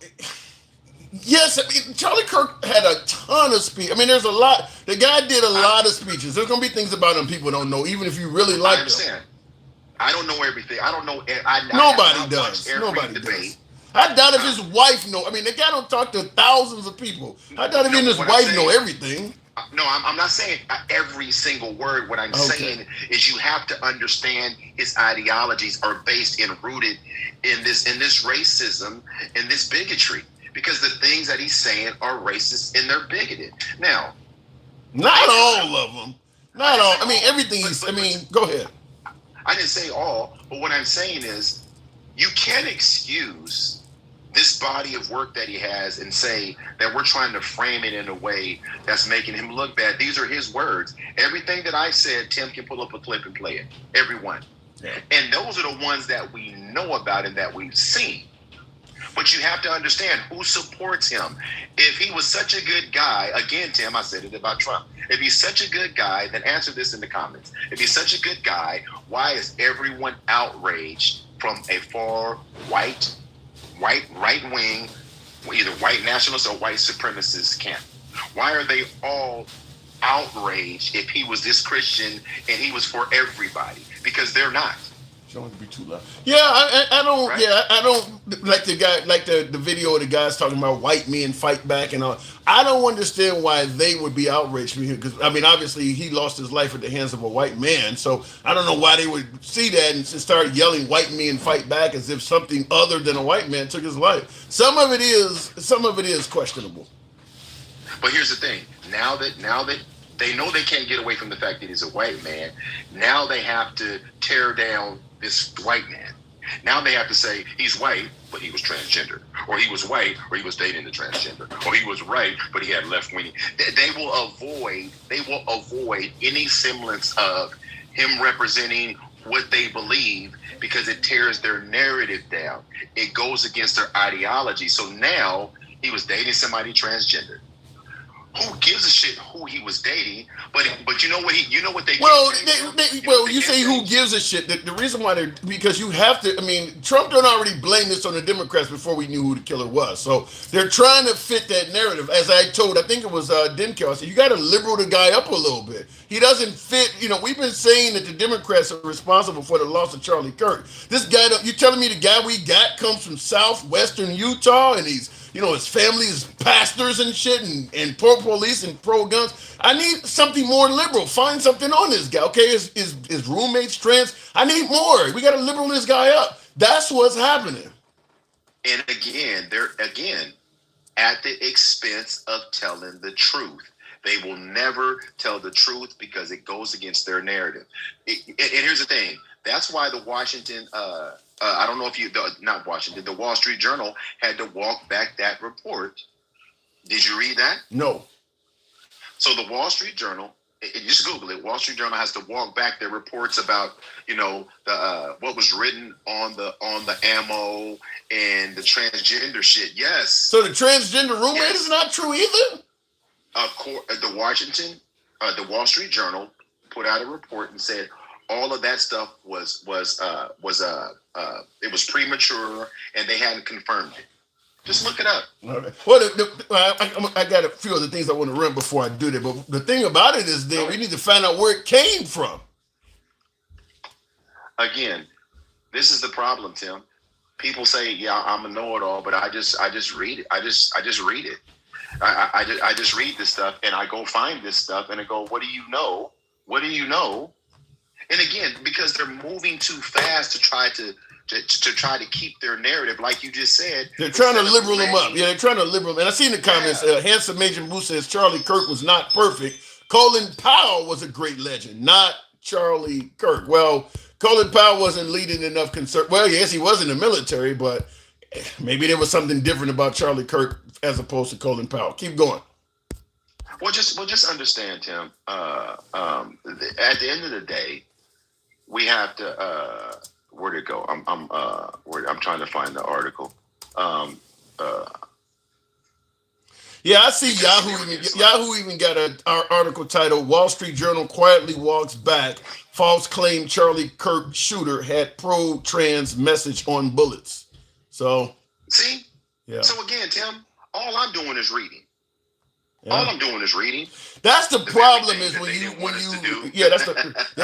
yes. I mean, Charlie Kirk had a ton of speech. I mean, there's a lot. The guy did a lot of speeches. There's gonna be things about him people don't know, even if you really like him. I don't know everything. I don't know. Nobody does. Nobody does. I doubt if his wife know. I mean, the guy don't talk to thousands of people. I doubt if even his wife know everything. No, I'm not saying every single word. What I'm saying is you have to understand his ideologies are based and rooted in this racism and this bigotry, because the things that he's saying are racist and they're bigoted. Now, not all of them. Not all. I mean, everything. Go ahead. I didn't say all, but what I'm saying is you can't excuse this body of work that he has and say that we're trying to frame it in a way that's making him look bad. These are his words. Everything that I said, Tim can pull up a clip and play it. Everyone. Yeah. And those are the ones that we know about and that we've seen. But you have to understand who supports him. If he was such a good guy, again, Tim, I said it about Trump. If he's such a good guy, then answer this in the comments. If he's such a good guy, why is everyone outraged from a far right wing, either white nationalist or white supremacist camp? Why are they all outraged if he was this Christian and he was for everybody? Because they're not. Don't be too loud. Yeah, I don't. Right? Yeah, I don't like the guy, like the video of the guys talking about white men fight back and all. I don't understand why they would be outraged because I mean, obviously he lost his life at the hands of a white man, so I don't know why they would see that and start yelling "white men fight back" as if something other than a white man took his life. Some of it is questionable. But here's the thing: now that they know they can't get away from the fact that he's a white man, now they have to tear down this white man. Now they have to say he's white, but he was transgender, or he was white, or he was dating the transgender, or he was right, but he had left wing. They will avoid any semblance of him representing what they believe because it tears their narrative down. It goes against their ideology. So now he was dating somebody transgender. Who gives a shit who he was dating? But you know what they you say who gives a shit. The reason why because you have to. I mean, Trump done already blamed this on the Democrats before we knew who the killer was. So they're trying to fit that narrative. As I told, I think it was Denkel. I said you got to liberal the guy up a little bit. He doesn't fit. You know, we've been saying that the Democrats are responsible for the loss of Charlie Kirk. This guy, you telling me the guy we got comes from southwestern Utah and he's. You know, his family is pastors and shit and pro-police and pro-guns. I need something more liberal. Find something on this guy, okay? His roommate's trans. I need more. We got to liberal this guy up. That's what's happening. And they're at the expense of telling the truth. They will never tell the truth because it goes against their narrative. And here's the thing. That's why the Washington... I don't know if not Washington, the Wall Street Journal had to walk back that report. Did you read that? No. So the Wall Street Journal, just Google it. Wall Street Journal has to walk back their reports about, what was written on the ammo and the transgender shit. Yes. So the transgender roommate is not true either? The Wall Street Journal put out a report and said all of that stuff was premature and they hadn't confirmed it. Just look it up. Okay. Well, I got a few other things I want to run before I do that. But the thing about it is that we need to find out where it came from. Again, this is the problem, Tim. People say, "Yeah, I'm a know-it-all," but I just read it. I just read it. I just read this stuff and I go find this stuff and I go, "What do you know? What do you know?" And again, because they're moving too fast to try to keep their narrative, like you just said. They're trying to liberal them up. Yeah, they're trying to liberal them. And I see in the comments, Handsome Major Boo says Charlie Kirk was not perfect. Colin Powell was a great legend, not Charlie Kirk. Well, Colin Powell wasn't leading enough concern. Well, yes, he was in the military, but maybe there was something different about Charlie Kirk as opposed to Colin Powell. Keep going. Well, just understand, Tim. At the end of the day, we have to. Where'd it go? I'm trying to find the article. Yeah, I see Yahoo even got an article titled "Wall Street Journal Quietly Walks Back. False Claim Charlie Kirk Shooter Had Pro-Trans Message on Bullets." So see, yeah. So again, Tim, all I'm doing is reading. Yeah. All I'm doing is reading. That's the problem is the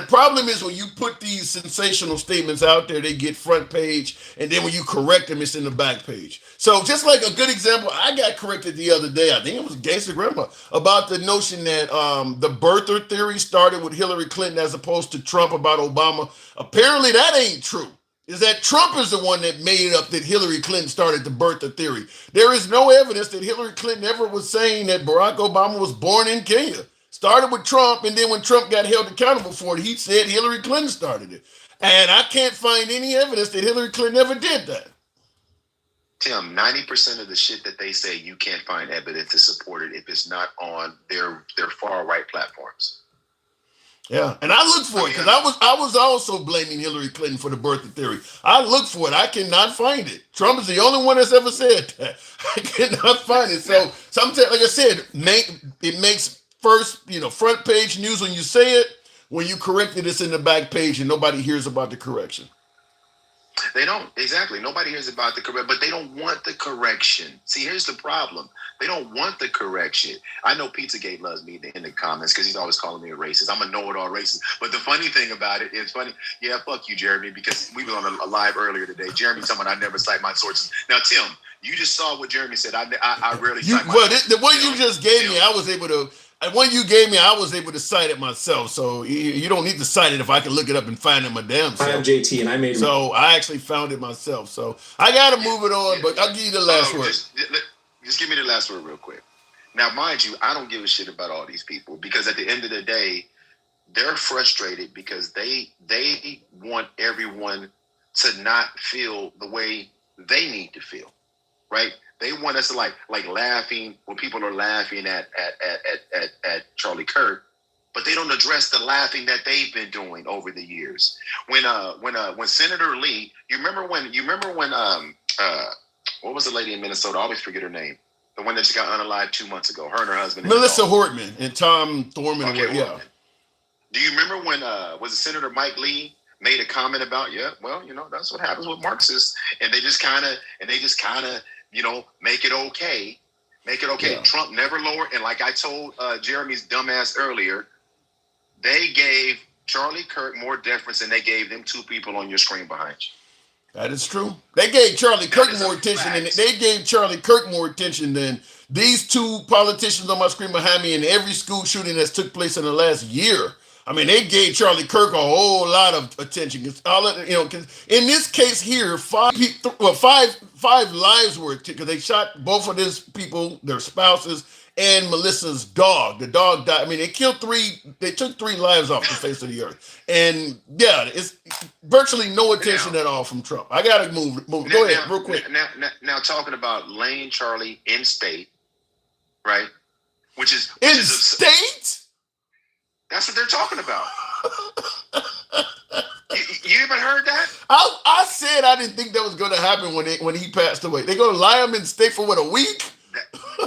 problem is when you put these sensational statements out there, they get front page, and then when you correct them, it's in the back page. So just like a good example, I got corrected the other day. I think it was Gangsta Grandpa about the notion that the birther theory started with Hillary Clinton as opposed to Trump about Obama. Apparently, that ain't true. Is that Trump is the one that made it up that Hillary Clinton started the birther theory. There is no evidence that Hillary Clinton ever was saying that Barack Obama was born in Kenya. Started with Trump, and then when Trump got held accountable for it, he said Hillary Clinton started it. And I can't find any evidence that Hillary Clinton ever did that. Tim, 90% of the shit that they say, you can't find evidence to support it if it's not on their far-right platforms. Yeah, and I looked for it because I was also blaming Hillary Clinton for the birther theory. I looked for it. I cannot find it. Trump is the only one that's ever said that. I cannot find it. So sometimes, like I said, it makes front page news when you say it. When you correct it, it's in the back page and nobody hears about the correction. They don't. Exactly. Nobody hears about the correction, but they don't want the correction. See, here's the problem. They don't want the correction. I know Pizzagate loves me in the comments because he's always calling me a racist. I'm a know-it-all racist. But the funny thing about it is funny. Yeah, fuck you, Jeremy, because we were on a live earlier today. Jeremy told me I never cite my sources. Now, Tim, you just saw what Jeremy said. I rarely cite my sources. The one you just gave me, I was able to... And when you gave me, I was able to cite it myself. So you don't need to cite it if I can look it up and find it my damn self. I'm JT, and I made. So I actually found it myself. So I got to move it on, but I'll give you the last word. Just give me the last word real quick. Now, mind you, I don't give a shit about all these people because at the end of the day, they're frustrated because they want everyone to not feel the way they need to feel, right? They want us to like laughing when people are laughing at Charlie Kirk, but they don't address the laughing that they've been doing over the years. When Senator Lee, you remember when what was the lady in Minnesota? I always forget her name. The one that just got unalived 2 months ago. Her and her husband. Melissa Hortman and Tom Thorman. Okay, yeah. Do you remember when was it Senator Mike Lee made a comment about, that's what happens with Marxists, and they just kind of make it okay. Yeah. Trump never lowered, and like I told Jeremy's dumbass earlier, they gave Charlie Kirk more deference than they gave them two people on your screen behind you. That is true. They gave Charlie Kirk more attention, and they gave Charlie Kirk more attention than these two politicians on my screen behind me in every school shooting that's took place in the last year. I mean, they gave Charlie Kirk a whole lot of attention. Cause in this case here, five lives were because they shot both of these people, their spouses, and Melissa's dog. The dog died. I mean, they killed three. They took 3 lives off the face of the earth, and yeah, it's virtually no attention at all from Trump. I gotta move. Go ahead, real quick. Now, talking about laying Charlie in state, right? Which is state. That's what they're talking about. you even heard that? I said I didn't think that was going to happen when he passed away. They're going to lie him in state for a week?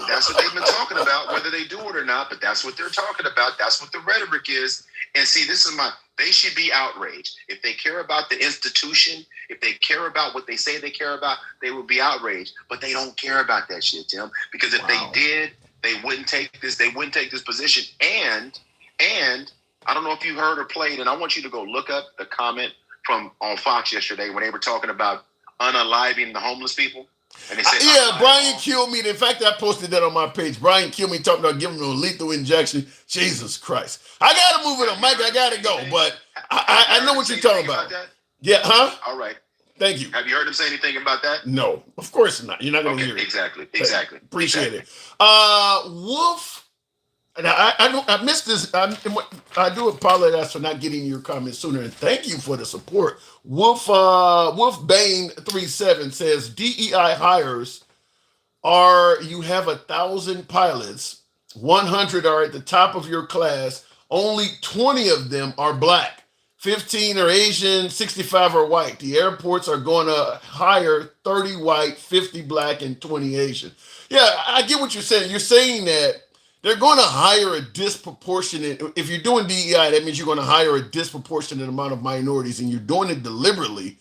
That's what they've been talking about, whether they do it or not, but that's what they're talking about. That's what the rhetoric is. And see, they should be outraged. If they care about the institution, if they care about what they say they care about, they would be outraged. But they don't care about that shit, Tim. Because if they did, they wouldn't take this position. And I don't know if you heard or played, and I want you to go look up the comment on Fox yesterday when they were talking about unaliving the homeless people. And they said, Brian killed me. In fact, I posted that on my page. Brian killed me talking about giving him a lethal injection. Jesus Christ. I got to move it on, Mike. I got to go. But I know what you're talking about. Yeah, huh? All right. Thank you. Have you heard him say anything about that? No, of course not. You're not going to hear it. Exactly. Appreciate it. Wolf. And I missed this. I do apologize for not getting your comments sooner, and thank you for the support. Wolf Bane 37 says DEI hires you have 1,000 pilots, 100 are at the top of your class, only 20 of them are black, 15 are Asian, 65 are white. The airports are going to hire 30 white, 50 black, and 20 Asian. Yeah, I get what you're saying. You're saying that they're going to hire a disproportionate, if you're doing DEI, that means you're going to hire a disproportionate amount of minorities, and you're doing it deliberately.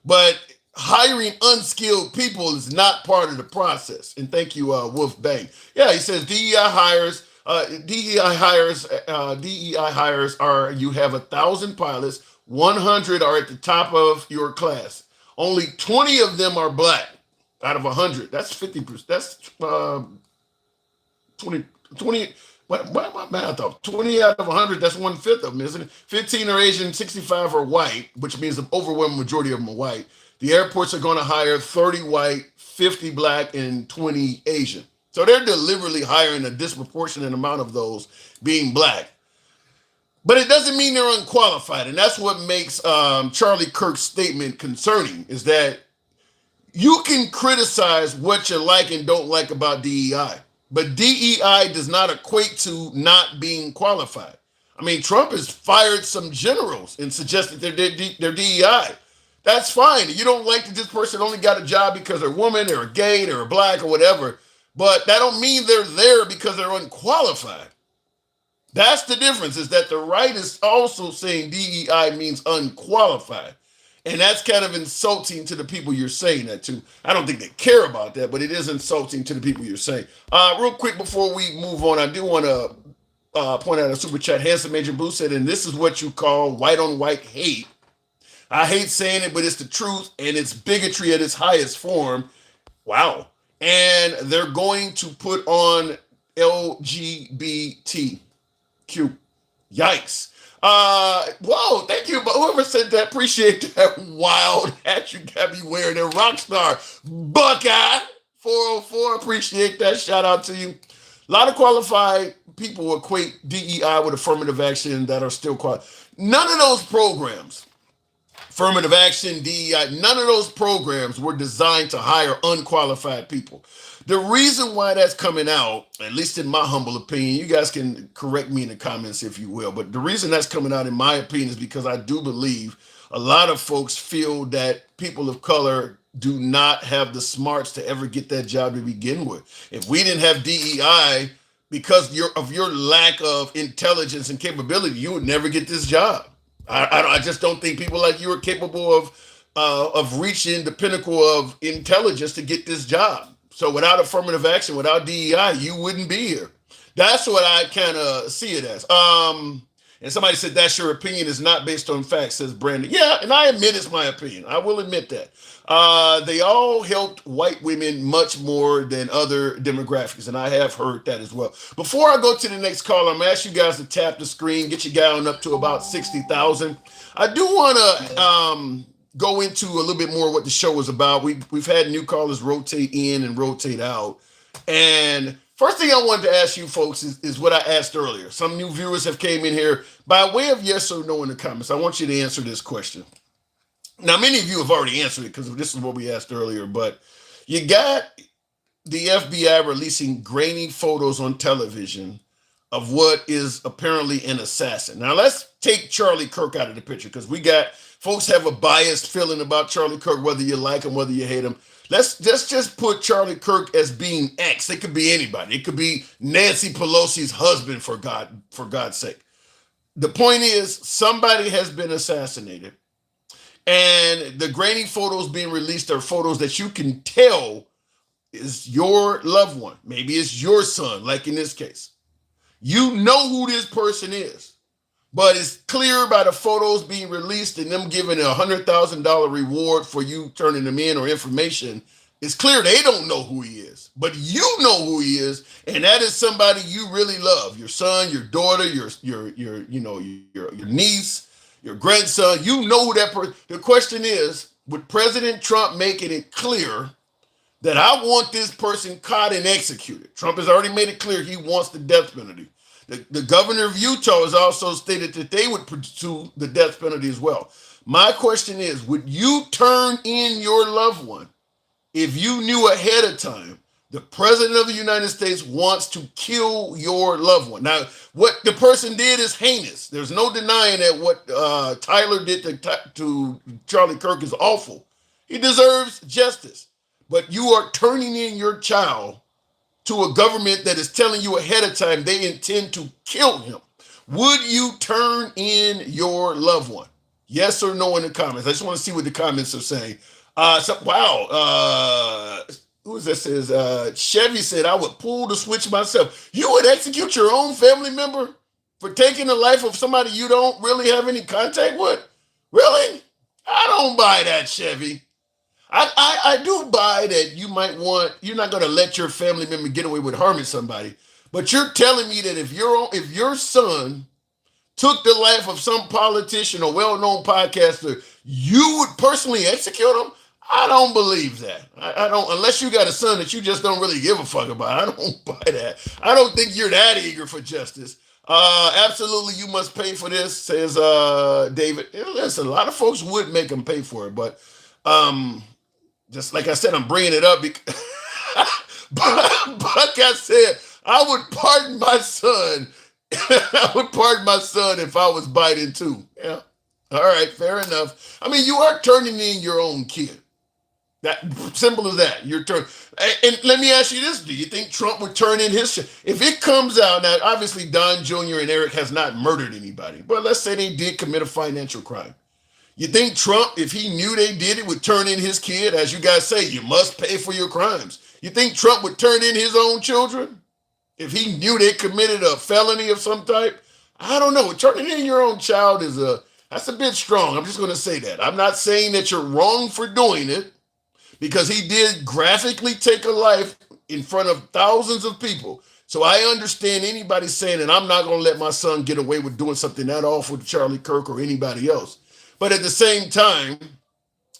But hiring unskilled people is not part of the process. And thank you, Wolf Bang. Yeah, he says DEI hires are, you have 1,000 pilots, 100 are at the top of your class. Only 20 of them are black out of 100. That's 50%. That's 20, what my math off? 20 out of 100, that's 1/5 of them, isn't it? 15 are Asian, 65 are white, which means the overwhelming majority of them are white. The airports are going to hire 30 white, 50 black, and 20 Asian. So they're deliberately hiring a disproportionate amount of those being black. But it doesn't mean they're unqualified. And that's what makes Charlie Kirk's statement concerning, is that you can criticize what you like and don't like about DEI. But DEI does not equate to not being qualified. I mean, Trump has fired some generals and suggested they're DEI. That's fine. You don't like that this person only got a job because they're a woman, they're a gay, they're a black, or whatever. But that don't mean they're there because they're unqualified. That's the difference, is that the right is also saying DEI means unqualified. And that's kind of insulting to the people you're saying that to. I don't think they care about that, but it is insulting to the people you're saying. Real quick before we move on, I do want to point out a super chat. Handsome Major Blue said, and this is what you call white on white hate. I hate saying it, but it's the truth, and it's bigotry at its highest form. Wow. And they're going to put on LGBTQ. Yikes. Whoa, thank you. But whoever said that, appreciate that wild hat you got me wearing. A rock star Buckeye 404. Appreciate that. Shout out to you. A lot of qualified people equate DEI with affirmative action that are still qualified. None of those programs affirmative action, DEI, none of those programs were designed to hire unqualified people. The reason why that's coming out, at least in my humble opinion, you guys can correct me in the comments if you will, but the reason that's coming out in my opinion is because I do believe a lot of folks feel that people of color do not have the smarts to ever get that job to begin with. If we didn't have DEI because of your lack of intelligence and capability, you would never get this job. I just don't think people like you are capable of reaching the pinnacle of intelligence to get this job. So without affirmative action, without DEI, you wouldn't be here. That's what I kind of see it as. And somebody said that's your opinion is not based on facts, says Brandon. Yeah, and I admit it's my opinion. I will admit that. They all helped white women much more than other demographics, and I have heard that as well. Before I go to the next call, I'm going to ask you guys to tap the screen, get your guy on up to about 60,000. I do want to go into a little bit more what the show is about. We've had new callers rotate in and rotate out. And first thing I wanted to ask you folks is what I asked earlier. Some new viewers have came in here by way of yes or no in the comments. I want you to answer this question. Now, many of you have already answered it because this is what we asked earlier, but you got the FBI releasing grainy photos on television of what is apparently an assassin. Now, let's take Charlie Kirk out of the picture because folks have a biased feeling about Charlie Kirk, whether you like him, whether you hate him. Let's just put Charlie Kirk as being X. It could be anybody. It could be Nancy Pelosi's husband, for God's sake. The point is, somebody has been assassinated. And the grainy photos being released are photos that you can tell is your loved one. Maybe it's your son, like in this case. You know who this person is, but it's clear by the photos being released and them giving a $100,000 reward for you turning them in or information. It's clear they don't know who he is, but you know who he is, and that is somebody you really love. Your son, your daughter, your niece, your grandson. You know who that person. The question is, with President Trump making it clear that I want this person caught and executed. Trump has already made it clear he wants the death penalty. The governor of Utah has also stated that they would pursue the death penalty as well. My question is, would you turn in your loved one if you knew ahead of time the president of the United States wants to kill your loved one? Now, what the person did is heinous. There's no denying that what Tyler did to Charlie Kirk is awful. He deserves justice. But you are turning in your child to a government that is telling you ahead of time they intend to kill him. Would you turn in your loved one? Yes or no in the comments. I just want to see what the comments are saying. Who is this? Chevy said, I would pull the switch myself. You would execute your own family member for taking the life of somebody you don't really have any contact with? Really? I don't buy that, Chevy. I do buy that you're not going to let your family member get away with harming somebody. But you're telling me that if your son took the life of some politician or well-known podcaster, you would personally execute him? I don't believe that. I don't, unless you got a son that you just don't really give a fuck about. I don't buy that. I don't think you're that eager for justice. Absolutely, you must pay for this, says David. Listen, a lot of folks would make them pay for it, but just like I said, I'm bringing it up because, like I said, I would pardon my son. I would pardon my son if I was Biden too. Yeah. All right, fair enough. I mean, you are turning in your own kid. That simple as that. You're turning. And let me ask you this: do you think Trump would turn in his? If it comes out now, obviously Don Jr. and Eric has not murdered anybody, but let's say they did commit a financial crime. You think Trump, if he knew they did it, would turn in his kid? As you guys say, you must pay for your crimes. You think Trump would turn in his own children if he knew they committed a felony of some type? I don't know. Turning in your own child that's a bit strong. I'm just going to say that. I'm not saying that you're wrong for doing it because he did graphically take a life in front of thousands of people. So I understand anybody saying that I'm not going to let my son get away with doing something that awful to Charlie Kirk or anybody else. But at the same time,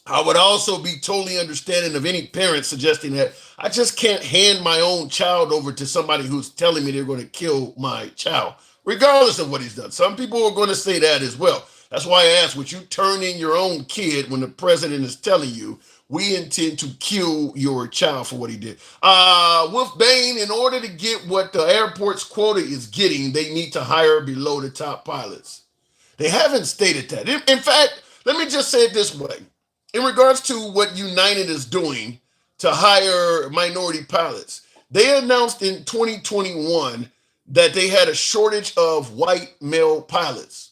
I would also be totally understanding of any parent suggesting that I just can't hand my own child over to somebody who's telling me they're going to kill my child, regardless of what he's done. Some people are going to say that as well. That's why I asked, would you turn in your own kid when the president is telling you we intend to kill your child for what he did? Wolf Bain, in order to get what the airport's quota is getting, they need to hire below the top pilots. They haven't stated that. In fact, let me just say it this way. In regards to what United is doing to hire minority pilots, they announced in 2021 that they had a shortage of white male pilots.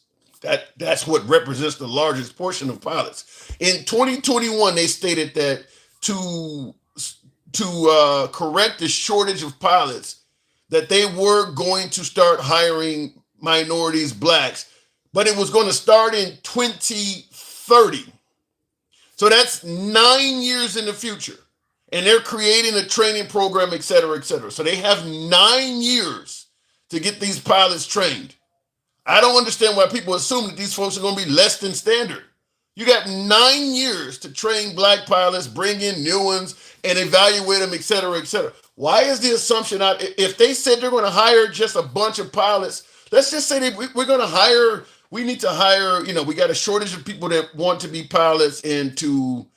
That's what represents the largest portion of pilots. In 2021, they stated that to correct the shortage of pilots, that they were going to start hiring minorities, blacks, but it was going to start in 2030. So that's 9 years in the future. And they're creating a training program, et cetera, et cetera. So they have 9 years to get these pilots trained. I don't understand why people assume that these folks are going to be less than standard. You got 9 years to train black pilots, bring in new ones, and evaluate them, et cetera, et cetera. Why is the assumption out? If they said they're going to hire just a bunch of pilots, let's just say we're going to hire, we need to hire, we got a shortage of people that want to be pilots, and to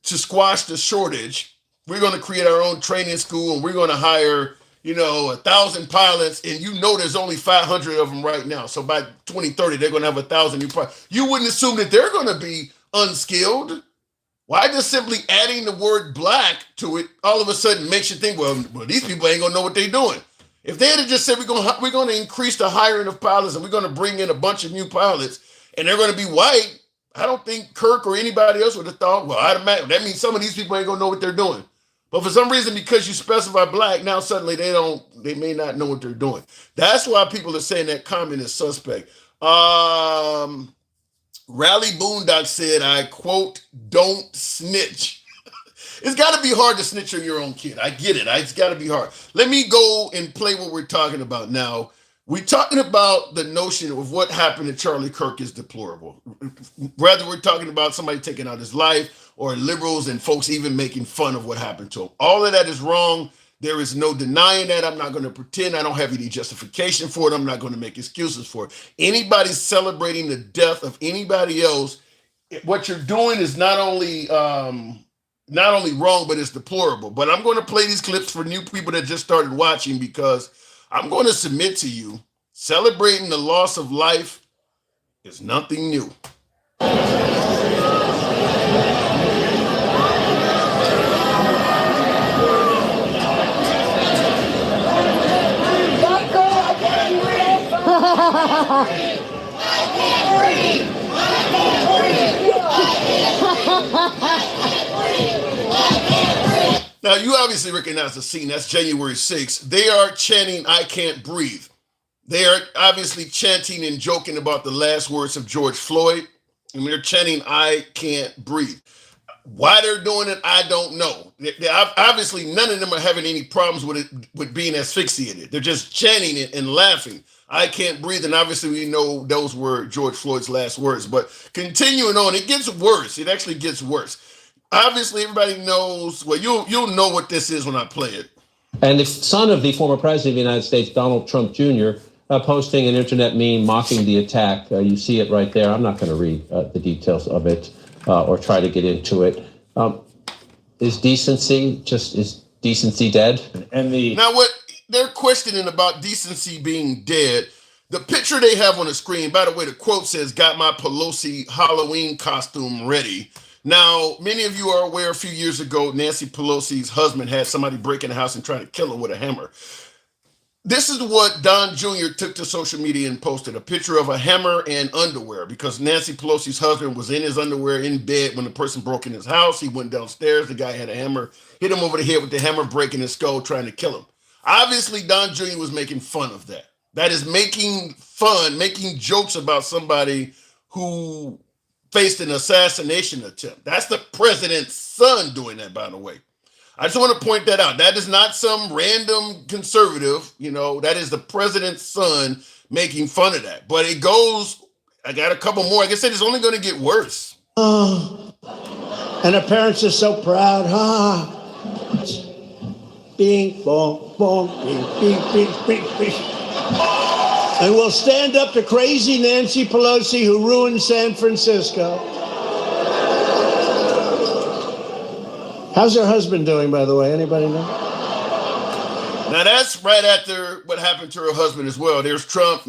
squash the shortage, we're going to create our own training school, and we're going to hire 1,000 pilots, and there's only 500 of them right now. So by 2030, they're going to have 1,000 new pilots. You wouldn't assume that they're going to be unskilled. Why just simply adding the word black to it all of a sudden makes you think, well, these people ain't going to know what they're doing. If they had just said we're going to increase the hiring of pilots and we're going to bring in a bunch of new pilots and they're going to be white, I don't think Kirk or anybody else would have thought, well, that means some of these people ain't going to know what they're doing. But for some reason, because you specify black, now suddenly they may not know what they're doing. That's why people are saying that comment is suspect. Rally Boondock said, I quote, don't snitch. It's got to be hard to snitch on your own kid. I get it. It's got to be hard. Let me go and play what we're talking about now. We're talking about the notion of what happened to Charlie Kirk is deplorable. Whether we're talking about somebody taking out his life or liberals and folks even making fun of what happened to him. All of that is wrong. There is no denying that. I'm not going to pretend. I don't have any justification for it. I'm not going to make excuses for it. Anybody celebrating the death of anybody else, what you're doing is not only wrong, but it's deplorable. But I'm going to play these clips for new people that just started watching, because I'm going to submit to you, celebrating the loss of life is nothing new. Now, you obviously recognize the scene. That's January 6th. They are chanting, I can't breathe. They are obviously chanting and joking about the last words of George Floyd. And they're chanting, I can't breathe. Why they're doing it, I don't know. Obviously, none of them are having any problems with being asphyxiated. They're just chanting it and laughing. I can't breathe. And obviously, we know those were George Floyd's last words. But continuing on, it gets worse. It actually gets worse. Obviously, everybody knows, well, you'll know what this is when I play it. And the son of the former president of the United States, Donald Trump Jr., posting an internet meme mocking the attack. You see it right there. I'm not going to read the details of it or try to get into it. Is decency dead? Now, what they're questioning about decency being dead, the picture they have on the screen, by the way, the quote says, got my Pelosi Halloween costume ready. Now, many of you are aware a few years ago, Nancy Pelosi's husband had somebody break in the house and try to kill her with a hammer. This is what Don Jr. took to social media and posted, a picture of a hammer and underwear, because Nancy Pelosi's husband was in his underwear in bed when the person broke in his house. He went downstairs. The guy had a hammer, hit him over the head with the hammer, breaking his skull, trying to kill him. Obviously, Don Jr. was making fun of that. That is making jokes about somebody who faced an assassination attempt. That's the president's son doing that, by the way. I just want to point that out. That is not some random conservative, that is the president's son making fun of that. But it goes, I got a couple more. Like I said, it's only going to get worse. And the parents are so proud. Bing, bong, bong, bing, bing, bing, bing, bing. And we'll stand up to crazy Nancy Pelosi who ruined San Francisco. How's her husband doing, by the way? Anybody know? Now, that's right after what happened to her husband as well. There's Trump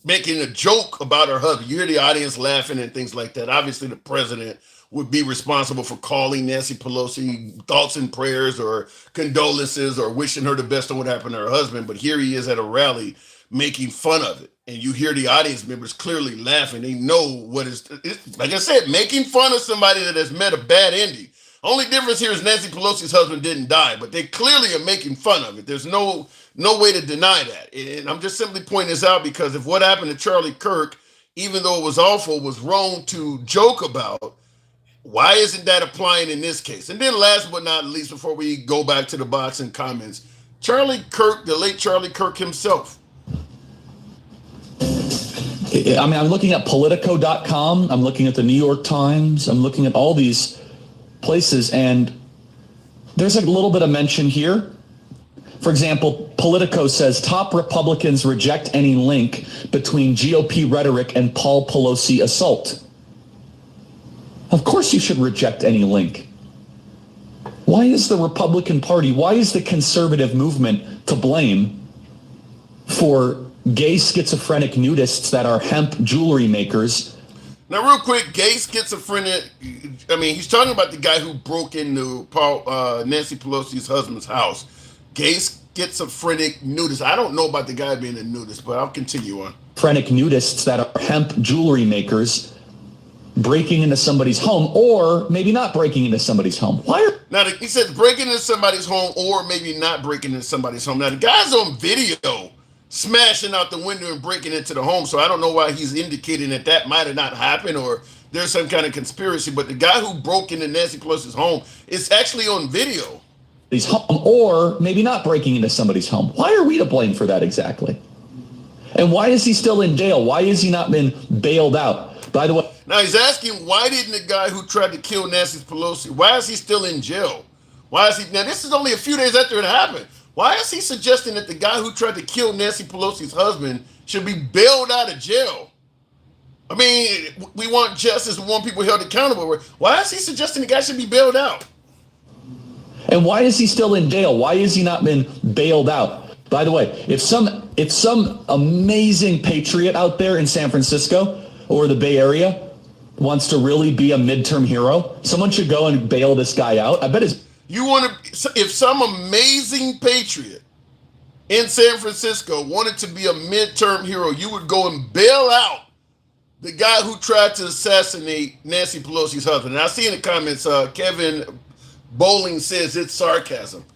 making a joke about her husband. You hear the audience laughing and things like that. Obviously, the president would be responsible for calling Nancy Pelosi thoughts and prayers or condolences or wishing her the best on what happened to her husband. But here he is at a rally making fun of it. And you hear the audience members clearly laughing. They know what is, like I said, making fun of somebody that has met a bad ending. Only difference here is Nancy Pelosi's husband didn't die, but they clearly are making fun of it. There's no way to deny that. And I'm just simply pointing this out because if what happened to Charlie Kirk, even though it was awful, was wrong to joke about, why isn't that applying in this case? And then last but not least, before we go back to the box and comments, Charlie Kirk, the late Charlie Kirk himself. I mean, I'm looking at Politico.com. I'm looking at the New York Times. I'm looking at all these places, and there's a little bit of mention here. For example, Politico says top Republicans reject any link between GOP rhetoric and Paul Pelosi assault. Of course you should reject any link. Why is the Republican Party, why is the conservative movement to blame for gay schizophrenic nudists that are hemp jewelry makers? Now, real quick, gay schizophrenic, I mean, he's talking about the guy who broke into Nancy Pelosi's husband's house. Gay schizophrenic nudist. I don't know about the guy being a nudist, but I'll continue on. Schizophrenic nudists that are hemp jewelry makers breaking into somebody's home, or maybe not breaking into somebody's home. Now, he said breaking into somebody's home or maybe not breaking into somebody's home. Now, the guy's on video smashing out the window and breaking into the home. So I don't know why he's indicating that might have not happened or there's some kind of conspiracy. But the guy who broke into Nancy Pelosi's home is actually on video. His home, or maybe not breaking into somebody's home. Why are we to blame for that exactly? And why is he still in jail? Why has he not been bailed out? By the way, now he's asking, why didn't the guy who tried to kill Nancy Pelosi, why is he still in jail? Why is he? Now, this is only a few days after it happened. Why is he suggesting that the guy who tried to kill Nancy Pelosi's husband should be bailed out of jail? I mean, we want justice, we want people held accountable. Why is he suggesting the guy should be bailed out? And why is he still in jail? Why has he not been bailed out? By the way, if some amazing patriot out there in San Francisco or the Bay Area wants to really be a midterm hero, someone should go and bail this guy out. I bet it's... You want to, if some amazing patriot in San Francisco wanted to be a midterm hero, you would go and bail out the guy who tried to assassinate Nancy Pelosi's husband. And I see in the comments, Kevin Bowling says it's sarcasm.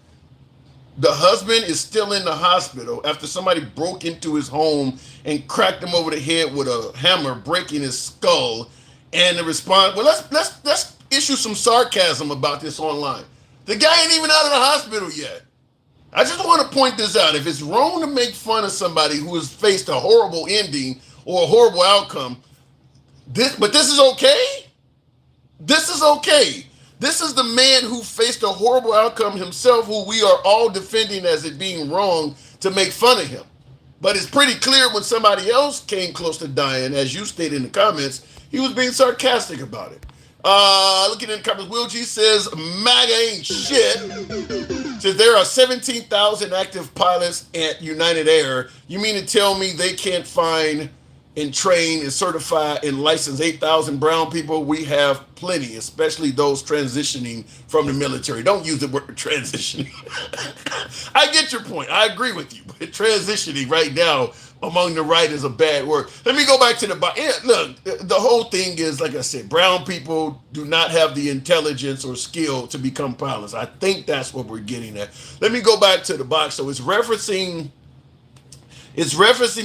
The husband is still in the hospital after somebody broke into his home and cracked him over the head with a hammer, breaking his skull. And the response, well, let's issue some sarcasm about this online. The guy ain't even out of the hospital yet. I just want to point this out. If it's wrong to make fun of somebody who has faced a horrible ending or a horrible outcome, but this is okay? This is okay. This is the man who faced a horrible outcome himself, who we are all defending as it being wrong to make fun of him. But it's pretty clear when somebody else came close to dying, as you stated in the comments, he was being sarcastic about it. Looking in the comments, Will G says, MAGA ain't shit. Says there are 17,000 active pilots at United Air. You mean to tell me they can't find and train and certify and license 8,000 brown people? We have plenty, especially those transitioning from the military. Don't use the word transitioning. I get your point. I agree with you. But transitioning right now among the right is a bad word. Let me go back to look, the whole thing is, like I said, brown people do not have the intelligence or skill to become pilots. I think that's what we're getting at. Let me go back to the box. So it's referencing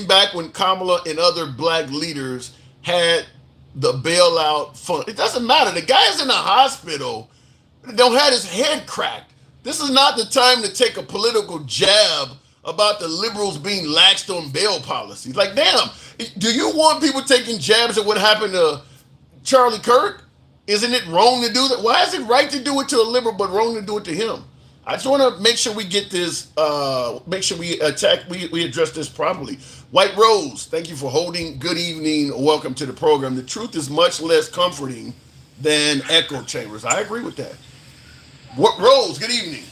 back when Kamala and other black leaders had the bailout fund. It doesn't matter. The guy is in the hospital. Don't have his head cracked. This is not the time to take a political jab about the liberals being laxed on bail policies. Like, damn, do you want people taking jabs at what happened to Charlie Kirk? Isn't it wrong to do that? Why is it right to do it to a liberal but wrong to do it to him? I just want to make sure we get this. Make sure we address this properly. White Rose, thank you for holding. Good evening. Welcome to the program. The truth is much less comforting than echo chambers. I agree with that. What Rose? Good evening.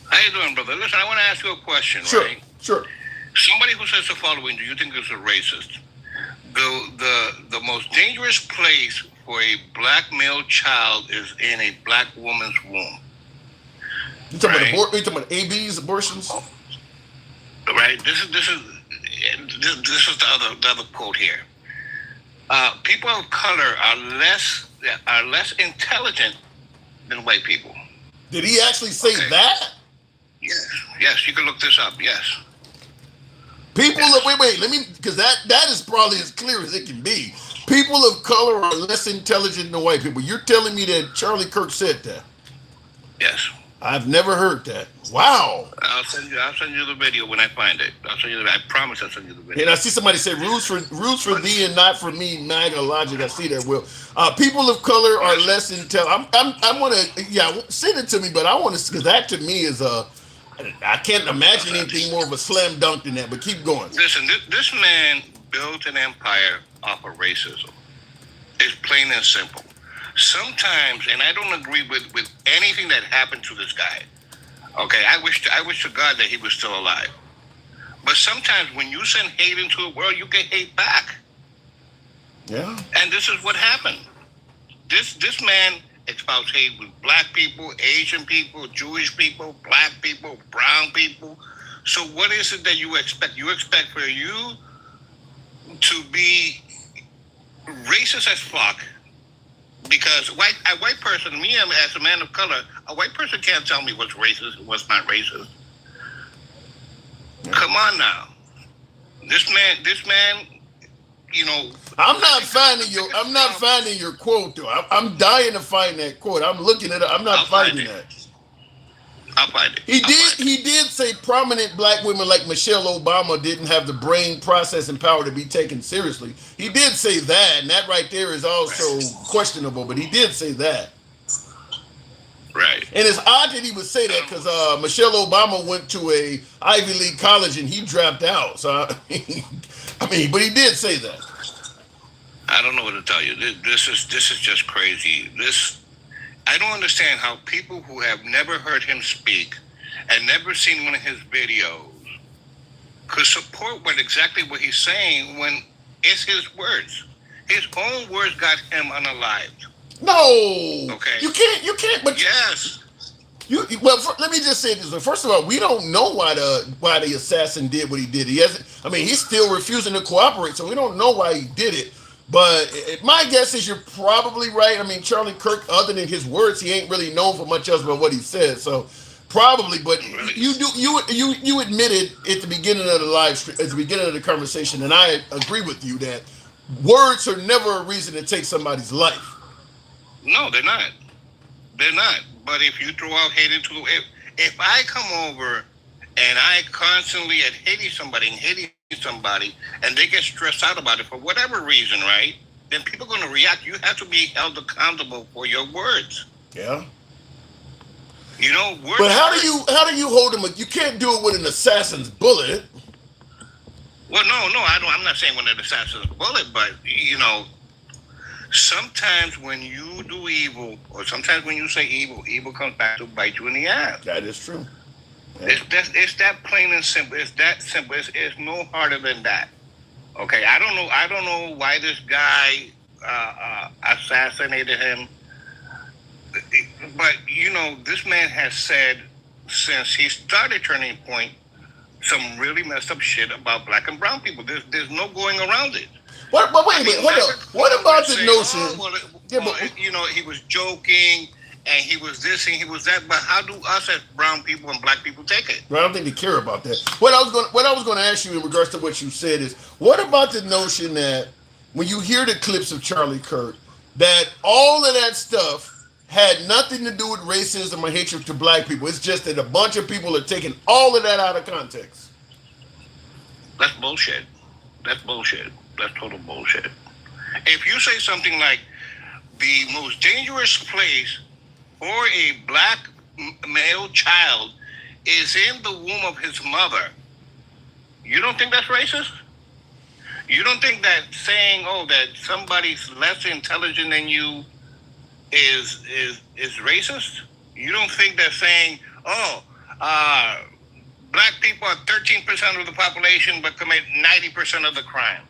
How you doing, brother? Listen, I want to ask you a question, Sure, right? sure. Somebody who says the following, do you think is a racist? The most dangerous place for a black male child is in a black woman's womb. You talking about AB's abortions? Right. This is the other quote here. People of color are less intelligent than white people. Did he actually say that? Yes, you can look this up. Yes. People of wait, let me, because that is probably as clear as it can be. People of color are less intelligent than white people. You're telling me that Charlie Kirk said that? Yes. I've never heard that. Wow. I'll send you the video when I find it. I promise I'll send you the video. And I see somebody say rules for thee and not for me. MAGA logic. I see that. Will people of color are less intelligent? I'm gonna send it to me, but I want to, because that to me is I can't imagine anything more of a slam dunk than that. But keep going. Listen, this man built an empire off of racism. It's plain and simple. Sometimes, and I don't agree with anything that happened to this guy. Okay, I wish to God that he was still alive. But sometimes when you send hate into the world, you get hate back. Yeah. And this is what happened. This man espoused hate with black people, Asian people, Jewish people, black people, brown people. So what is it that you expect? You expect for you to be racist as fuck. Because a white person, me as a man of color, a white person can't tell me what's racist and what's not racist. Come on now. This man, you know. I'm not finding your quote though. I'm dying to find that quote. I'm looking at it. I'm not finding that. I'll find it. He did say prominent black women like Michelle Obama didn't have the brain processing power to be taken seriously. He did say that, and that right there is also questionable, but he did say that. Right. And it's odd that he would say that because Michelle Obama went to a Ivy League college and he dropped out. So, I mean, but he did say that. I don't know what to tell you. This is just crazy. I don't understand how people who have never heard him speak and never seen one of his videos could support exactly what he's saying when it's his words. His own words got him unalived. No. Okay. You can't. But yes. Let me just say this. First of all, we don't know why the assassin did what he did. He's still refusing to cooperate, so we don't know why he did it. But my guess is you're probably right. I mean, Charlie Kirk, other than his words, he ain't really known for much else but what he said. So probably, but you admitted at the beginning of the conversation, and I agree with you that words are never a reason to take somebody's life. No, they're not. They're not. But if you throw out hate into if I come over and I constantly am hating somebody and they get stressed out about it for whatever reason, right? Then people are going to react. You have to be held accountable for your words. Yeah. You know, words. But how do you hold them? You can't do it with an assassin's bullet. Well, no, I'm not saying with an assassin's bullet, but you know, sometimes when you do evil, or sometimes when you say evil comes back to bite you in the ass. That is true. Yeah. It's that plain and simple. It's that simple. It's no harder than that. Okay, I don't know why this guy assassinated him, but you know, this man has said since he started Turning Point some really messed up shit about black and brown people. There's no going around it. Wait a minute. What about the notion? You know, he was joking and he was this and he was that. But how do us as brown people and black people take it? Well, I don't think they care about that. What I was going to ask you in regards to what you said is, what about the notion that when you hear the clips of Charlie Kirk, that all of that stuff had nothing to do with racism or hatred to black people? It's just that a bunch of people are taking all of that out of context. That's bullshit. That's total bullshit. If you say something like the most dangerous place for a black male child is in the womb of his mother, you don't think that's racist? You don't think that saying, "Oh, that somebody's less intelligent than you," is racist? You don't think that saying, "Oh, black people are 13% of the population but commit 90% of the crime"?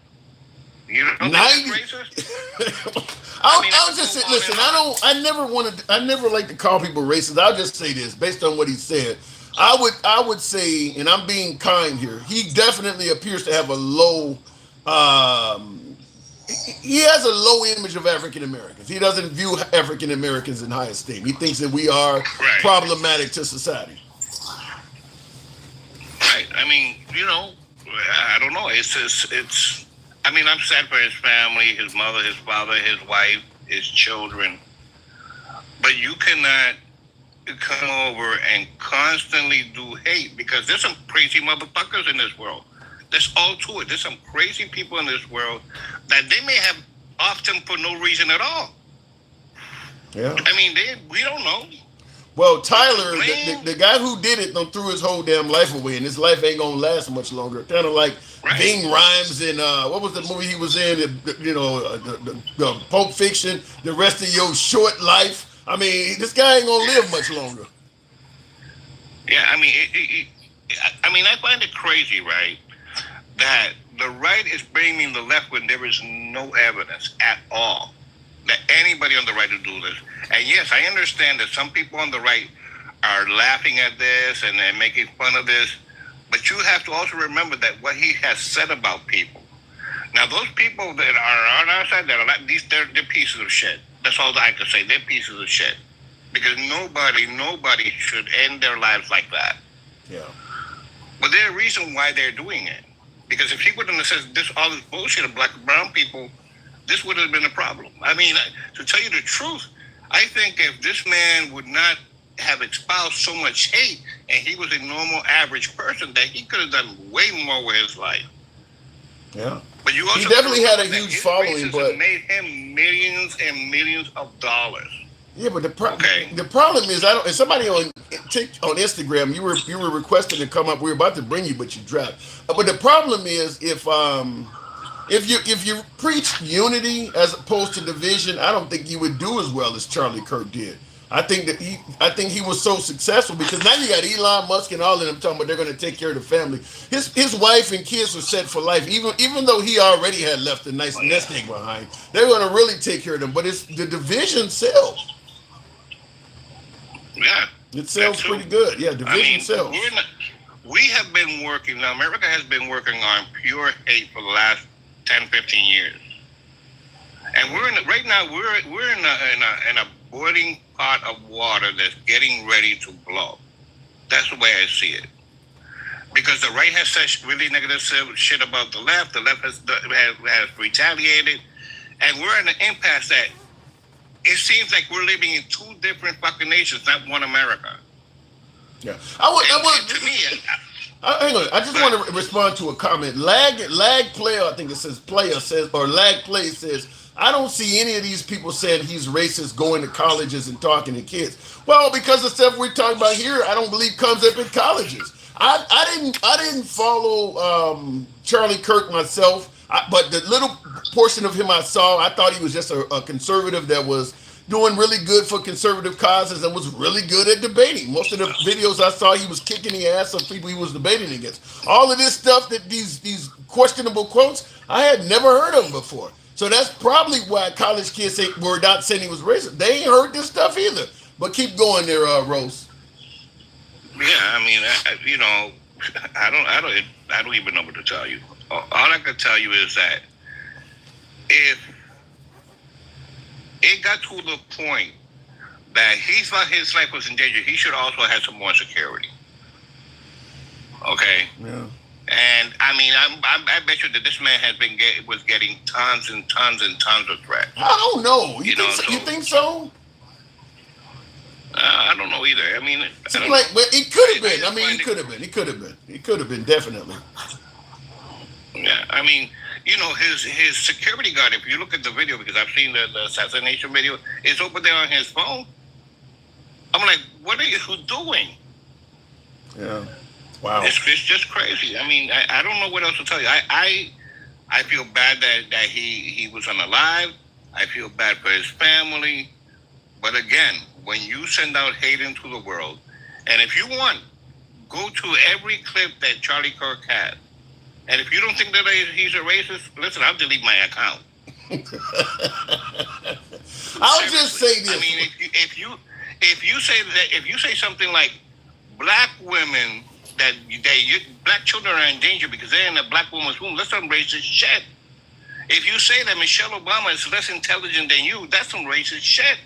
You don't think that's racist? I'll just say, listen. I never like to call people racist. I'll just say this, based on what he said. I would say, and I'm being kind here. He definitely appears to have a low. He has a low image of African Americans. He doesn't view African Americans in high esteem. He thinks that we are problematic to society. Right. I mean, I don't know. It's. I mean, I'm sad for his family, his mother, his father, his wife, his children. But you cannot come over and constantly do hate, because there's some crazy motherfuckers in this world. There's all to it. There's some crazy people in this world that they may have often for no reason at all. Yeah. I mean, we don't know. Well, Tyler, the guy who did it, threw his whole damn life away, and his life ain't gonna last much longer. Kind of like Ving Rhymes in what was the movie he was in? The Pulp Fiction. The rest of your short life. I mean, this guy ain't gonna live much longer. Yeah, I mean, I find it crazy, right, that the right is blaming the left when there is no evidence at all that anybody on the right would do this. And yes, I understand that some people on the right are laughing at this and making fun of this, but you have to also remember that what he has said about people. Now, those people that are on our side, they're pieces of shit. That's all I can say. They're pieces of shit. Because nobody should end their lives like that. Yeah. But there's a reason why they're doing it. Because if he wouldn't have said all this bullshit of black and brown people, this would have been a problem. I mean, to tell you the truth, I think if this man would not have espoused so much hate and he was a normal, average person, that he could have done way more with his life. Yeah. But you also he definitely had a huge following, but made him millions and millions of dollars. Yeah, but the problem is, and somebody on Instagram, you were requesting to come up. We were about to bring you, but you dropped. But the problem is, if you preach unity as opposed to division, I don't think you would do as well as Charlie Kirk did. I think he was so successful because now you got Elon Musk and all of them talking about they're going to take care of the family. His wife and kids were set for life, even though he already had left a nice nest egg behind. They're going to really take care of them. But it's the division sells. Yeah, it sells pretty good. Yeah, division sells. We have been working. Now, America has been working on pure hate for the last 10, 15 years, and right now we're in a boiling pot of water that's getting ready to blow. That's the way I see it. Because the right has said really negative shit about the left. The left has retaliated, and we're in an impasse that it seems like we're living in two different fucking nations, not one America. Yeah, hang on. I just want to respond to a comment. Lag player, I think it says player says, or lag play says, I don't see any of these people saying he's racist going to colleges and talking to kids. Well, because the stuff we're talking about here, I don't believe comes up in colleges. I didn't follow Charlie Kirk myself, but the little portion of him I saw, I thought he was just a conservative that was doing really good for conservative causes and was really good at debating. Most of the videos I saw, he was kicking the ass of people he was debating against. All of this stuff, that these questionable quotes, I had never heard of before. So that's probably why college kids were not saying he was racist. They ain't heard this stuff either. But keep going there, Rose. Yeah, I mean, I don't even know what to tell you. All I can tell you is that if it got to the point that he thought his life was in danger, he should also have some more security. Okay. Yeah. And I mean, I bet you that this man was getting tons and tons and tons of threats. I don't know. You think so? I don't know either. I mean, it could have been. I mean, he could have been. He could have been, definitely. Yeah, I mean, his security guard, if you look at the video, because I've seen the assassination video, it's over there on his phone. I'm like, what are you doing? Yeah. Wow. It's just crazy. I mean, I don't know what else to tell you. I feel bad that he was unalive. I feel bad for his family. But again, when you send out hate into the world, and if you want, go to every clip that Charlie Kirk had. And if you don't think that he's a racist, listen, I'll delete my account. I'll just say this. I mean, if you say something like black women black children are in danger because they're in a black woman's womb, that's some racist shit. If you say that Michelle Obama is less intelligent than you, that's some racist shit.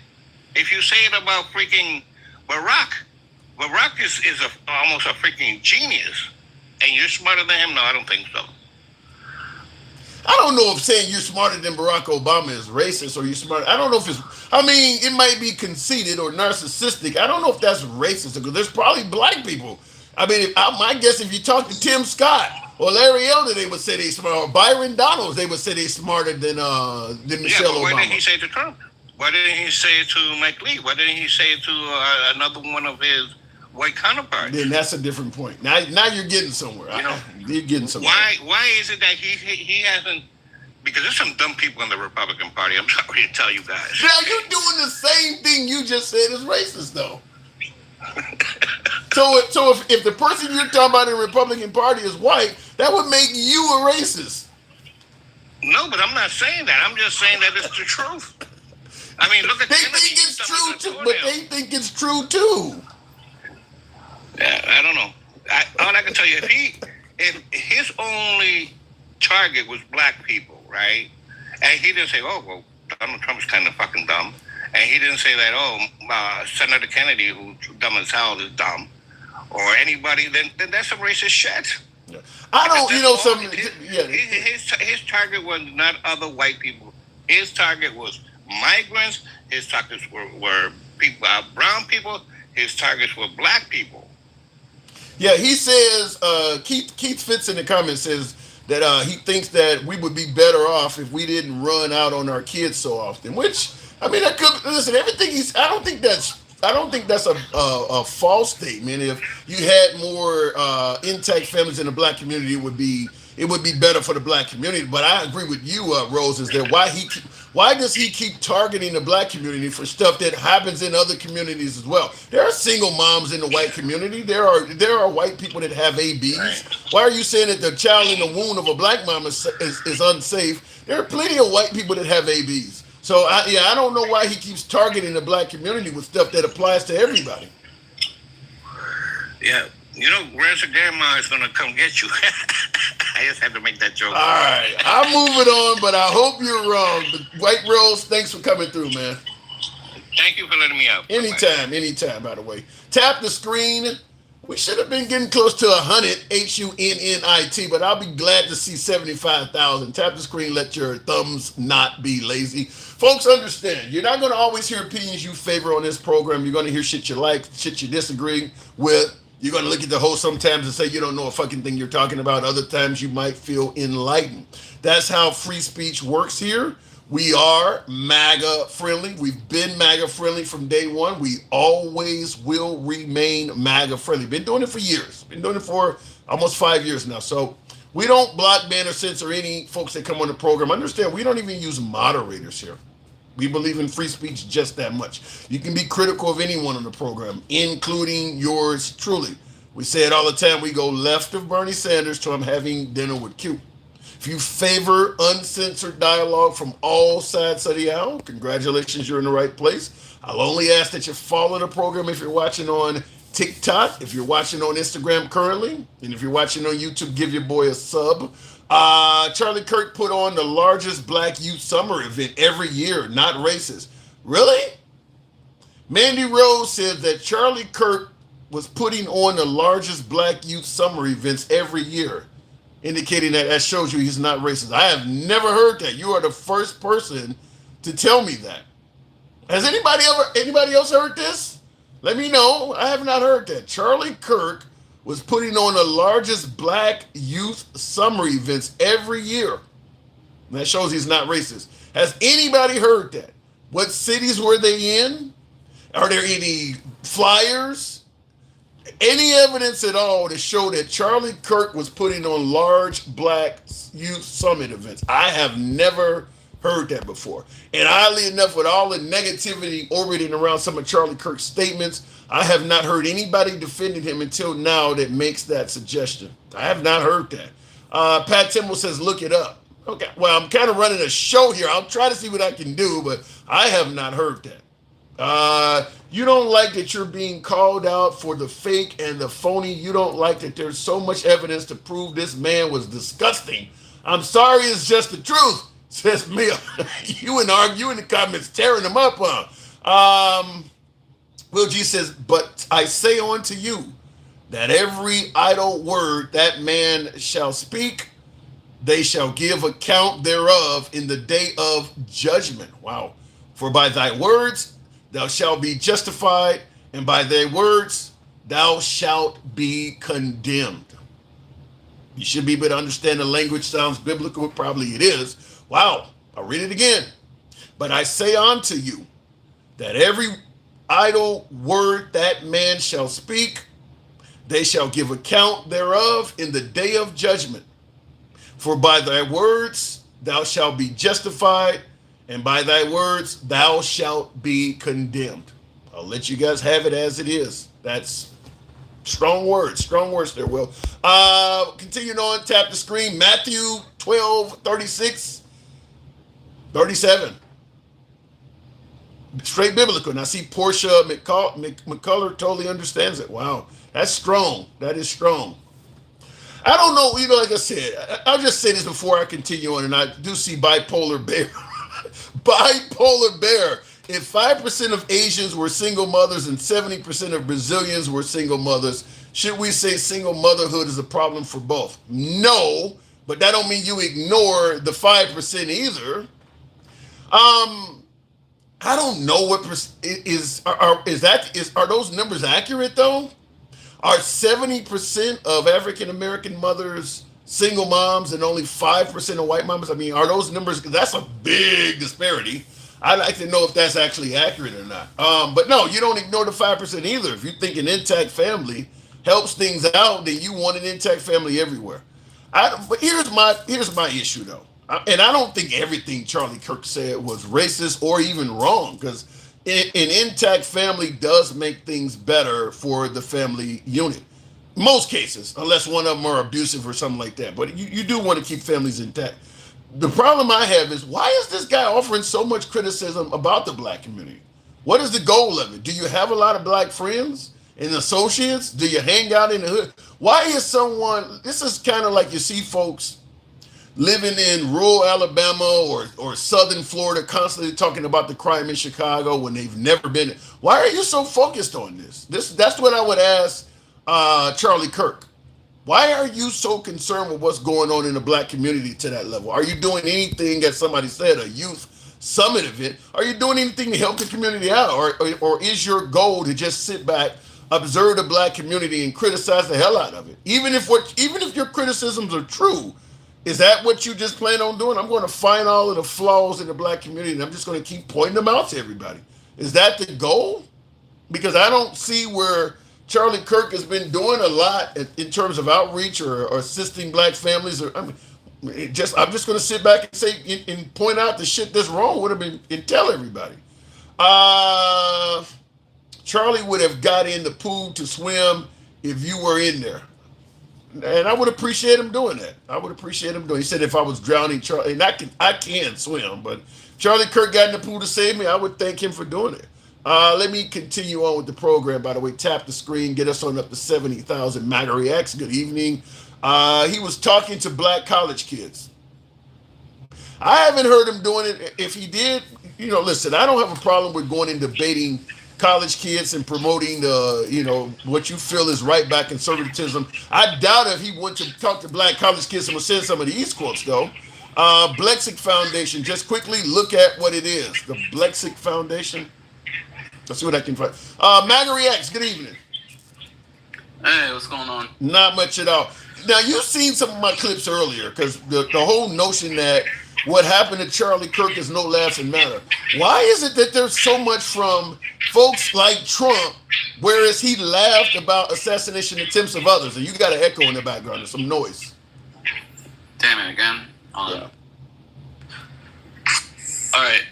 If you say it about freaking Barack is almost a freaking genius, and you're smarter than him. No, I don't think so. I don't know if saying you're smarter than Barack Obama is racist or you're smart. I don't know if it's, I mean, it might be conceited or narcissistic. I don't know if that's racist because there's probably black people. I mean, my guess, if you talk to Tim Scott or Larry Elder, they would say they smart. Or Byron Donalds, they would say they smarter than Michelle Obama. Why didn't he say it to Trump? Why didn't he say it to Mike Lee? Why didn't he say it to another one of his white counterparts? Then that's a different point. Now you're getting somewhere. You're getting somewhere. Why is it that he hasn't? Because there's some dumb people in the Republican Party. I'm sorry to tell you guys. Now you're doing the same thing you just said is racist, though. So if the person you're talking about in the Republican Party is white, that would make you a racist. No, but I'm not saying that. I'm just saying that it's the truth. I mean, look at they think it's true too, but they think it's true too. Yeah, I don't know. All I can tell you, if his only target was black people, right? And he didn't say, "Oh, well, Donald Trump's kind of fucking dumb," and he didn't say that, "Oh, Senator Kennedy, who's dumb as hell, is dumb," or anybody. Then that's some racist shit. Yeah. I don't, His target was not other white people. His target was migrants. His targets were people, brown people. His targets were black people. Yeah, he says, Keith Fitz in the comments says that he thinks that we would be better off if we didn't run out on our kids so often. Which, I mean, that could, listen, everything I don't think that's a false statement. If you had more intact families in the black community, it would be better for the black community. But I agree with you, Rose, is that why does he keep targeting the black community for stuff that happens in other communities as well? There are single moms in the white community. There are white people that have ABs. Why are you saying that the child in the womb of a black mom is unsafe? There are plenty of white people that have ABs. So I don't know why he keeps targeting the black community with stuff that applies to everybody. Yeah. Ransom Grandma is going to come get you. I just had to make that joke. All right. I'm moving on, but I hope you're wrong. But White Rose, thanks for coming through, man. Thank you for letting me out. Anytime, by the way. Tap the screen. We should have been getting close to 100, HUNNIT, but I'll be glad to see 75,000. Tap the screen, let your thumbs not be lazy. Folks, understand, you're not going to always hear opinions you favor on this program. You're going to hear shit you like, shit you disagree with. You're going to look at the host sometimes and say you don't know a fucking thing you're talking about. Other times you might feel enlightened. That's how free speech works here. We are MAGA friendly. We've been MAGA friendly from day one. We always will remain MAGA friendly. Been doing it for years. Been doing it for almost 5 years now. So we don't block, ban, or censor any folks that come on the program. Understand, we don't even use moderators here. We believe in free speech just that much. You can be critical of anyone on the program, including yours truly. We say it all the time. We go left of Bernie Sanders till I'm having dinner with Q. If you favor uncensored dialogue from all sides of the aisle, congratulations, you're in the right place. I'll only ask that you follow the program if you're watching on TikTok, if you're watching on Instagram currently, and if you're watching on YouTube, give your boy a sub. Charlie Kirk put on the largest black youth summer event every year, not racist. Really? Mandy Rose said that Charlie Kirk was putting on the largest black youth summer events every year, indicating that shows you he's not racist. I have never heard that. You are the first person to tell me that. Has anybody else heard this? Let me know. I have not heard that. Charlie Kirk was putting on the largest black youth summer events every year. And that shows he's not racist. Has anybody heard that? What cities were they in? Are there any flyers? Any evidence at all to show that Charlie Kirk was putting on large black youth summit events? I have never heard that before. And oddly enough, with all the negativity orbiting around some of Charlie Kirk's statements, I have not heard anybody defending him until now that makes that suggestion. I have not heard that. Pat Timble says, look it up. Okay, well, I'm kind of running a show here. I'll try to see what I can do, but I have not heard that. You don't like that you're being called out for the fake and the phony. You don't like that there's so much evidence to prove this man was disgusting. I'm sorry, it's just the truth, says Mia. You in the comments tearing him up, huh? Will G says, but I say unto you that every idle word that man shall speak, they shall give account thereof in the day of judgment. Wow. For by thy words thou shalt be justified, and by thy words thou shalt be condemned. You should be able to understand the language. Sounds biblical. Probably it is. Wow. I'll read it again. But I say unto you that every idle word that man shall speak, they shall give account thereof in the day of judgment. For by thy words thou shalt be justified, and by thy words thou shalt be condemned. I'll let you guys have it as it is. That's strong words there, Will. Continuing on, tap the screen. Matthew 12, 36, 37. Straight biblical. And I see Portia McCullough totally understands it. Wow. That's strong. That is strong. I don't know, like I said, I'll just say this before I continue on, and I do see Bipolar Bear. Bipolar Bear. If 5% of Asians were single mothers and 70% of Brazilians were single mothers, should we say single motherhood is a problem for both? No, but that don't mean you ignore the 5% either. I don't know what are those numbers accurate though? Are 70% of African American mothers single moms and only 5% of white moms? I mean, are those numbers? That's a big disparity. I'd like to know if that's actually accurate or not. But no, you don't ignore the 5% either. If you think an intact family helps things out, then you want an intact family everywhere. But here's my issue though. And I don't think everything Charlie Kirk said was racist or even wrong, because an intact family does make things better for the family unit. Most cases, unless one of them are abusive or something like that. But you do want to keep families intact. The problem I have is, why is this guy offering so much criticism about the black community? What is the goal of it? Do you have a lot of black friends and associates? Do you hang out in the hood? Why is this is kind of like you see folks living in rural Alabama or southern Florida constantly talking about the crime in Chicago when they've never been. Why are you so focused on this? That's what I would ask Charlie Kirk. Why are you so concerned with what's going on in the black community to that level? Are you doing anything, as somebody said, a youth summit event? Are you doing anything to help the community out? Or is your goal to just sit back, observe the black community and criticize the hell out of it? Even if your criticisms are true, is that what you just plan on doing? I'm going to find all of the flaws in the black community and I'm just going to keep pointing them out to everybody. Is that the goal? Because I don't see where Charlie Kirk has been doing a lot in terms of outreach or assisting black families. I'm just going to sit back and say and point out the shit that's wrong with him and tell everybody. Charlie would have got in the pool to swim if you were in there. And I would appreciate him doing that. He said if I was drowning, Charlie, and I can swim, but Charlie Kirk got in the pool to save me, I would thank him for doing it. Let me continue on with the program, by the way. Tap the screen, get us on up to 70,000. Magari X, good evening. He was talking to black college kids. I haven't heard him doing it. If he did, listen, I don't have a problem with going and debating college kids and promoting what you feel is right back conservatism. I doubt if he went to talk to black college kids and was saying some of these quotes though. Blexic Foundation, just quickly look at what it is. The Blexic Foundation. Let's see what I can find. Magari X, good evening. Hey, what's going on? Not much at all. Now, you've seen some of my clips earlier, because the whole notion that what happened to Charlie Kirk is no laughing matter. Why is it that there's so much from folks like Trump, whereas he laughed about assassination attempts of others. And you got an echo in the background. There's some noise. Damn it again. Yeah. All right.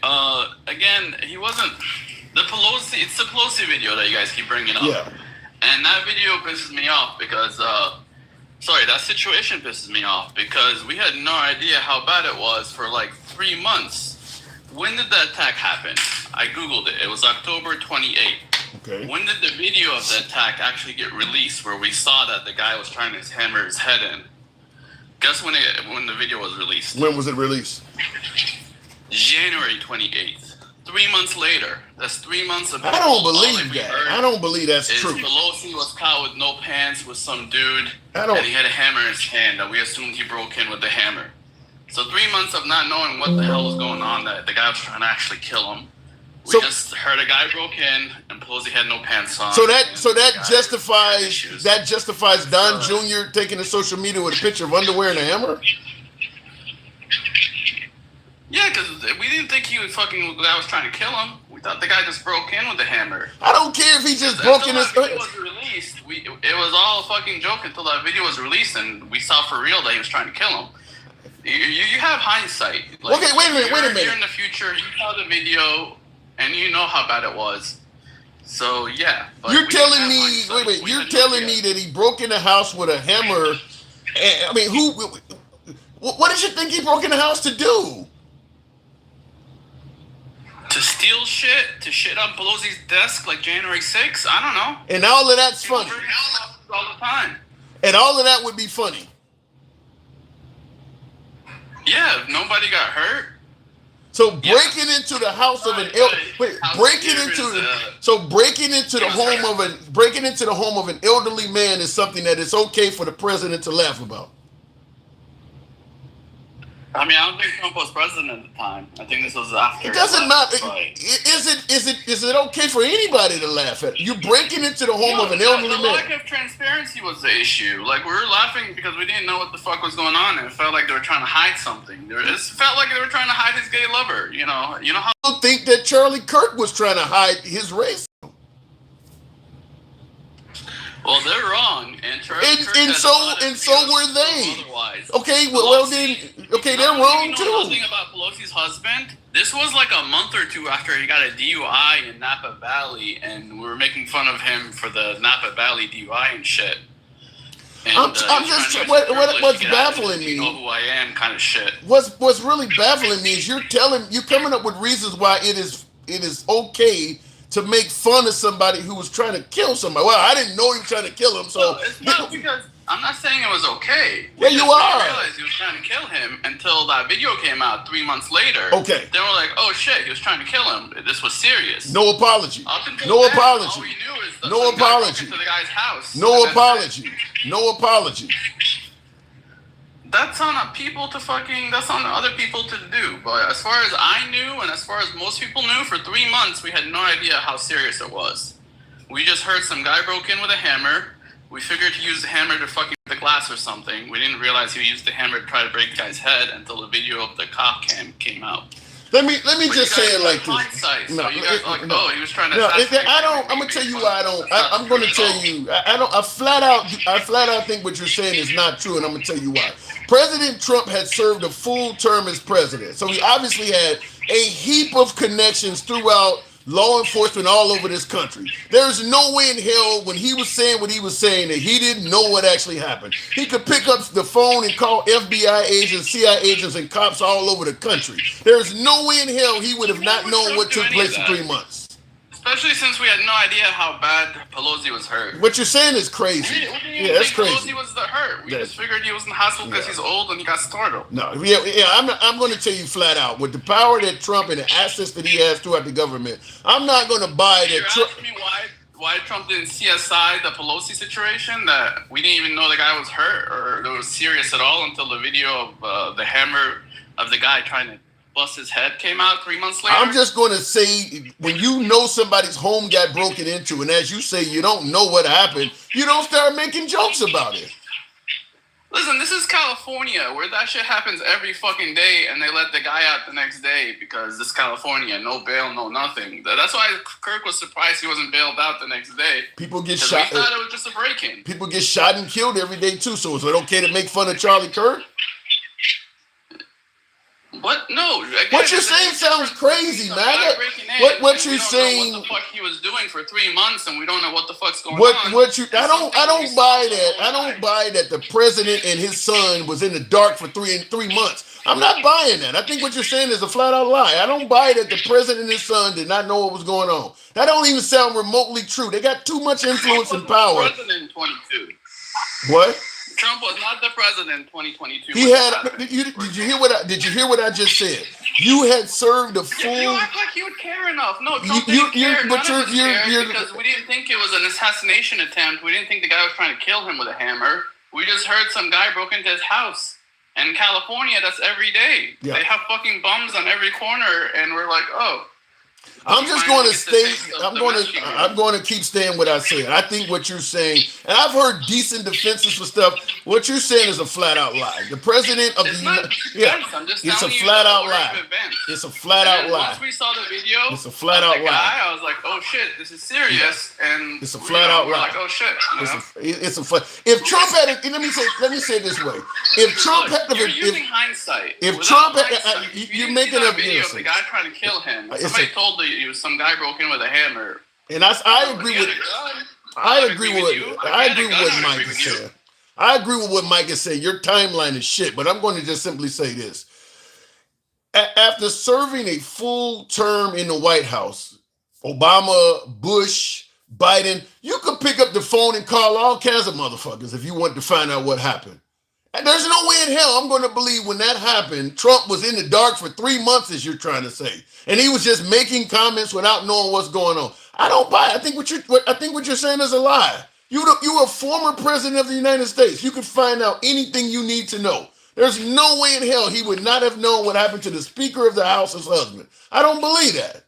Again, he wasn't the Pelosi. It's the Pelosi video that you guys keep bringing up. Yeah. And that video pisses me off because, that situation pisses me off because we had no idea how bad it was for like 3 months. When did the attack happen? I Googled it. It was October 28th. Okay. When did the video of the attack actually get released where we saw that the guy was trying to hammer his head in? Guess when the video was released? When was it released? January 28th. 3 months later. That's 3 months of. I don't believe that. I don't believe that's true. Pelosi was caught with no pants with some dude, I don't. and he had a hammer in his hand that we assumed he broke in with the hammer. So 3 months of not knowing what the hell was going on, that the guy was trying to actually kill him. We just heard a guy broke in, and Pelosi had no pants on. So that justifies Don Jr. taking to social media with a picture of underwear and a hammer. Yeah, because we didn't think he was fucking. The guy was trying to kill him. We thought the guy just broke in with the hammer. I don't care if he just broke in his. Until that video was released, it was all a fucking joke until that video was released, and we saw for real that he was trying to kill him. You have hindsight. Like, okay, wait a minute. You're in the future. You saw the video, and you know how bad it was. So yeah. You're telling me. Wait. You're telling me that he broke in the house with a hammer. I mean, who? What did you think he broke in the house to do? To steal shit? To shit on Pelosi's desk like January 6th? I don't know. And all of that's funny. All the time. And all of that would be funny. Yeah, if nobody got hurt. So breaking into the house of an breaking into the home of an elderly man is something that it's okay for the president to laugh about. I mean, I don't think Trump was president at the time. I think this was after. It doesn't matter. Is it okay for anybody to laugh at? You breaking into the home of an elderly man. The lack of transparency was the issue. Like, we were laughing because we didn't know what the fuck was going on, and it felt like they were trying to hide something. It felt like they were trying to hide his gay lover. You know how. I don't think that Charlie Kirk was trying to hide his race. Well, they're wrong, and so were they. Otherwise. Okay, they're wrong too. Nothing about Pelosi's husband. This was like a month or two after he got a DUI in Napa Valley, and we were making fun of him for the Napa Valley DUI and shit. And, I'm just what's baffling me. You know who I am, kind of shit. What's really baffling me is you're coming up with reasons why it is okay to make fun of somebody who was trying to kill somebody. Well, I didn't know he was trying to kill him, so. No, it's not because I'm not saying it was okay. Yeah, you are. I realized he was trying to kill him until that video came out 3 months later. Okay. Then we're like, oh shit, he was trying to kill him. This was serious. No apology. No apology. All we knew is no apology. To the guy's house. No apology. No apology. That's on people to fucking. That's on other people to do. But as far as I knew, and as far as most people knew, for 3 months we had no idea how serious it was. We just heard some guy broke in with a hammer. We figured he used the hammer to fucking the glass or something. We didn't realize he used the hammer to try to break the guy's head until the video of the cop cam came out. Let me just say it like this. No, you guys are like, oh, he was trying to. No, I'm gonna tell you why I don't. I'm gonna tell you. I don't. I flat out think what you're saying is not true, and I'm gonna tell you why. President Trump had served a full term as president, so he obviously had a heap of connections throughout law enforcement all over this country. There's no way in hell when he was saying what he was saying that he didn't know what actually happened. He could pick up the phone and call FBI agents, CIA agents, and cops all over the country. There's no way in hell he would have not known what took place in 3 months. Especially since we had no idea how bad Pelosi was hurt. What you're saying is crazy. Yeah, that's crazy. Pelosi was hurt. We just figured he was in the hospital because he's old and he got startled. No, I'm going to tell you flat out, with the power that Trump and the access that he has throughout the government, I'm not going to buy that. You're asking me why Trump didn't CSI the Pelosi situation, that we didn't even know the guy was hurt or it was serious at all until the video of the hammer of the guy trying to bust his head came out 3 months later. I'm just going to say, when you know somebody's home got broken into, and as you say, you don't know what happened, you don't start making jokes about it. Listen, this is California, where that shit happens every fucking day, and they let the guy out the next day because this California, no bail, no nothing. That's why Kirk was surprised he wasn't bailed out the next day. People get shot. We thought it was just a break-in. People get shot and killed every day too. So is it okay to make fun of Charlie Kirk? What? No. Again, what you're saying sounds crazy, man. What you're saying? What the fuck he was doing for 3 months, and we don't know what the fuck's going on. I don't buy that. I don't buy that the president and his son was in the dark for three months. I'm not buying that. I think what you're saying is a flat out lie. I don't buy that the president and his son did not know what was going on. That don't even sound remotely true. They got too much influence and power. President in 22. What? Trump was not the president in 2022. He had. Did you hear what I just said? You had served a full. You act like he would care enough. No, Trump didn't care. None of us cared because we didn't think it was an assassination attempt. We didn't think the guy was trying to kill him with a hammer. We just heard some guy broke into his house. And in California, that's every day. Yeah. They have fucking bums on every corner, and we're like, oh. I'm just going to stay. I'm going to keep saying what I said. I think what you're saying, and I've heard decent defenses for stuff. What you're saying is a flat out lie. The president of it's a flat out lie. It's a flat out lie. Once we saw the video, it's a flat out lie. I was like, oh shit, this is serious, and it's a flat out lie. We're like, oh shit. It's a flat. If Trump had it, let me say it this way. If Trump had, you're using hindsight. If Trump had, you're making a video of the guy trying to kill him. Somebody told you some guy broke in with a hammer. And I agree with what Mike is saying. I agree with what Mike is saying. Your timeline is shit, but I'm going to just simply say this. After serving a full term in the White House, Obama, Bush, Biden, you could pick up the phone and call all kinds of motherfuckers if you want to find out what happened. And there's no way in hell I'm going to believe when that happened, Trump was in the dark for 3 months, as you're trying to say. And he was just making comments without knowing what's going on. I don't buy it. I think what you're saying is a lie. You're a former president of the United States. You could find out anything you need to know. There's no way in hell he would not have known what happened to the Speaker of the House's husband. I don't believe that.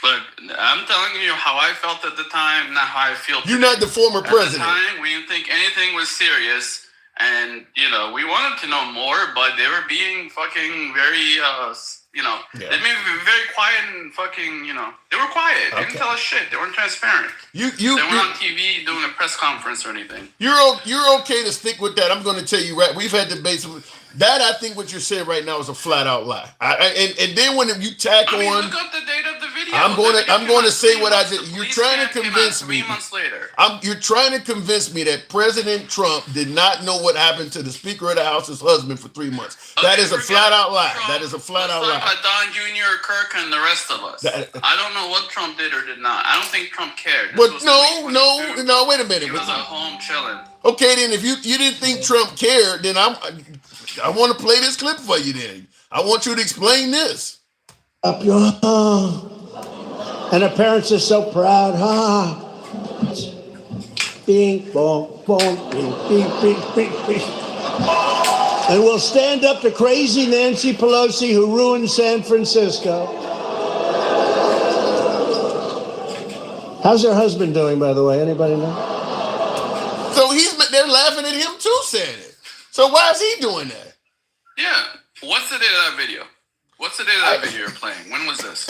Look, I'm telling you how I felt at the time, not how I feel today. You're not the former president. At the time, we didn't think anything was serious. And, we wanted to know more, but they were being fucking very, they made very quiet and fucking, they were quiet. They didn't tell us shit. They weren't transparent. They weren't on TV doing a press conference or anything. You're okay to stick with that. I'm going to tell you, right, we've had debates. That, I think what you're saying right now is a flat out lie. And then when you tack on. Look up the date of the video. I'm going to say what I did. You're trying to convince me. 3 months later. You're trying to convince me that President Trump did not know what happened to the Speaker of the House's husband for 3 months. That is a flat out lie. Trump. That is a flat out lie. Let's talk about Don Jr., Kirk, and the rest of us. I don't know what Trump did or did not. I don't think Trump cared. But no, wait a minute. He was at home chilling. Okay, then if you didn't think Trump cared, then I want to play this clip for you then. I want you to explain this. Up your and the parents are so proud. Bing, bong, bong, bing, bing, bing, bing, bing. And we'll stand up to crazy Nancy Pelosi who ruined San Francisco. How's her husband doing, by the way? Anybody know? So they're laughing at him too, saying it. So why is he doing that? Yeah. What's the date of that video? What's the date of that video you're playing? When was this?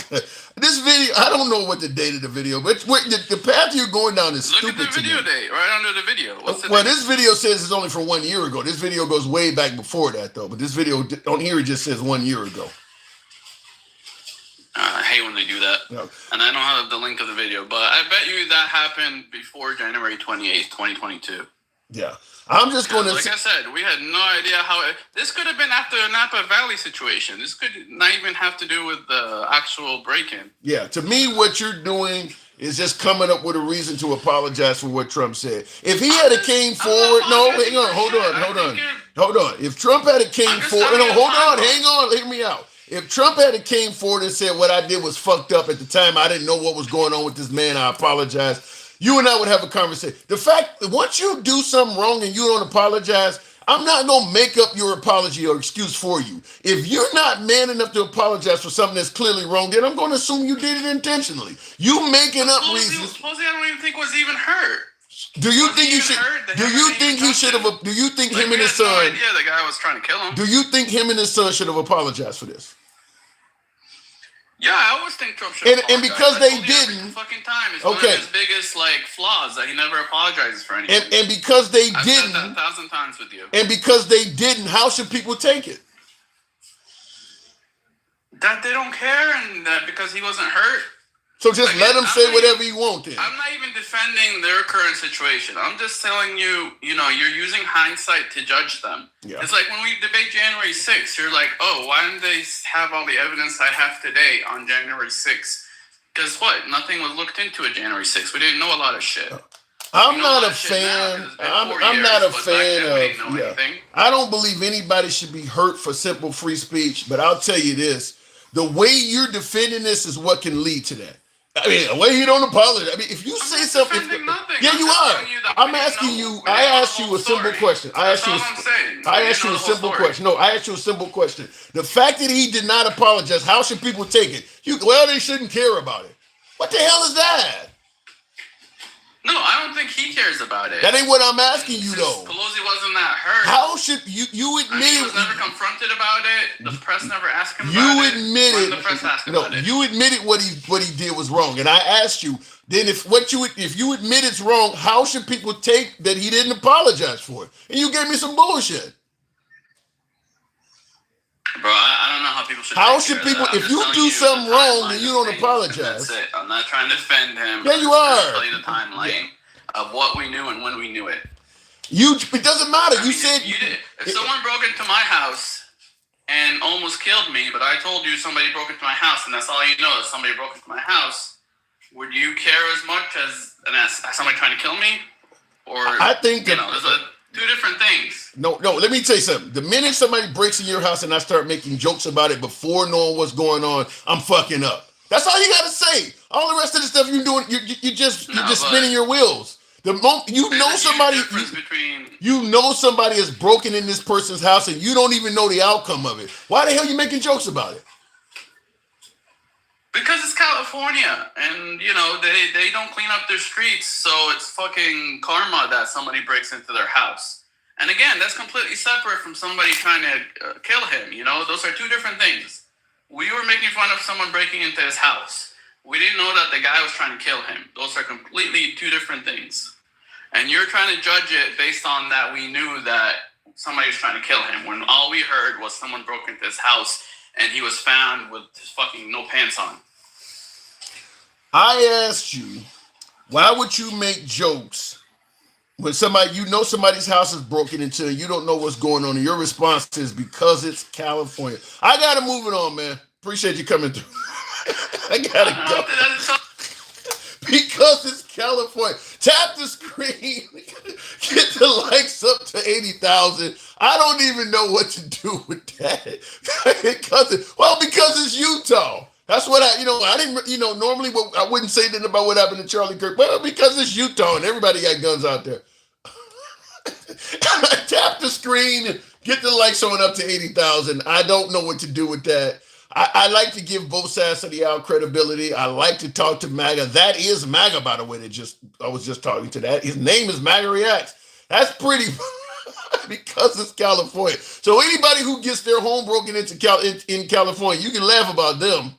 This video, I don't know what the date of the video, but the path you're going down is stupid. Look at the video date, right under the video. What's the date? This video says it's only for 1 year ago. This video goes way back before that, though. But this video on here, it just says 1 year ago. I hate when they do that. No. And I don't have the link of the video, but I bet you that happened before January 28th, 2022. Yeah. I'm just going to... Like I said, we had no idea how... This could have been after a Napa Valley situation. This could not even have to do with the actual break-in. Yeah. To me, what you're doing is just coming up with a reason to apologize for what Trump said. If he had came forward... No, hang on. Hold on. If Trump had came forward... No, hold on. Hang on. Hear me out. If Trump had came forward and said what I did was fucked up at the time, I didn't know what was going on with this man, I apologize, you and I would have a conversation. The fact that once you do something wrong and you don't apologize, I'm not going to make up your apology or excuse for you. If you're not man enough to apologize for something that's clearly wrong, then I'm going to assume you did it intentionally. You making up reasons. Supposedly, I don't even think was even hurt. Do you Was think he he even should? hurt? The Do hammer you didn't think even he touch should him. have? Do you think Like, him we and his had no son? idea the guy was trying to kill him. Do you think him and his son should have apologized for this? Yeah, I always think Trump should And apologize. because I they told you every didn't, fucking time. It's one of okay. his biggest like flaws that he never apologizes for anything. And because they I've said that didn't, 1,000 times with you. and because they didn't, how should people take it? That they don't care, and that because he wasn't hurt. So just let him say whatever he wants. Then I'm not even defending their current situation. I'm just telling you, you're using hindsight to judge them. Yeah. It's like when we debate January 6th, you're like, oh, why didn't they have all the evidence I have today on January 6th? Guess what? Nothing was looked into at January 6th. We didn't know a lot of shit. I'm not a fan. I'm not a fan of. Yeah. I don't believe anybody should be hurt for simple free speech. But I'll tell you this: the way you're defending this is what can lead to that. I mean, the way you don't apologize. I mean, if you say something, yeah, you are. I'm asking you. I asked you a simple question. I asked you a simple question. No, I asked you a simple question. The fact that he did not apologize, how should people take it? Well, they shouldn't care about it. What the hell is that? No, I don't think he cares about it. That ain't what I'm asking you, though. Pelosi wasn't that hurt. How should you admit he was never confronted about it. The press never asked him about it. You admitted. The press asked about it. You admitted what he did was wrong, and I asked you. Then if you admit it's wrong, how should people take that he didn't apologize for it? And you gave me some bullshit. Bro, I don't know how people should. How should people? If you do something wrong, then you don't apologize. That's it. I'm not trying to defend him. Yeah, you are. Tell you the timeline of what we knew and when we knew it. It doesn't matter. You said if someone broke into my house and almost killed me, but I told you somebody broke into my house, and that's all you know is somebody broke into my house. Would you care as much as somebody trying to kill me? Or I think there's two different things. No. Let me tell you something. The minute somebody breaks in your house and I start making jokes about it before knowing what's going on, I'm fucking up. That's all you gotta say. All the rest of the stuff you're doing, you're just spinning your wheels. The moment you know somebody has broken in this person's house and you don't even know the outcome of it. Why the hell are you making jokes about it? Because it's California, and they don't clean up their streets, so it's fucking karma that somebody breaks into their house. And again, that's completely separate from somebody trying to kill him. Those are two different things. We were making fun of someone breaking into his house. We didn't know that the guy was trying to kill him. Those are completely two different things. And you're trying to judge it based on that we knew that somebody was trying to kill him, when all we heard was someone broke into his house and he was found with his fucking no pants on. I asked you, why would you make jokes when somebody's house is broken into and you don't know what's going on? And your response is because it's California. I gotta move it on, man. Appreciate you coming through. I gotta go. Because it's California. Tap the screen. Get the likes up to 80,000. I don't even know what to do with that. because it's Utah. That's what I didn't, normally I wouldn't say anything about what happened to Charlie Kirk. Well, because it's Utah and everybody got guns out there. Tap the screen. Get the likes on up to 80,000. I don't know what to do with that. I like to give both sides of the aisle credibility. I like to talk to MAGA. That is MAGA, by the way. I was just talking to that. His name is MAGA Reacts. That's pretty because it's California. So anybody who gets their home broken into in California, you can laugh about them.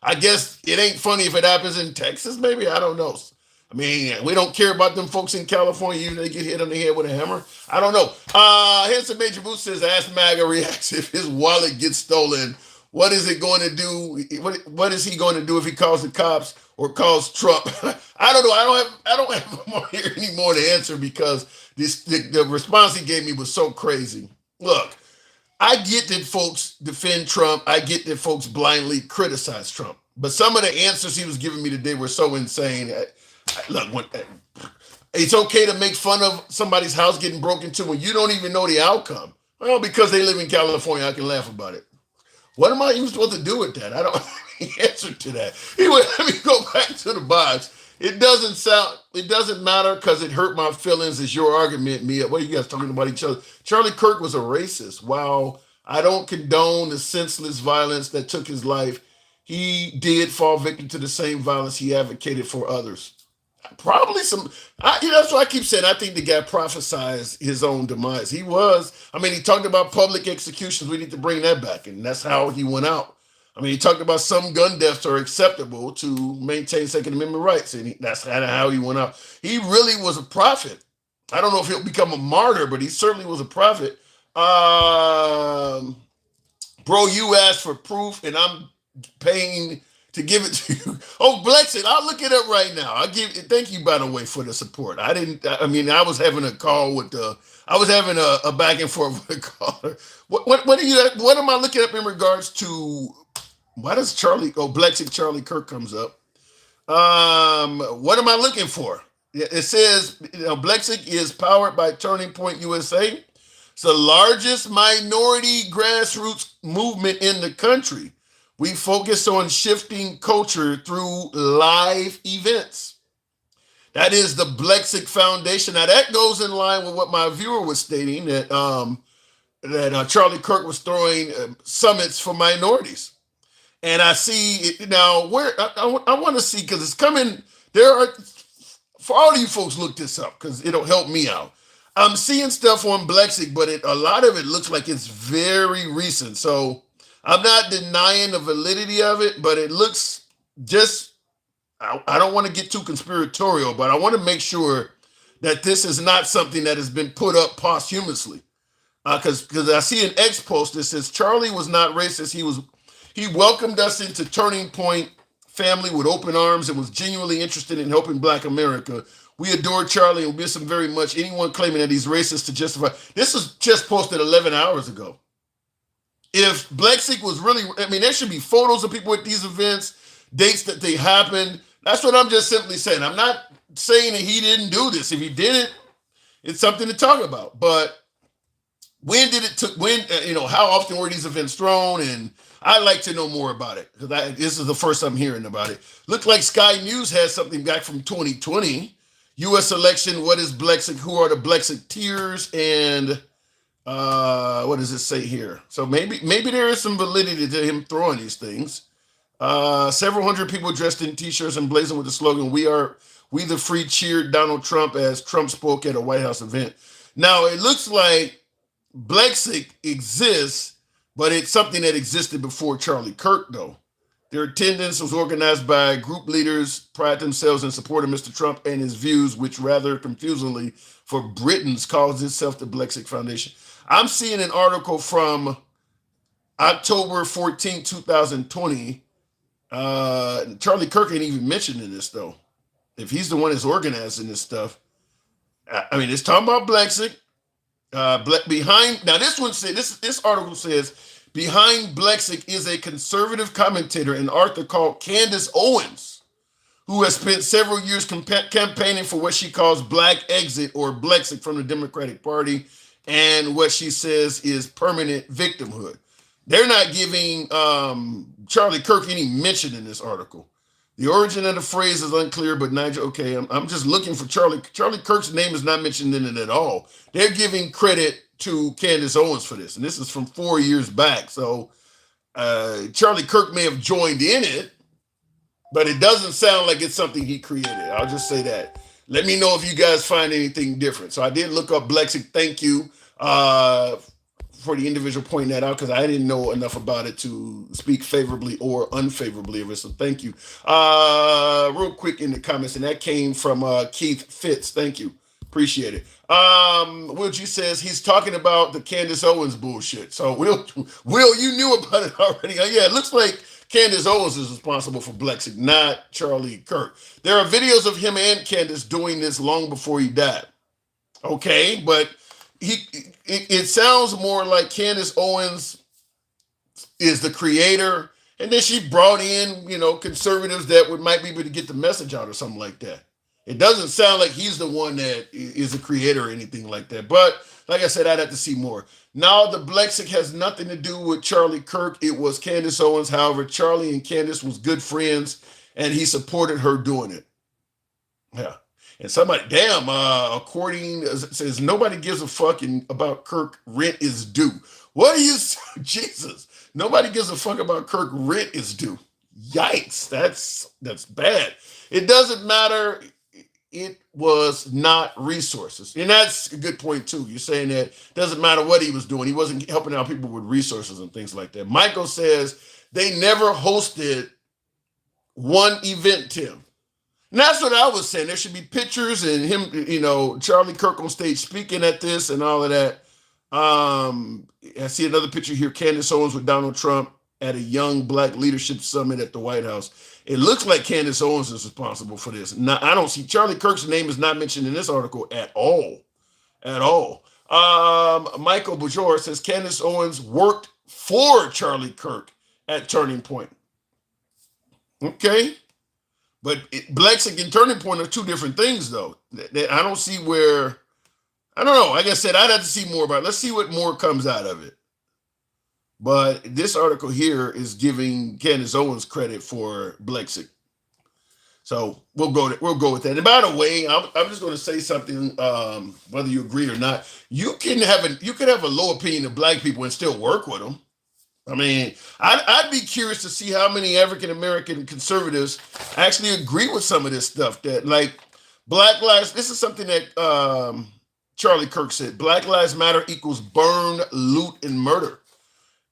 I guess it ain't funny if it happens in Texas, maybe. I don't know. I mean, we don't care about them folks in California. Usually they get hit on the head with a hammer. I don't know. Handsome Major Boost says, ask MAGA Reacts if his wallet gets stolen. What is it going to do? What is he going to do if he calls the cops or calls Trump? I don't know. I don't have any more to answer because the response he gave me was so crazy. Look, I get that folks defend Trump. I get that folks blindly criticize Trump. But some of the answers he was giving me today were so insane. Look, it's okay to make fun of somebody's house getting broken into when you don't even know the outcome. Well, because they live in California, I can laugh about it. What am I even supposed to do with that? I don't have any answer to that. Anyway, let me go back to the box. It doesn't matter because it hurt my feelings is your argument, Mia. What are you guys talking about each other? Charlie Kirk was a racist. While I don't condone the senseless violence that took his life, he did fall victim to the same violence he advocated for others. Probably some. That's what I keep saying. I think the guy prophesized his own demise. He was. I mean, he talked about public executions. We need to bring that back, and that's how he went out. I mean, he talked about some gun deaths are acceptable to maintain Second Amendment rights, and that's kind of how he went out. He really was a prophet. I don't know if he'll become a martyr, but he certainly was a prophet. Bro, you asked for proof, and I'm paying to give it to you. Oh, Blexit, I'll look it up right now. Thank you, by the way, for the support. I was having a call with I was having a back and forth with a caller. What am I looking up in regards to? Why does Blexit Charlie Kirk comes up? What am I looking for? It says, Blexit is powered by Turning Point USA. It's the largest minority grassroots movement in the country. We focus on shifting culture through live events. That is the Blexit Foundation. Now that goes in line with what my viewer was stating, that Charlie Kirk was throwing summits for minorities. And I see it now. Where I want to see, because it's coming. For all of you folks, look this up because it'll help me out. I'm seeing stuff on Blexit, but a lot of it looks like it's very recent. So I'm not denying the validity of it, but it looks just, I don't want to get too conspiratorial, but I want to make sure that this is not something that has been put up posthumously. Because I see an X post that says Charlie was not racist. He welcomed us into Turning Point family with open arms and was genuinely interested in helping Black America. We adore Charlie and miss him very much. Anyone claiming that he's racist to justify. This was just posted 11 hours ago. If Blexit was really, there should be photos of people at these events, dates that they happened. That's what I'm just simply saying. I'm not saying that he didn't do this. If he did it, it's something to talk about. But when did it how often were these events thrown? And I'd like to know more about it because this is the first I'm hearing about it. Looked like Sky News has something back from 2020. U.S. election, what is Blexit? Who are the Blexiteers? And what does it say here? So maybe there is some validity to him throwing these things. Several hundred people dressed in t-shirts and blazing with the slogan, "We the free," cheered Donald Trump as Trump spoke at a White House event. Now, it looks like Blexit exists, but it's something that existed before Charlie Kirk, though. Their attendance was organized by group leaders pride themselves in support of Mr. Trump and his views, which rather confusingly for Britons calls itself the Blexit Foundation. I'm seeing an article from October 14, 2020. Charlie Kirk ain't even mentioned in this, though. If he's the one that's organizing this stuff. It's talking about Blexit. Behind, now this one said, this article says, behind Blexit is a conservative commentator and author called Candace Owens, who has spent several years campaigning for what she calls Black exit or Blexit from the Democratic Party and what she says is permanent victimhood. They're not giving Charlie Kirk any mention in this article. The origin of the phrase is unclear, but Nigel, okay, I'm just looking for Charlie. Charlie Kirk's name is not mentioned in it at all. They're giving credit to Candace Owens for this, and this is from 4 years back. So Charlie Kirk may have joined in it, but it doesn't sound like it's something he created. I'll just say that. Let me know if you guys find anything different. So I did look up Blexit. Thank you for the individual pointing that out, because I didn't know enough about it to speak favorably or unfavorably of it. So thank you. Real quick in the comments, and that came from Keith Fitz. Thank you. Appreciate it. Will G says he's talking about the Candace Owens bullshit. So Will, you knew about it already. Yeah, it looks like Candace Owens is responsible for Blexit, not Charlie Kirk. There are videos of him and Candace doing this long before he died. Okay, but it sounds more like Candace Owens is the creator, and then she brought in, conservatives that might be able to get the message out or something like that. It doesn't sound like he's the one that is the creator or anything like that. But like I said, I'd have to see more. Now, the Blexit has nothing to do with Charlie Kirk. It was Candace Owens. However, Charlie and Candace was good friends, and he supported her doing it. Yeah. And somebody, according, says nobody gives a fuck about Kirk. Rent is due. What are you, Jesus? Nobody gives a fuck about Kirk. Rent is due. Yikes! That's bad. It doesn't matter. it was not resources. And that's a good point too. You're saying that it doesn't matter what he was doing. He wasn't helping out people with resources and things like that. Michael says they never hosted one event, Tim. And that's what I was saying. There should be pictures and him, Charlie Kirk on stage speaking at this and all of that. I see another picture here, Candace Owens with Donald Trump at a Young Black Leadership Summit at the White House. It looks like Candace Owens is responsible for this. Now, I don't see Charlie Kirk's name is not mentioned in this article at all. At all. Michael Bajor says Candace Owens worked for Charlie Kirk at Turning Point. Okay. But Blexic and Turning Point are two different things, though. I don't see where, I don't know. Like I said, I'd have to see more about it. Let's see what more comes out of it. But this article here is giving Candace Owens credit for Blexic. So we'll go with that. And by the way, I'm just going to say something, whether you agree or not. You can have a low opinion of black people and still work with them. I mean, I'd be curious to see how many African American conservatives actually agree with some of this stuff. That like Black Lives. This is something that Charlie Kirk said. Black Lives Matter equals burn, loot, and murder.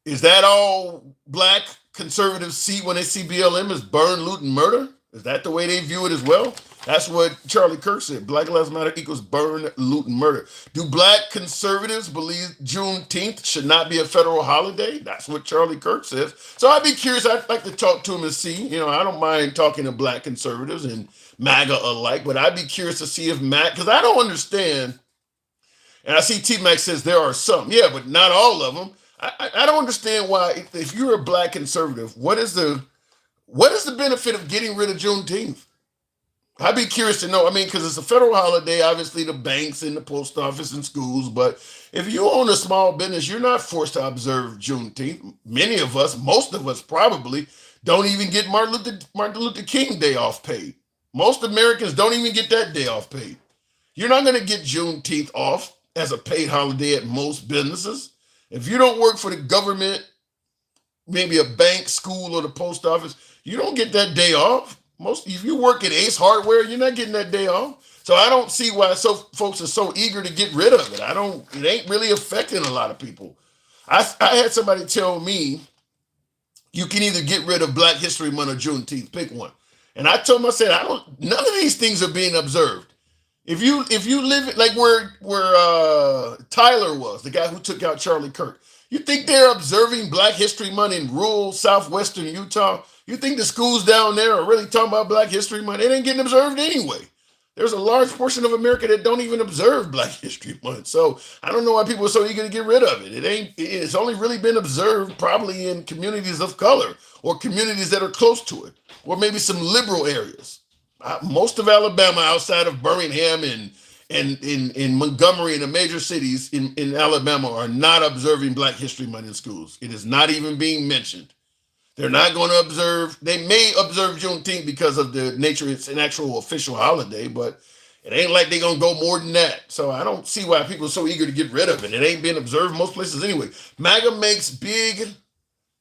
Is that all black conservatives see when they see BLM as burn, loot, and murder? Is that the way they view it as well? That's what Charlie Kirk said. Black Lives Matter equals burn, loot, and murder. Do black conservatives believe Juneteenth should not be a federal holiday? That's what Charlie Kirk says. So I'd be curious. I'd like to talk to him and see. I don't mind talking to black conservatives and MAGA alike, but I'd be curious to see if because I don't understand. And I see T-Mac says there are some. Yeah, but not all of them. I don't understand why, if you're a black conservative, what is the benefit of getting rid of Juneteenth? I'd be curious to know. I mean, because it's a federal holiday, obviously the banks and the post office and schools. But if you own a small business, you're not forced to observe Juneteenth. Many of us, most of us probably, don't even get Martin Luther King Day off paid. Most Americans don't even get that day off paid. You're not going to get Juneteenth off as a paid holiday at most businesses. If you don't work for the government, maybe a bank, school, or the post office, you don't get that day off. If you work at Ace Hardware, you're not getting that day off. So I don't see why folks are so eager to get rid of it. It ain't really affecting a lot of people. I had somebody tell me you can either get rid of Black History Month or Juneteenth, pick one. And I told him, I said, none of these things are being observed. If you live like where Tyler was, the guy who took out Charlie Kirk, you think they're observing Black History Month in rural southwestern Utah? You think the schools down there are really talking about Black History Month? It ain't getting observed anyway. There's a large portion of America that don't even observe Black History Month. So I don't know why people are so eager to get rid of it. It's only really been observed probably in communities of color or communities that are close to it, or maybe some liberal areas. Most of Alabama, outside of Birmingham and in Montgomery and the major cities in Alabama, are not observing Black History Month in schools. It is not even being mentioned. They're not going to observe. They may observe Juneteenth because of the nature. It's an actual official holiday, but it ain't like they're going to go more than that. So I don't see why people are so eager to get rid of it. It ain't being observed most places anyway. MAGA makes big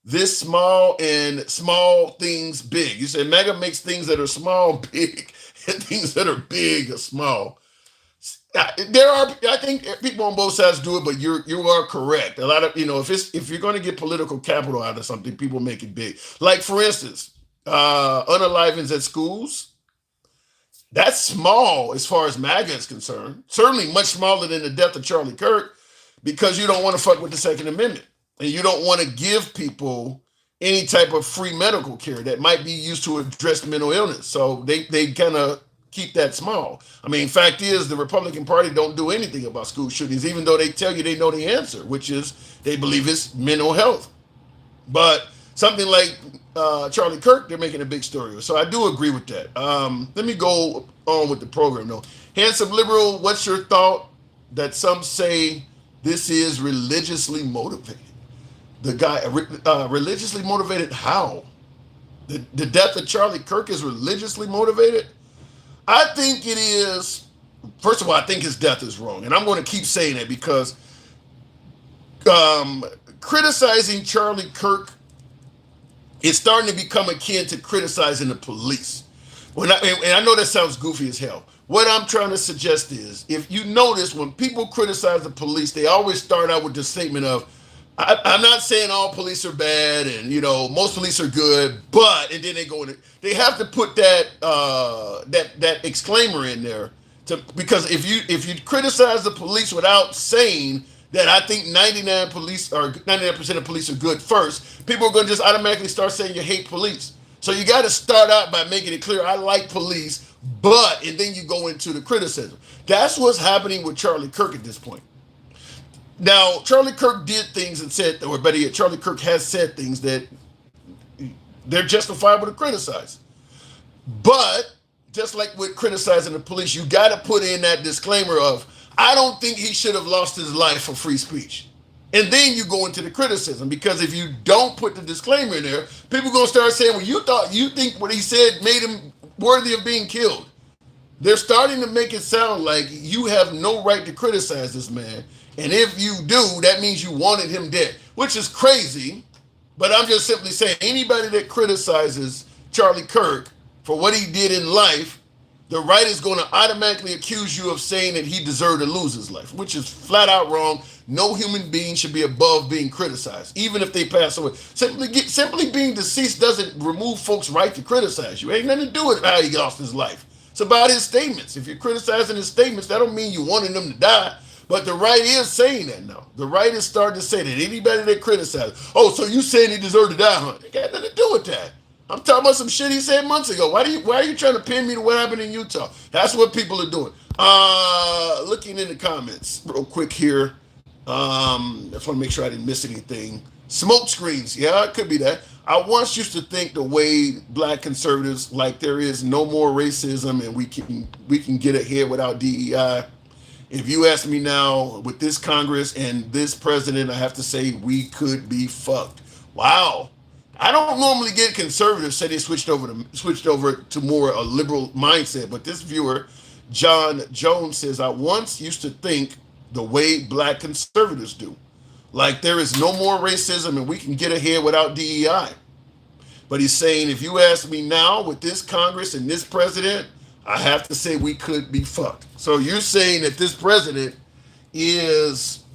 this small and small things big. You say MAGA makes things that are small big and things that are big small. I think people on both sides do it, but you are correct. A lot of, if you're going to get political capital out of something, people make it big. Like, for instance, unalivings at schools. That's small as far as MAGA is concerned. Certainly much smaller than the death of Charlie Kirk, because you don't want to fuck with the Second Amendment. And you don't want to give people any type of free medical care that might be used to address mental illness. So they kind of keep that small. I mean, fact is, the Republican Party don't do anything about school shootings, even though they tell you they know the answer, which is they believe it's mental health. But something like Charlie Kirk, they're making a big story of. So I do agree with that. Let me go on with the program, though. Handsome Liberal, what's your thought that some say this is religiously motivated? The guy, religiously motivated how? The death of Charlie Kirk is religiously motivated? I think it is. First of all, I think his death is wrong. And I'm going to keep saying that because criticizing Charlie Kirk is starting to become akin to criticizing the police. And I know that sounds goofy as hell. What I'm trying to suggest is, if you notice, when people criticize the police, they always start out with the statement of, I'm not saying all police are bad, and most police are good, but, and then they go in. They have to put that exclaimer in there because if you criticize the police without saying that I think 99% of police are good first, people are going to just automatically start saying you hate police. So you got to start out by making it clear I like police, and then you go into the criticism. That's what's happening with Charlie Kirk at this point. Now, Charlie Kirk did things and said, or better yet, Charlie Kirk has said things that they're justifiable to criticize. But just like with criticizing the police, you got to put in that disclaimer of, I don't think he should have lost his life for free speech. And then you go into the criticism, because if you don't put the disclaimer in there, people are going to start saying, well, you think what he said made him worthy of being killed. They're starting to make it sound like you have no right to criticize this man. And if you do, that means you wanted him dead, which is crazy. But I'm just simply saying, anybody that criticizes Charlie Kirk for what he did in life, the right is going to automatically accuse you of saying that he deserved to lose his life, which is flat out wrong. No human being should be above being criticized, even if they pass away. Simply being deceased doesn't remove folks' right to criticize you. It ain't nothing to do with how he lost his life. It's about his statements. If you're criticizing his statements, that don't mean you wanted him to die. But the right is saying that now. The right is starting to say that anybody that criticizes, so you saying he deserved to die, huh? It got nothing to do with that. I'm talking about some shit he said months ago. Why are you trying to pin me to what happened in Utah? That's what people are doing. Looking in the comments real quick here. I just want to make sure I didn't miss anything. Smoke screens. Yeah, it could be that. I once used to think the way black conservatives, like there is no more racism and we can get ahead without DEI. If you ask me now, with this Congress and this president, I have to say we could be fucked. Wow. I don't normally get conservatives say they switched over to more a liberal mindset, but this viewer, John Jones, says, I once used to think the way black conservatives do. Like there is no more racism and we can get ahead without DEI. But he's saying, if you ask me now with this Congress and this president, I have to say we could be fucked. So you're saying that this president is,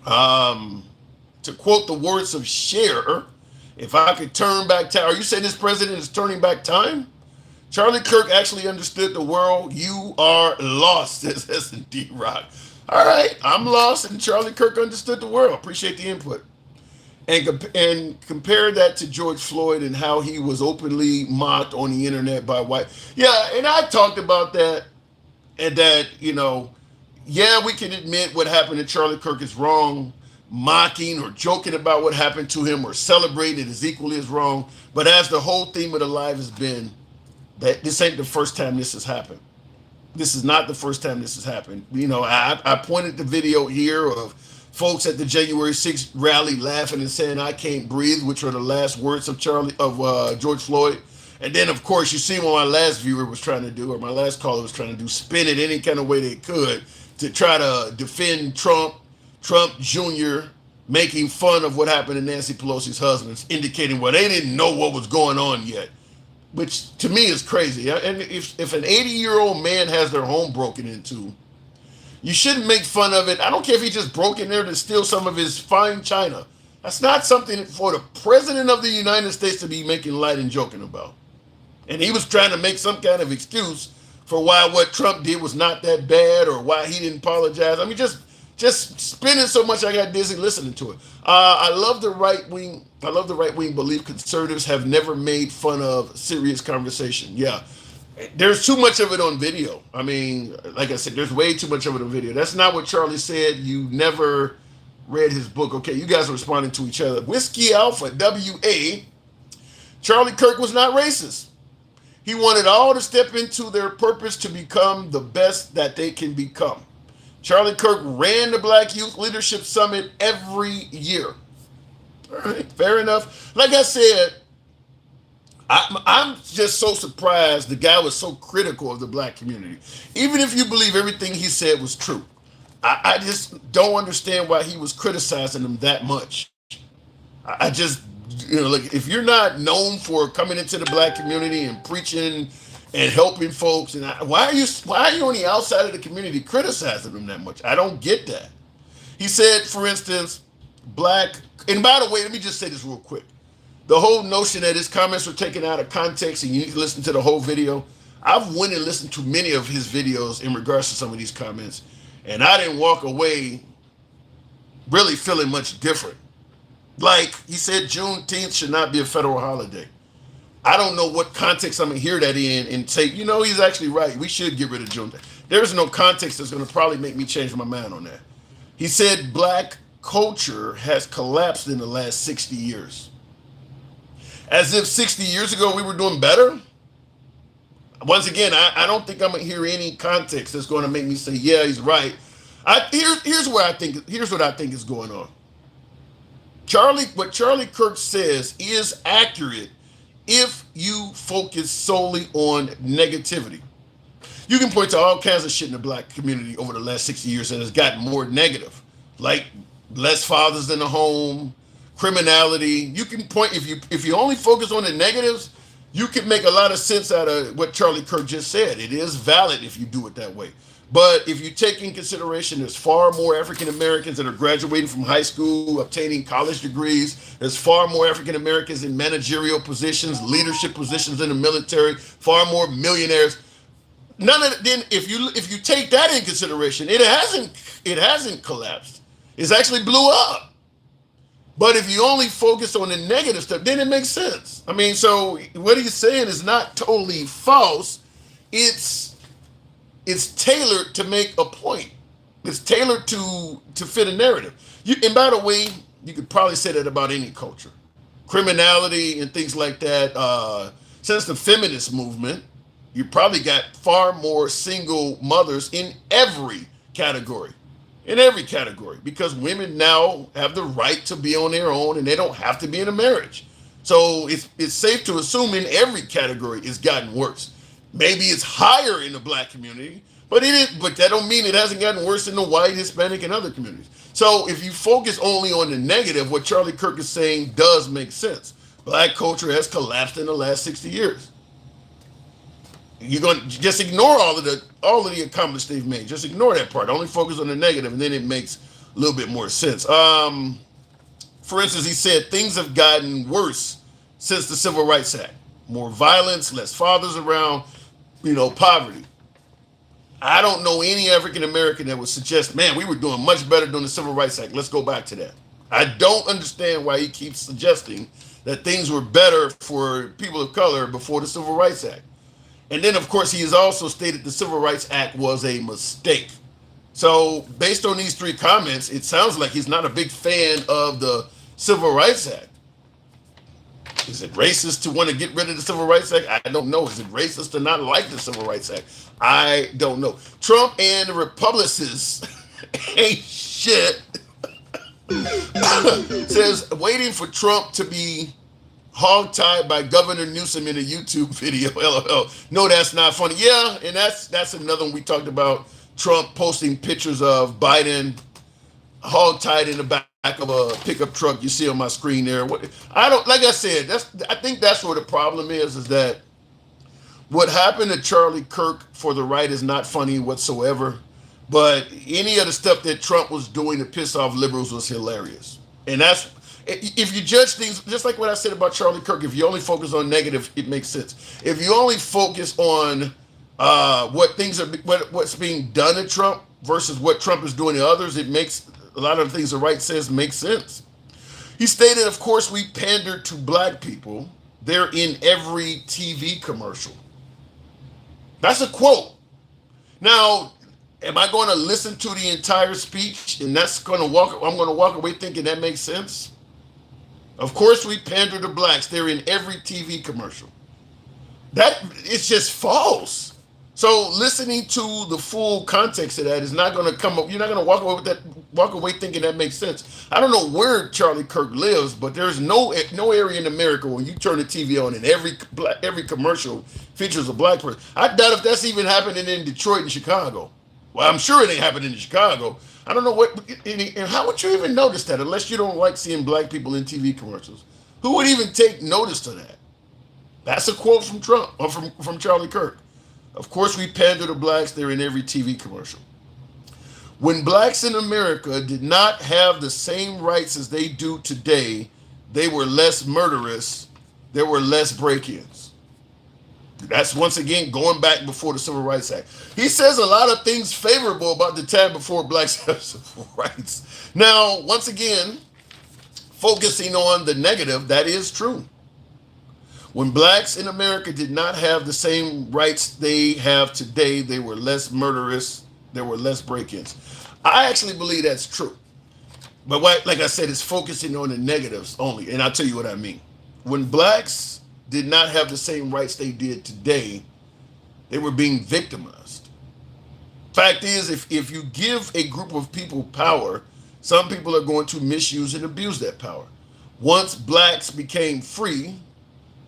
to quote the words of Cher, if I could turn back time, are you saying this president is turning back time? Charlie Kirk actually understood the world. You are lost, says S&D Rock. All right, I'm lost, and Charlie Kirk understood the world. Appreciate the input. And compare that to George Floyd and how he was openly mocked on the internet by white. Yeah, and I talked about that, and that, we can admit what happened to Charlie Kirk is wrong. Mocking or joking about what happened to him or celebrating it is equally as wrong. But as the whole theme of the live has been, that this ain't the first time this has happened. This is not the first time this has happened. I pointed the video here of folks at the January 6th rally laughing and saying, I can't breathe, which are the last words of George Floyd. And then, of course, you see what my last viewer was trying to do, or my last caller was trying to do, spin it any kind of way they could to try to defend Trump Jr., making fun of what happened to Nancy Pelosi's husbands, indicating, well, they didn't know what was going on yet, which to me is crazy. And if an 80-year-old man has their home broken into, you shouldn't make fun of it. I don't care if he just broke in there to steal some of his fine china. That's not something for the president of the United States to be making light and joking about. And he was trying to make some kind of excuse for why what Trump did was not that bad or why he didn't apologize. I mean, just spinning so much I got dizzy listening to it. I love the right wing. I love the right wing belief conservatives have never made fun of serious conversation. Yeah. There's too much of it on video. I mean, like I said, there's way too much of it on video. That's not what Charlie said. You never read his book. Okay, you guys are responding to each other. Whiskey Alpha, WA. Charlie Kirk was not racist. He wanted all to step into their purpose to become the best that they can become. Charlie Kirk ran the Black Youth Leadership Summit every year. All right, fair enough. Like I said, I'm just so surprised the guy was so critical of the black community. Even if you believe everything he said was true, I just don't understand why he was criticizing them that much. I just, like, if you're not known for coming into the black community and preaching and helping folks. And why are you on the outside of the community criticizing them that much? I don't get that. He said, for instance, black. And by the way, let me just say this real quick. The whole notion that his comments were taken out of context and you need to listen to the whole video. I've went and listened to many of his videos in regards to some of these comments, and I didn't walk away really feeling much different. Like he said, Juneteenth should not be a federal holiday. I don't know what context I'm gonna hear that in and say, he's actually right. We should get rid of Juneteenth. There's no context that's gonna probably make me change my mind on that. He said black culture has collapsed in the last 60 years. As if 60 years ago we were doing better. Once again, I don't think I'm gonna hear any context that's gonna make me say, yeah, he's right. Here's what I think is going on. What Charlie Kirk says is accurate if you focus solely on negativity. You can point to all kinds of shit in the black community over the last 60 years that has gotten more negative, like less fathers in the home, criminality. You can point, if you only focus on the negatives, you can make a lot of sense out of what Charlie Kirk just said. It is valid if you do it that way. But if you take in consideration, there's far more African Americans that are graduating from high school, obtaining college degrees. There's far more African Americans in managerial positions, leadership positions in the military, far more millionaires. None of then if you take that in consideration, it hasn't collapsed. It's actually blew up. But if you only focus on the negative stuff, then it makes sense. I mean, so what he's saying is not totally false. It's tailored to make a point. It's tailored to fit a narrative. And by the way, you could probably say that about any culture. Criminality and things like that. Since the feminist movement, you probably got far more single mothers in every category. Because women now have the right to be on their own and they don't have to be in a marriage. So it's safe to assume in every category it's gotten worse. Maybe it's higher in the black community, but that don't mean it hasn't gotten worse in the white, Hispanic, and other communities. So if you focus only on the negative, what Charlie Kirk is saying does make sense. Black culture has collapsed in the last 60 years. You're going to just ignore all of the accomplishments they've made. Just ignore that part. Only focus on the negative, and then it makes a little bit more sense. For instance, he said things have gotten worse since the Civil Rights Act. More violence, less fathers around, poverty. I don't know any African American that would suggest, man, we were doing much better during the Civil Rights Act. Let's go back to that. I don't understand why he keeps suggesting that things were better for people of color before the Civil Rights Act. And then, of course, he has also stated the Civil Rights Act was a mistake. So based on these three comments, it sounds like he's not a big fan of the Civil Rights Act. Is it racist to want to get rid of the Civil Rights Act? I don't know. Is it racist to not like the Civil Rights Act? I don't know. Trump and the Republicans ain't shit. Says waiting for Trump to be hogtied by Governor Newsom in a YouTube video. LOL. No, that's not funny. Yeah, and that's another one we talked about. Trump posting pictures of Biden hogtied in the back of a pickup truck. You see on my screen there. Like I said, I think that's where the problem is that what happened to Charlie Kirk for the right is not funny whatsoever. But any of the stuff that Trump was doing to piss off liberals was hilarious. And if you judge things, just like what I said about Charlie Kirk, if you only focus on negative, it makes sense. If you only focus on what's being done to Trump versus what Trump is doing to others, it makes a lot of the things the right says make sense. He stated, of course, we pander to black people. They're in every TV commercial. That's a quote. Now, am I going to listen to the entire speech and I'm going to walk away thinking that makes sense? Of course we pander to blacks. They're in every TV commercial. It's just false. So listening to the full context of that is not going to come up. You're not going to walk away thinking that makes sense. I don't know where Charlie Kirk lives, but there's no area in America where you turn the TV on and every commercial features a black person. I doubt if that's even happening in Detroit and Chicago. Well, I'm sure it ain't happening in Chicago. I don't know and how would you even notice that unless you don't like seeing black people in TV commercials? Who would even take notice to that? That's a quote from Trump, or from Charlie Kirk. Of course, we pander to blacks. They're in every TV commercial. When blacks in America did not have the same rights as they do today, they were less murderous. There were less break-ins. That's once again going back before the Civil Rights Act. He says a lot of things favorable about the time before blacks have civil rights. Now, once again, focusing on the negative, that is true. When blacks in America did not have the same rights they have today, they were less murderous, there were less break-ins. I actually believe that's true. But like I said, it's focusing on the negatives only, and I'll tell you what I mean. When blacks did not have the same rights they did today, they were being victimized. Fact is, if you give a group of people power, some people are going to misuse and abuse that power. Once blacks became free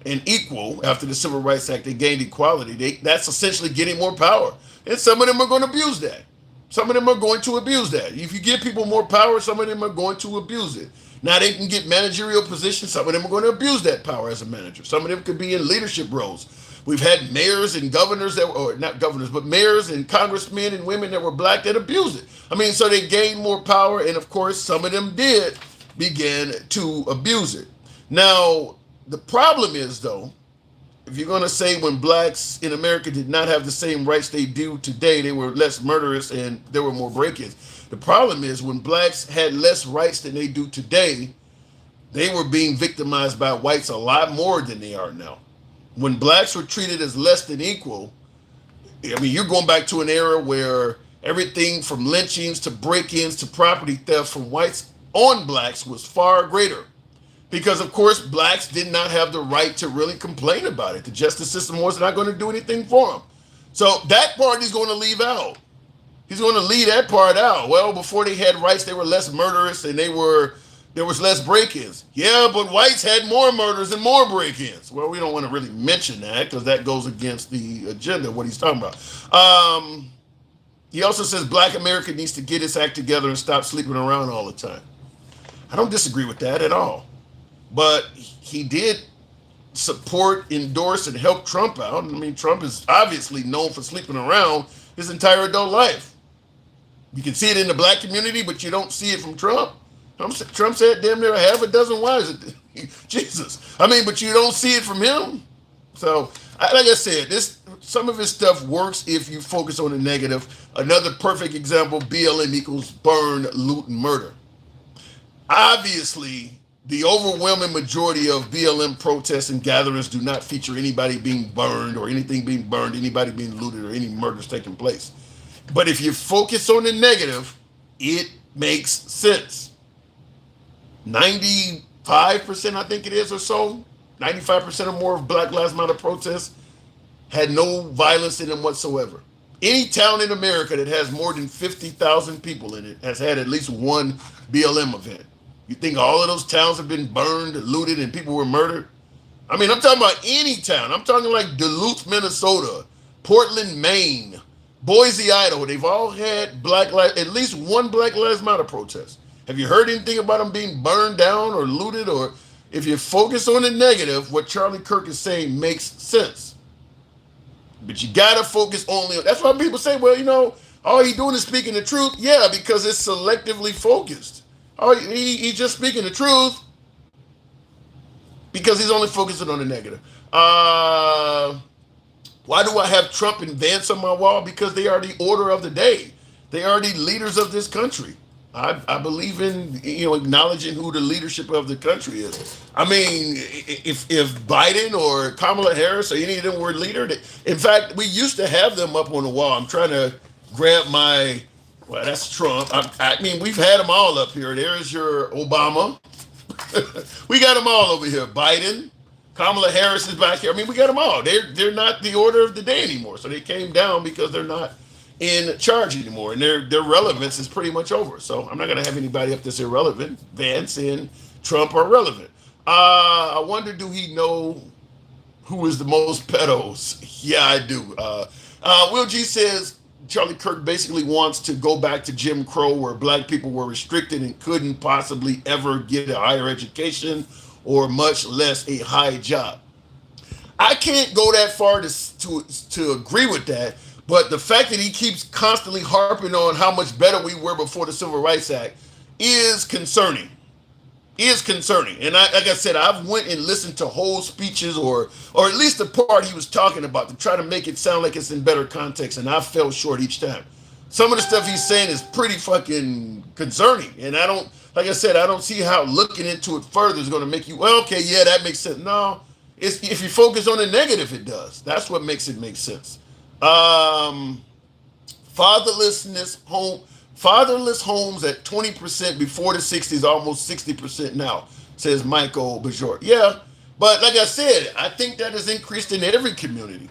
and equal after the Civil Rights Act, they gained equality. That's essentially getting more power. And some of them are going to abuse that. Some of them are going to abuse that. If you give people more power, some of them are going to abuse it. Now they can get managerial positions. Some of them are going to abuse that power as a manager. Some of them could be in leadership roles. We've had mayors and governors that, or not governors, but mayors and congressmen and women that were black that abused it. I mean, so they gained more power, and of course, some of them did begin to abuse it. Now, the problem is, though, if you're going to say when blacks in America did not have the same rights they do today, they were less murderous and there were more break-ins. The problem is when blacks had less rights than they do today, they were being victimized by whites a lot more than they are now. When blacks were treated as less than equal, I mean, you're going back to an era where everything from lynchings to break-ins to property theft from whites on blacks was far greater. Because, of course, blacks did not have the right to really complain about it. The justice system was not going to do anything for them. So that part he's going to leave out. He's going to leave that part out. Well, before they had rights, they were less murderous and there was less break-ins. Yeah, but whites had more murders and more break-ins. Well, we don't want to really mention that because that goes against the agenda, what he's talking about. He also says Black America needs to get its act together and stop sleeping around all the time. I don't disagree with that at all. But he did support, endorse, and help Trump out. I mean, Trump is obviously known for sleeping around his entire adult life. You can see it in the black community, but you don't see it from Trump. Trump said damn near half a dozen wives. Jesus. I mean, but you don't see it from him. So, like I said, some of his stuff works if you focus on the negative. Another perfect example, BLM equals burn, loot, and murder. Obviously, the overwhelming majority of BLM protests and gatherings do not feature anybody being burned or anything being burned, anybody being looted, or any murders taking place. But if you focus on the negative, it makes sense. 95%, I think it is, or so, 95% or more of Black Lives Matter protests had no violence in them whatsoever. Any town in America that has more than 50,000 people in it has had at least one BLM event. You think all of those towns have been burned, looted, and people were murdered? I mean, I'm talking about any town. I'm talking like Duluth, Minnesota, Portland, Maine, Boise, Idaho. They've all had at least one Black Lives Matter protest. Have you heard anything about them being burned down or looted? Or if you focus on the negative, what Charlie Kirk is saying makes sense. But you got to focus only on, that's why people say, well, you know, all he's doing is speaking the truth. Yeah, because it's selectively focused. Oh, he's just speaking the truth because he's only focusing on the negative. Why do I have Trump and Vance on my wall? Because they are the order of the day. They are the leaders of this country. I believe in acknowledging who the leadership of the country is. I mean, if Biden or Kamala Harris or any of them were leader, in fact, we used to have them up on the wall. I'm trying to grab my. Well, that's Trump. I mean, we've had them all up here. There's your Obama. We got them all over here. Biden, Kamala Harris is back here. I mean, we got them all. They're not the order of the day anymore. So they came down because they're not in charge anymore, and their relevance is pretty much over. So I'm not going to have anybody up that's irrelevant. Vance and Trump are relevant. I wonder, do he know who is the most pedos? Yeah, I do. Will G says, Charlie Kirk basically wants to go back to Jim Crow, where black people were restricted and couldn't possibly ever get a higher education or much less a high job. I can't go that far to agree with that. But the fact that he keeps constantly harping on how much better we were before the Civil Rights Act is concerning. And like I said, I've went and listened to whole speeches or at least the part he was talking about to try to make it sound like it's in better context, and I fell short each time. Some of the stuff he's saying is pretty fucking concerning, and I don't, like I said, I don't see how looking into it further is going to make you, well, okay, yeah, that makes sense. No, it's, if you focus on the negative, it does. That's what makes it make sense. Fatherless homes at 20% before the 60s, almost 60% now, says Michael Bajor. Yeah, but like I said, I think that has increased in every community.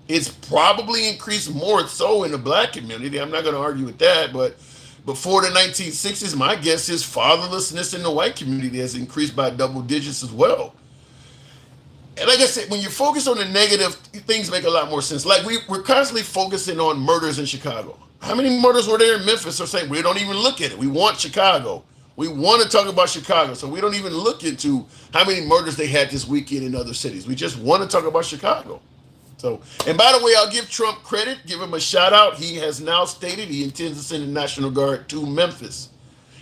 It's probably increased more so in the black community. I'm not going to argue with that, but before the 1960s, my guess is fatherlessness in the white community has increased by double digits as well. And like I said, when you focus on the negative, things make a lot more sense. Like we're constantly focusing on murders in Chicago. How many murders were there in Memphis? Or say we don't even look at it. We want Chicago. We want to talk about Chicago, so we don't even look into how many murders they had this weekend in other cities. We just want to talk about Chicago. So, and by the way, I'll give Trump credit, give him a shout out. He has now stated he intends to send the National Guard to Memphis.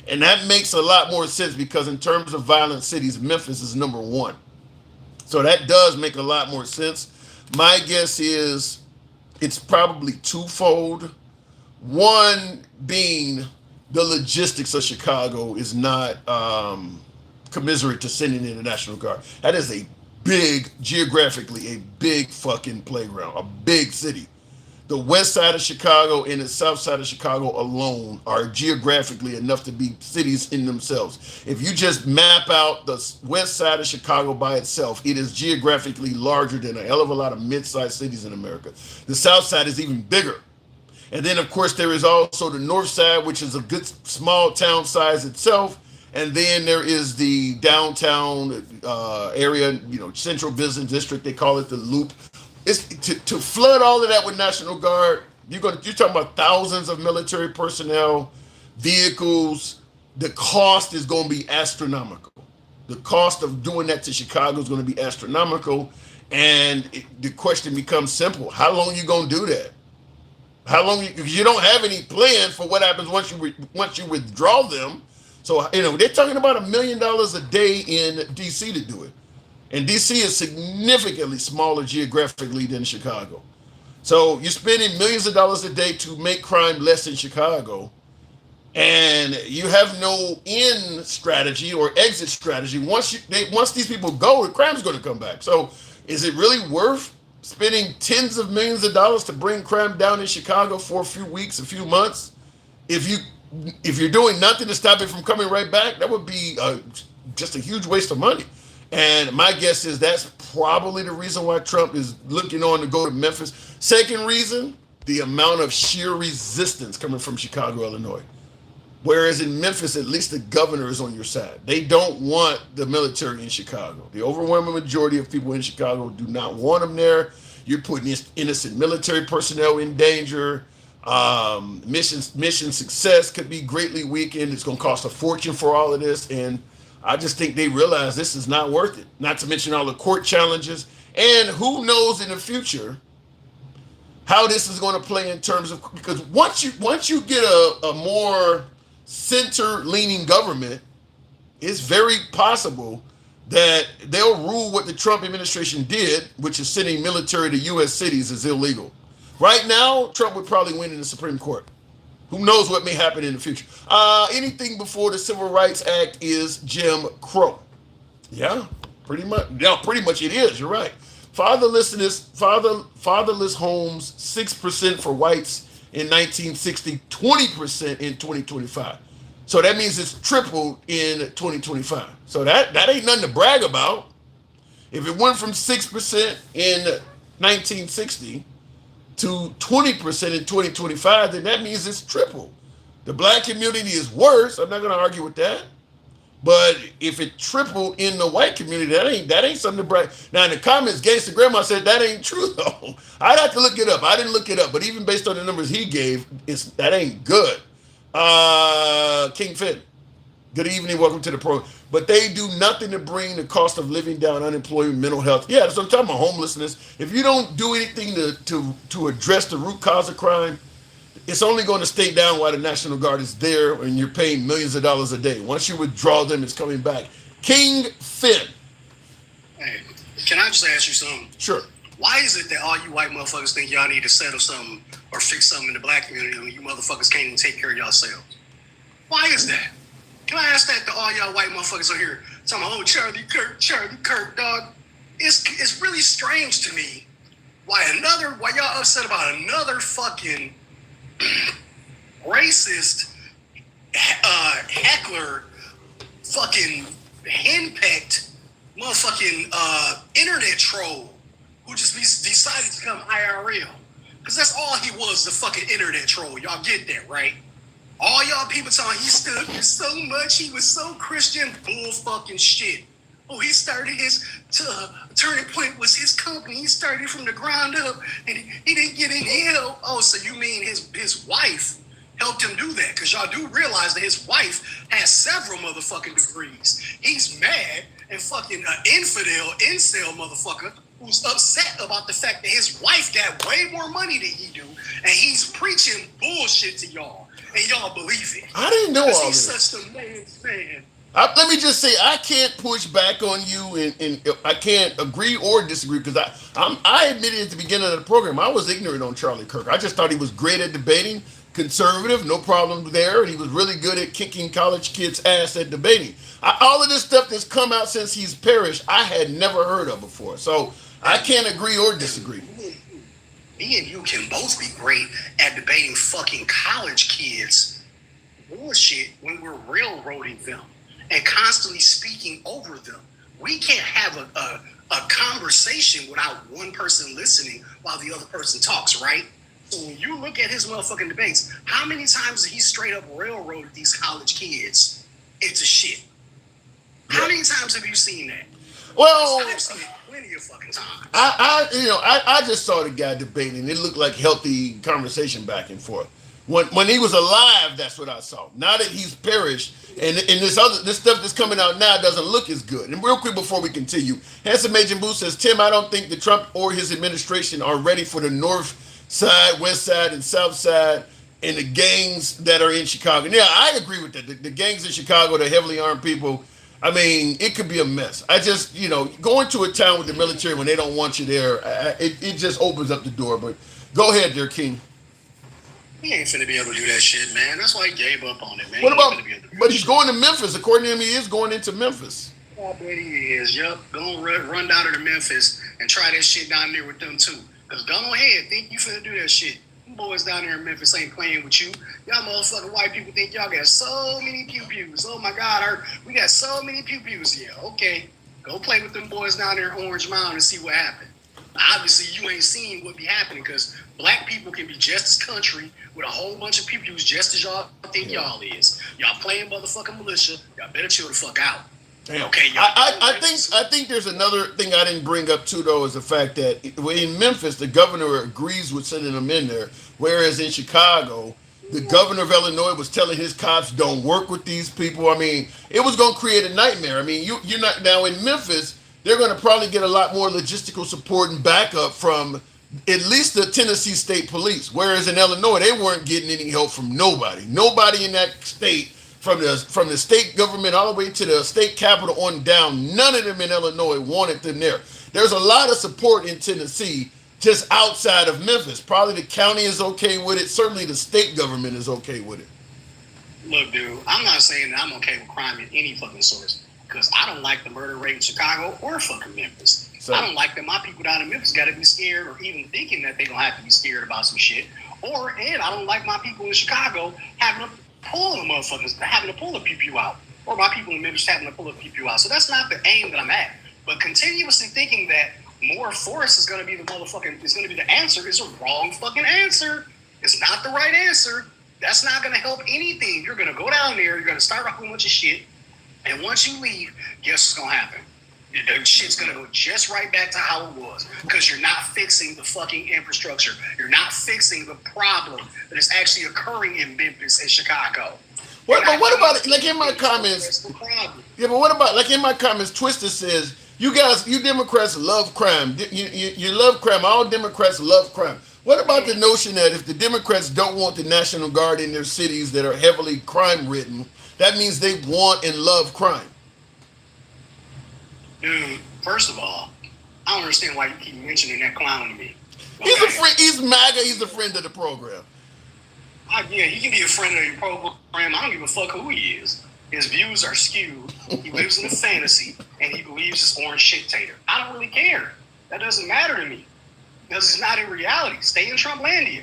And that makes a lot more sense because in terms of violent cities, Memphis is number one. So that does make a lot more sense. My guess is it's probably twofold. One being the logistics of Chicago is not commiserate to sending in the National Guard. That is a big, geographically, a big fucking playground, a big city. The west side of Chicago and the south side of Chicago alone are geographically enough to be cities in themselves. If you just map out the west side of Chicago by itself, it is geographically larger than a hell of a lot of mid-sized cities in America. The south side is even bigger. And then, of course, there is also the north side, which is a good small town size itself. And then there is the downtown area, central business district. They call it the Loop. It's to flood all of that with National Guard. You're talking about thousands of military personnel, vehicles. The cost is going to be astronomical. The cost of doing that to Chicago is going to be astronomical. And the question becomes simple: how long are you going to do that? How long? Because you don't have any plan for what happens once you withdraw them. So they're talking about $1 million a day in D.C. to do it. And D.C. is significantly smaller geographically than Chicago. So you're spending millions of dollars a day to make crime less in Chicago. And you have no in strategy or exit strategy. Once these people go, the crime's going to come back. So is it really worth spending tens of millions of dollars to bring crime down in Chicago for a few weeks, a few months? If you're doing nothing to stop it from coming right back, that would be just a huge waste of money. And my guess is that's probably the reason why Trump is looking on to go to Memphis. Second reason, the amount of sheer resistance coming from Chicago, Illinois. Whereas in Memphis, at least the governor is on your side. They don't want the military in Chicago. The overwhelming majority of people in Chicago do not want them there. You're putting innocent military personnel in danger. Mission success could be greatly weakened. It's going to cost a fortune for all of this. And I just think they realize this is not worth it. Not to mention all the court challenges. And who knows in the future how this is going to play in terms of, because once you get a more center-leaning government, it's very possible that they'll rule what the Trump administration did, which is sending military to U.S. cities, is illegal. Right now, Trump would probably win in the Supreme Court. Who knows what may happen in the future? Anything before the Civil Rights Act is Jim Crow. Yeah, pretty much. Yeah, pretty much it is. You're right. Fatherless homes, 6% for whites in 1960, 20% in 2025. So that means it's tripled in 2025. So that ain't nothing to brag about. If it went from 6% in 1960 to 20% in 2025, then that means it's triple. The black community is worse. I'm not going to argue with that. But if it tripled in the white community, that ain't something to brag. Now in the comments, Gangsta Grandma said that ain't true though. I'd have to look it up. I didn't look it up, but even based on the numbers he gave, that ain't good. King Finn. Good evening, welcome to the program. But they do nothing to bring the cost of living down, unemployment, mental health. Yeah, that's what I'm talking about, homelessness. If you don't do anything to address the root cause of crime, it's only going to stay down while the National Guard is there and you're paying millions of dollars a day. Once you withdraw them, it's coming back. King Finn. Hey, can I just ask you something? Sure. Why is it that all you white motherfuckers think y'all need to settle something or fix something in the black community when you motherfuckers can't even take care of yourselves? Why is that? Can I ask that to all y'all white motherfuckers on here? Talking about, oh, Charlie Kirk, dog. It's really strange to me why y'all upset about another fucking racist heckler fucking henpecked motherfucking internet troll who just decided to come IRL. Because that's all he was, the fucking internet troll. Y'all get that, right? All y'all people talking, he stood for so much, he was so Christian, bull fucking shit. Oh, he started his turning point was his company. He started from the ground up, and he didn't get any help. Oh, so you mean his wife helped him do that? Because y'all do realize that his wife has several motherfucking degrees. He's mad and fucking infidel, incel motherfucker who's upset about the fact that his wife got way more money than he do, and he's preaching bullshit to y'all, and y'all believe it. I didn't know all this. this. He's such a man's man. Let me just say, I can't push back on you, and I can't agree or disagree because I admitted at the beginning of the program I was ignorant on Charlie Kirk. I just thought he was great at debating, conservative, no problem there, and he was really good at kicking college kids' ass at debating. All of this stuff that's come out since he's perished, I had never heard of before. So I can't agree or disagree. Me and you can both be great at debating fucking college kids bullshit when we're railroading them and constantly speaking over them. We can't have a conversation without one person listening while the other person talks, right? So when you look at his motherfucking debates, how many times did he straight up railroaded these college kids into shit? How many times have you seen that? Well, I've seen it plenty of fucking times. I just saw the guy debating. It looked like healthy conversation back and forth. When he was alive, that's what I saw. Now that he's perished, and this stuff that's coming out now doesn't look as good. And real quick before we continue, Handsome Agent Boo says, Tim, I don't think that Trump or his administration are ready for the north side, west side, and south side, and the gangs that are in Chicago. Yeah, I agree with that. The gangs in Chicago, the heavily armed people, I mean, it could be a mess. I just, going to a town with the military when they don't want you there, it just opens up the door. But go ahead there, King. He ain't finna be able to do that shit, man. That's why he gave up on it, man. What about? But he's going to Memphis. According to him, he is going into Memphis. I bet he is. Yup. Go run down to Memphis and try that shit down there with them too. Cause go ahead, think you finna do that shit. Them boys down there in Memphis ain't playing with you. Y'all motherfucking white people think y'all got so many pew-pews. Oh my God, we got so many pew-pews. Yeah, okay. Go play with them boys down there in Orange Mound and see what happened. Obviously, you ain't seen what be happening because black people can be just as country with a whole bunch of pew-pews just as y'all think y'all is. Y'all playing motherfucking militia. Y'all better chill the fuck out. Damn. Okay, I think there's another thing I didn't bring up too, though, is the fact that in Memphis, the governor agrees with sending them in there, whereas in Chicago, the governor of Illinois was telling his cops, don't work with these people. I mean, it was going to create a nightmare. I mean, you're not now in Memphis. They're going to probably get a lot more logistical support and backup from at least the Tennessee State Police. Whereas in Illinois, they weren't getting any help from nobody. Nobody in that state, from the state government all the way to the state capitol on down, none of them in Illinois wanted them there. There's a lot of support in Tennessee just outside of Memphis. Probably the county is okay with it. Certainly the state government is okay with it. Look, dude, I'm not saying that I'm okay with crime in any fucking source. Because I don't like the murder rate in Chicago or fucking Memphis. I don't like that my people down in Memphis got to be scared or even thinking that they're going to have to be scared about some shit. And I don't like my people in Chicago having to pull a pew-pew out. Or my people in Memphis having to pull a pew-pew out. So that's not the aim that I'm at. But continuously thinking that more force is going to be the answer is a wrong fucking answer. It's not the right answer. That's not going to help anything. You're going to go down there, you're going to start a whole bunch of shit. And once you leave, guess what's going to happen? The shit's going to go just right back to how it was because you're not fixing the fucking infrastructure. You're not fixing the problem that is actually occurring in Memphis and Chicago. What about it? Like in my comments? Yeah, but what about like in my comments? Twister says you guys, you Democrats love crime. You love crime. All Democrats love crime. What about the notion that if the Democrats don't want the National Guard in their cities that are heavily crime ridden, that means they want and love crime? Dude, first of all, I don't understand why you keep mentioning that clown to me. Okay? He's a friend. He's MAGA. He's a friend of the program. Yeah, he can be a friend of your program. I don't give a fuck who he is. His views are skewed. He lives in a fantasy, and he believes it's orange shit tater. I don't really care. That doesn't matter to me. Because it's not in reality. Stay in Trumplandia.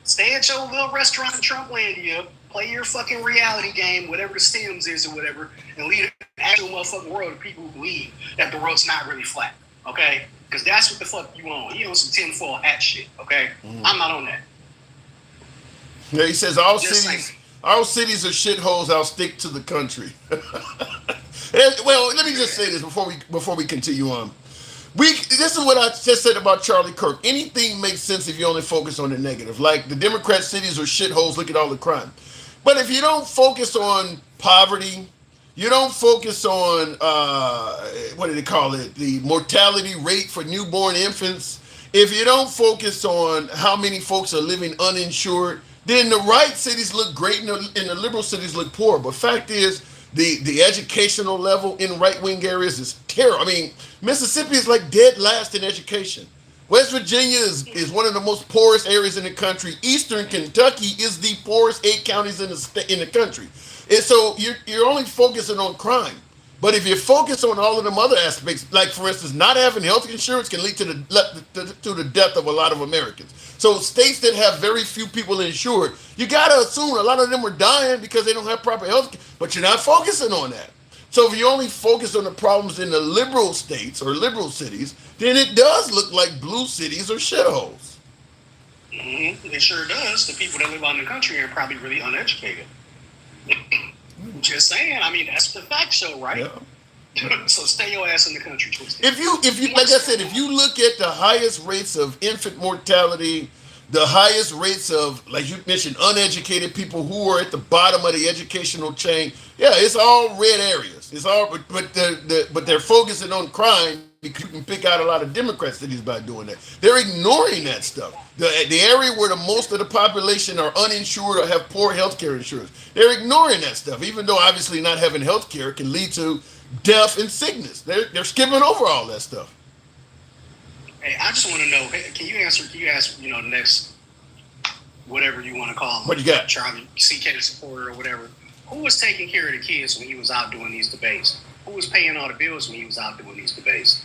Stay at your little restaurant in Trumplandia. Play your fucking reality game, whatever the Sims is or whatever, and lead the actual motherfucking world to people who believe that the world's not really flat. Okay? Because that's what the fuck you own. You own some tinfoil hat shit. Okay? I'm not on that. Yeah, he says all cities are shitholes. I'll stick to the country. Well, let me just say this before we continue on. This is what I just said about Charlie Kirk. Anything makes sense if you only focus on the negative. Like the Democrat cities are shitholes. Look at all the crime. But if you don't focus on poverty, you don't focus on what do they call it? The mortality rate for newborn infants. If you don't focus on how many folks are living uninsured, then the right cities look great and the liberal cities look poor. But fact is, the educational level in right-wing areas is terrible. I mean, Mississippi is like dead last in education. West Virginia is one of the most poorest areas in the country. Eastern Kentucky is the poorest 8 counties in the country. And so you're only focusing on crime. But if you focus on all of them other aspects, like for instance, not having health insurance can lead to the death of a lot of Americans. So states that have very few people insured, you got to assume a lot of them are dying because they don't have proper health care, but you're not focusing on that. So if you only focus on the problems in the liberal states or liberal cities, then it does look like blue cities or shitholes. Mm-hmm. It sure does. The people that live out in the country are probably really uneducated. Just saying. I mean, that's the fact show, right? Yeah. So stay your ass in the country, Twisted. If you like I said, if you look at the highest rates of infant mortality, the highest rates of, like you mentioned, uneducated people who are at the bottom of the educational chain, yeah, it's all red areas. It's all, but they're focusing on crime because you can pick out a lot of Democrat cities by doing that. They're ignoring that stuff. The area where the most of the population are uninsured or have poor health care insurance, they're ignoring that stuff, even though obviously not having health care can lead to death and sickness. They're skipping over all that stuff. Hey, I just want to know, can you ask, the next, whatever you want to call him. What you got? Charlie, CK supporter or whatever. Who was taking care of the kids when he was out doing these debates? Who was paying all the bills when he was out doing these debates?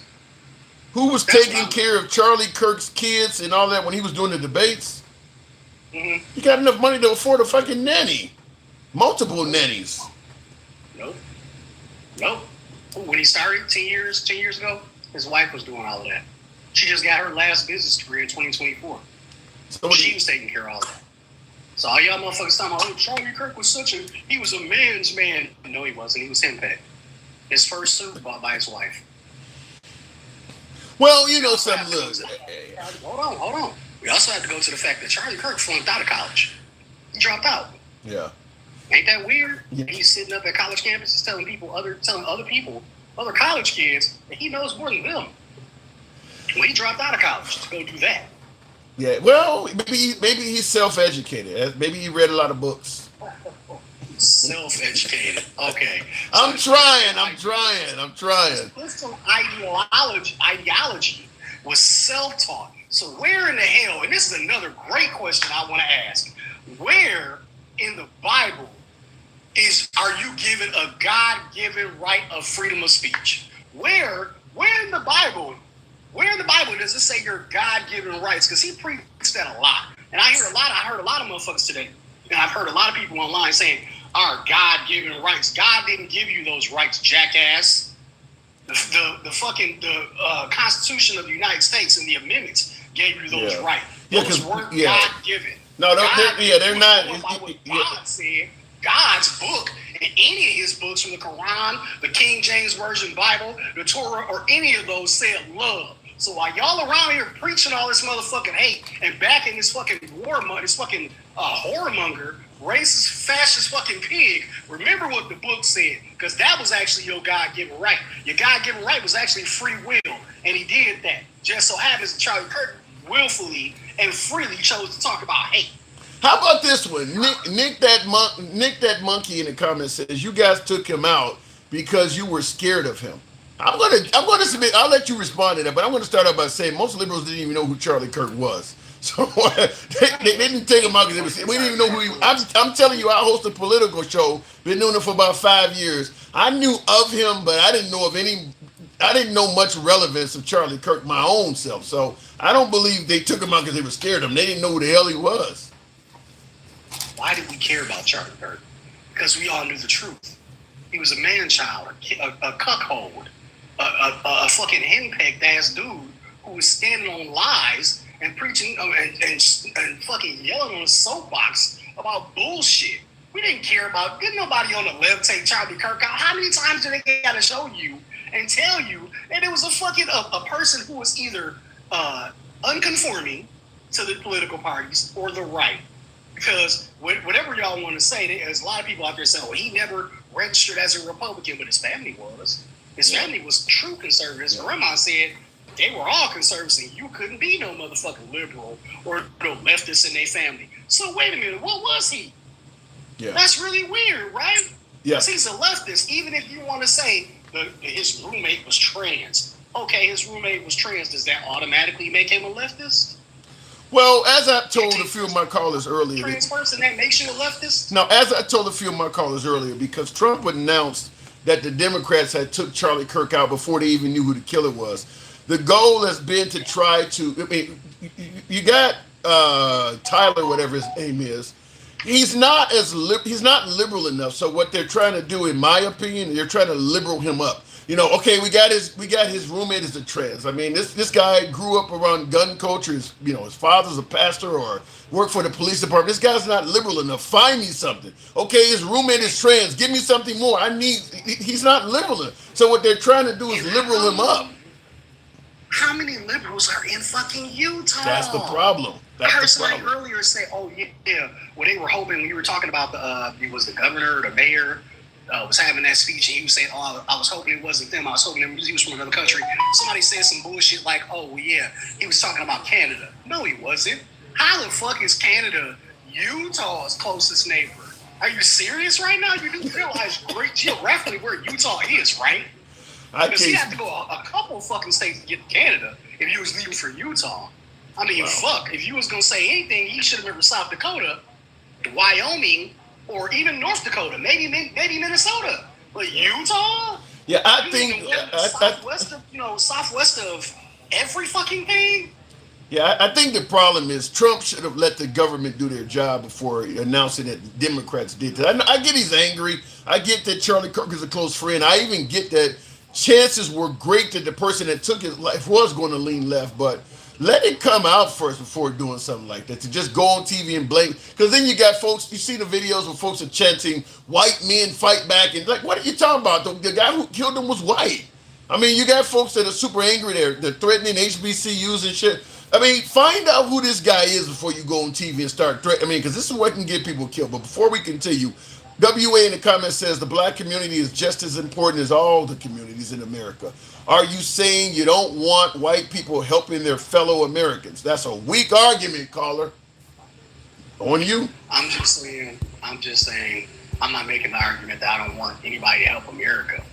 Who was taking care of Charlie Kirk's kids and all that when he was doing the debates? Mm-hmm. He got enough money to afford a fucking nanny. Multiple nannies. Nope. When he started 10 years ago, his wife was doing all of that. She just got her last business degree in 2024. So she was taking care of all that. So all y'all motherfuckers talking about, oh, Charlie Kirk was he was a man's man. No, he wasn't. He was henpecked. His first suit bought by his wife. Well, you know something. Look. Hold on. We also have to go to the fact that Charlie Kirk flunked out of college. He dropped out. Yeah. Ain't that weird? Yeah. He's sitting up at college campuses telling other people, other college kids, that he knows more than them. Well, he dropped out of college to go do that. Yeah, well, maybe he's self-educated. Maybe he read a lot of books. Self-educated. Okay. I'm trying. This ideology was self-taught. So where in the hell, and this is another great question I want to ask, where in the Bible are you given a God-given right of freedom of speech? Where in the Bible does it say your God-given rights? Because he preached that a lot. And I heard a lot of motherfuckers today, and I've heard a lot of people online saying, our God-given rights. God didn't give you those rights, jackass. The Constitution of the United States and the amendments gave you those rights. Those weren't God-given. No, they're not. What God said, God's book, and any of his books from the Quran, the King James Version Bible, the Torah, or any of those said love. So while y'all around here preaching all this motherfucking hate and backing this fucking whoremonger racist, fascist fucking pig. Remember what the book said, because that was actually your God-given right. Your God-given right was actually free will, and he did that. Just so happens that Charlie Kirk willfully and freely chose to talk about hate. How about this one? Nick that monkey in the comments says you guys took him out because you were scared of him. I'm gonna submit. I'll let you respond to that, but I'm gonna start out by saying most liberals didn't even know who Charlie Kirk was. So they didn't take him out because we didn't even know who he. I'm telling you, I host a political show. Been doing it for about 5 years. I knew of him, but I didn't know of any. I didn't know much relevance of Charlie Kirk my own self. So I don't believe they took him out because they were scared of him. They didn't know who the hell he was. Why did we care about Charlie Kirk? Because we all knew the truth. He was a man-child, a cuckold, a fucking henpecked ass dude who was standing on lies and preaching and fucking yelling on a soapbox about bullshit. We didn't care about. Didn't nobody on the left take Charlie Kirk out? How many times do they gotta show you and tell you that it was a fucking a person who was either unconforming to the political parties or the right? Because whatever y'all want to say, there's a lot of people out there saying, well, he never registered as a Republican, but his family was. His family was true conservatives. Grandma said they were all conservatives, and you couldn't be no motherfucking liberal or no leftist in their family. So wait a minute, what was he? Yeah. That's really weird, right? Yeah. Because he's a leftist, even if you want to say his roommate was trans. Okay, his roommate was trans. Does that automatically make him a leftist? Well, as I told a few of my callers earlier, Trans person that makes you a leftist? now as I told a few of my callers earlier, because Trump announced that the Democrats had took Charlie Kirk out before they even knew who the killer was. The goal has been to try to. I mean, you got Tyler, whatever his name is. He's not he's not liberal enough. So what they're trying to do, in my opinion, they're trying to liberal him up. You know, okay, we got his roommate is a trans. I mean, this guy grew up around gun culture. His father's a pastor or worked for the police department. This guy's not liberal enough. Find me something. Okay, his roommate is trans. Give me something more. He's not liberal enough. So what they're trying to do is liberal him up. How many liberals are in fucking Utah? That's the problem. I heard somebody earlier say, "Oh yeah, well they were hoping." We were talking about it was the governor or the mayor was having that speech, and he was saying, "Oh, I was hoping it wasn't them. I was hoping he was from another country." Somebody said some bullshit like, "Oh yeah, he was talking about Canada." No, he wasn't. How the fuck is Canada Utah's closest neighbor? Are you serious right now? You do realize geographically where Utah is, right? Because he had to go a couple fucking states to get to Canada if he was leaving for Utah. I mean, fuck. If you was gonna say anything, he should have been from South Dakota, Wyoming, or even North Dakota, maybe Minnesota. But Utah? Yeah, I think southwest of every fucking thing. Yeah, I think the problem is Trump should have let the government do their job before announcing that the Democrats did that. I get he's angry. I get that Charlie Kirk is a close friend. I even get that chances were great that the person that took his life was going to lean left, but let it come out first before doing something like that. To just go on TV and blame, because then you got folks. You see the videos where folks are chanting "white men fight back," and like, what are you talking about? The guy who killed them was white. I mean, you got folks that are super angry. They're threatening HBCUs and shit. I mean, find out who this guy is before you go on TV and start threatening. I mean, because this is what can get people killed. But before we continue, WA in the comments says the black community is just as important as all the communities in America. Are you saying you don't want white people helping their fellow Americans? That's a weak argument, caller. On you. I'm just saying, I'm not making the argument that I don't want anybody to help America.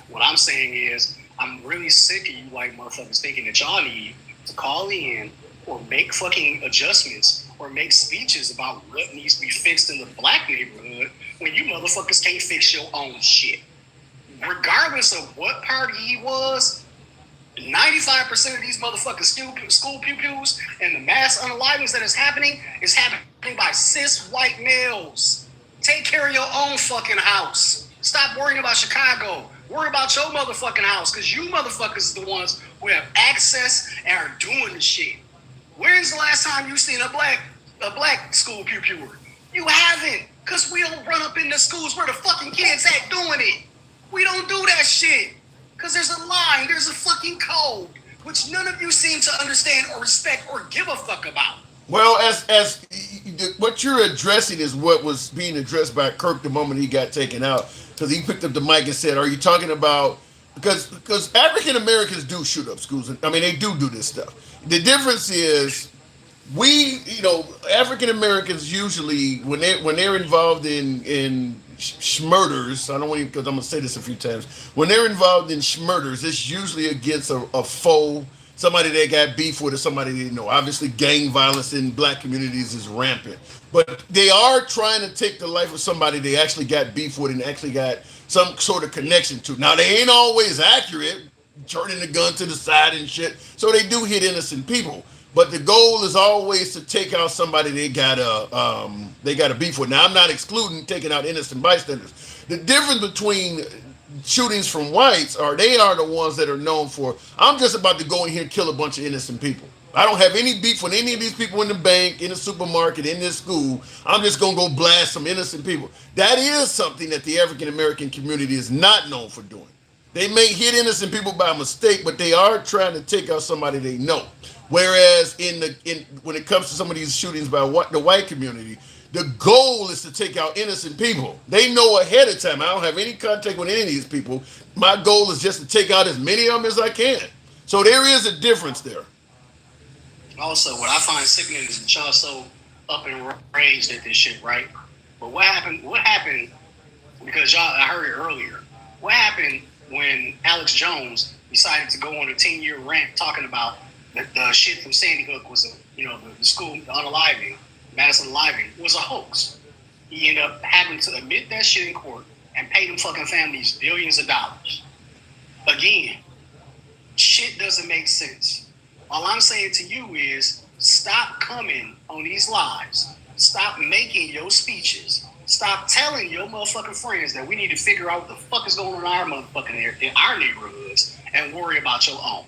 What I'm saying is, I'm really sick of you white motherfuckers thinking that y'all need to call in or make fucking adjustments or make speeches about what needs to be fixed in the black neighborhood when you motherfuckers can't fix your own shit. Regardless of what party he was, 95% of these motherfucking school pew-pews and the mass unalivings that is happening by cis white males. Take care of your own fucking house. Stop worrying about Chicago. Worry about your motherfucking house, because you motherfuckers is the ones who have access and are doing the shit. When's the last time you seen a black school pew-pewer? You haven't, because we don't run up in the schools where the fucking kids at doing it. We don't do that shit, because there's a line, there's a fucking code, which none of you seem to understand or respect or give a fuck about. Well, as what you're addressing is what was being addressed by Kirk the moment he got taken out, because he picked up the mic and said, "Are you talking about?" Because African Americans do shoot up schools. I mean, they do this stuff. The difference is African Americans usually when they're involved in murders. I don't want to, because I'm gonna say this a few times. When they're involved in murders, it's usually against a foe, somebody they got beef with, or somebody they know. Obviously, gang violence in black communities is rampant, but they are trying to take the life of somebody they actually got beef with and actually got some sort of connection to. Now, they ain't always accurate, turning the gun to the side and shit. So they do hit innocent people. But the goal is always to take out somebody they got a beef with. Now, I'm not excluding taking out innocent bystanders. The difference between shootings from whites are they are the ones that are known for, I'm just about to go in here and kill a bunch of innocent people. I don't have any beef with any of these people in the bank, in the supermarket, in this school. I'm just going to go blast some innocent people. That is something that the African American community is not known for doing. They may hit innocent people by mistake, but they are trying to take out somebody they know. Whereas when it comes to some of these shootings by the white community, the goal is to take out innocent people. They know ahead of time. I don't have any contact with any of these people. My goal is just to take out as many of them as I can. So there is a difference there. Also, what I find sickening is that y'all so up and raised at this shit, right? But what happened? Because I heard it earlier. What happened when Alex Jones decided to go on a 10-year rant talking about the shit from Sandy Hook was the school, the unaliving, Madison unaliving was a hoax. He ended up having to admit that shit in court and pay them fucking families billions of dollars. Again, shit doesn't make sense. All I'm saying to you is stop coming on these lives. Stop making your speeches. Stop telling your motherfucking friends that we need to figure out what the fuck is going on in our motherfucking in our neighborhoods and worry about your own.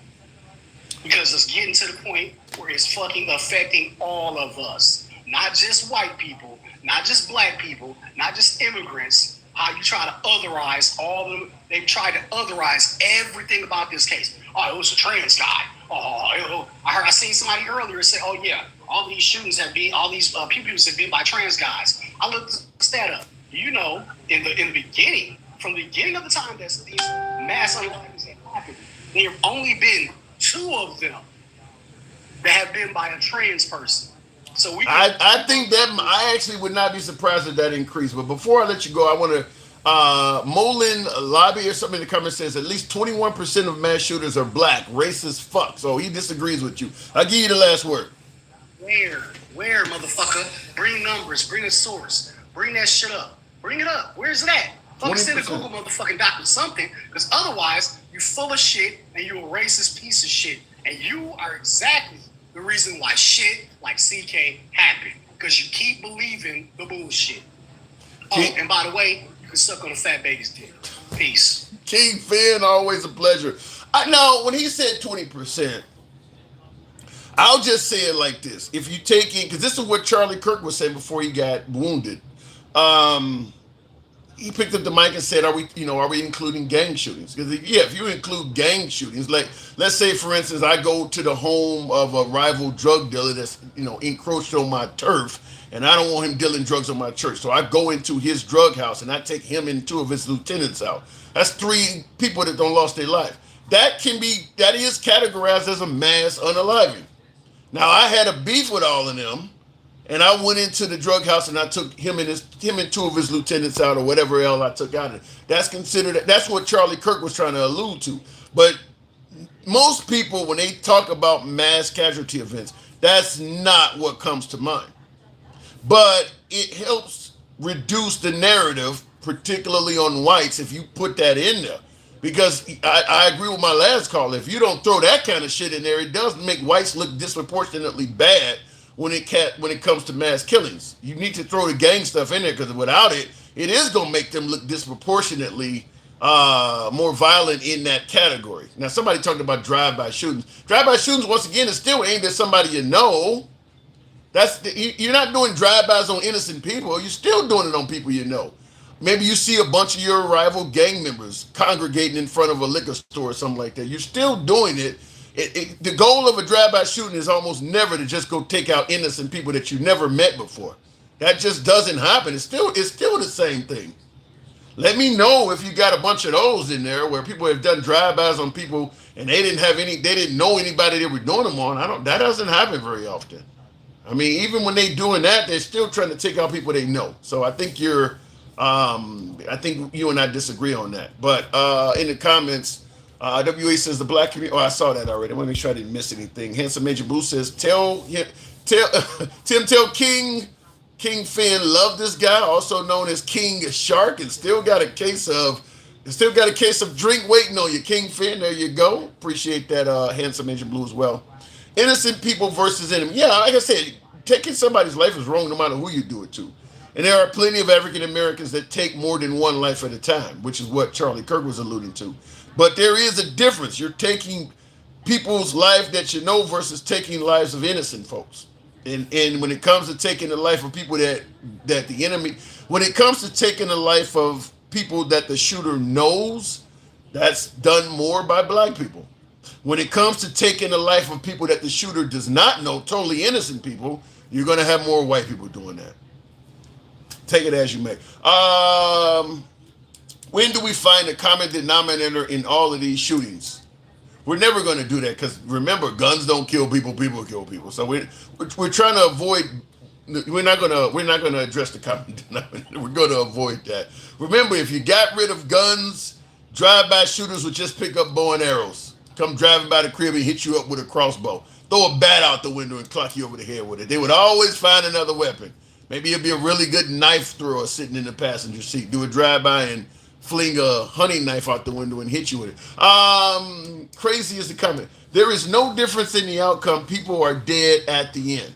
Because it's getting to the point where it's fucking affecting all of us. Not just white people, not just black people, not just immigrants. How you try to otherize all of them. They've tried to otherize everything about this case. Oh, it was a trans guy. I seen somebody earlier say, oh yeah, all these shootings have been, all these people have been by trans guys. I looked that up. In the beginning, from the beginning of the time that these mass unalivings have happened, there have only been 2 of them that have been by a trans person. So I think that I actually would not be surprised if that increased. But before I let you go, I want to Molin Lobby or something in the comments says at least 21% of mass shooters are black, racist fuck. So he disagrees with you. I'll give you the last word. Where, motherfucker? Bring numbers, bring a source, bring that shit up. Bring it up. Where's it at? Fucking send a Google motherfucking doctor something, because otherwise you full of shit and you a racist piece of shit. And you are exactly the reason why shit like CK happened. Because you keep believing the bullshit. And by the way, you can suck on a fat baby's dick. Peace. King Finn, always a pleasure. I know when he said 20%, I'll just say it like this. If you take in, because this is what Charlie Kirk was saying before he got wounded. He picked up the mic and said, are we including gang shootings? Because if you include gang shootings, like let's say for instance, I go to the home of a rival drug dealer that's encroached on my turf, and I don't want him dealing drugs on my church. So I go into his drug house and I take him and 2 of his lieutenants out. That's 3 people that don't lost their life. That is categorized as a mass unaliving. Now I had a beef with all of them. And I went into the drug house and I took him and 2 of his lieutenants out, or whatever else I took out of it. That's what Charlie Kirk was trying to allude to. But most people, when they talk about mass casualty events, that's not what comes to mind. But it helps reduce the narrative, particularly on whites, if you put that in there. Because I agree with my last call. If you don't throw that kind of shit in there, it does make whites look disproportionately bad when it comes to mass killings. You need to throw the gang stuff in there, because without it, it is going to make them look disproportionately more violent in that category. Now, somebody talked about drive-by shootings. Drive-by shootings, once again, is still aimed at somebody you know. You're not doing drive-bys on innocent people. You're still doing it on people you know. Maybe you see a bunch of your rival gang members congregating in front of a liquor store or something like that. You're still doing it. The goal of a drive-by shooting is almost never to just go take out innocent people that you never met before. That just doesn't happen. It's still the same thing. Let me know if you got a bunch of those in there where people have done drive-bys on people and they didn't know anybody they were doing them on. That doesn't happen very often. I mean, even when they doing that, they're still trying to take out people they know. So I think you and I disagree on that. But in the comments, WA says the black community. Oh, I saw that already. I want to make sure I didn't miss anything. Handsome Major Blue says, tell Tim, tell King Finn love this guy, also known as King Shark, and still got a case of drink waiting on you, King Finn. There you go. Appreciate that, Handsome Major Blue as well. Innocent people versus enemy. Yeah, like I said, taking somebody's life is wrong no matter who you do it to. And there are plenty of African Americans that take more than one life at a time, which is what Charlie Kirk was alluding to. But there is a difference. You're taking people's life that you know versus taking lives of innocent folks. And when it comes to taking the life of people that the enemy, when it comes to taking the life of people that the shooter knows, that's done more by black people. When it comes to taking the life of people that the shooter does not know, totally innocent people, you're going to have more white people doing that. Take it as you may. When do we find the common denominator in all of these shootings? We're never going to do that because remember, guns don't kill people; people kill people. So we're trying to avoid. We're not gonna address the common denominator. We're going to avoid that. Remember, if you got rid of guns, drive-by shooters would just pick up bow and arrows, come driving by the crib and hit you up with a crossbow, throw a bat out the window and clock you over the head with it. They would always find another weapon. Maybe it'd be a really good knife thrower sitting in the passenger seat. Do a drive-by and fling a hunting knife out the window and hit you with it. Crazy is the comment. There is no difference in the outcome. People are dead at the end.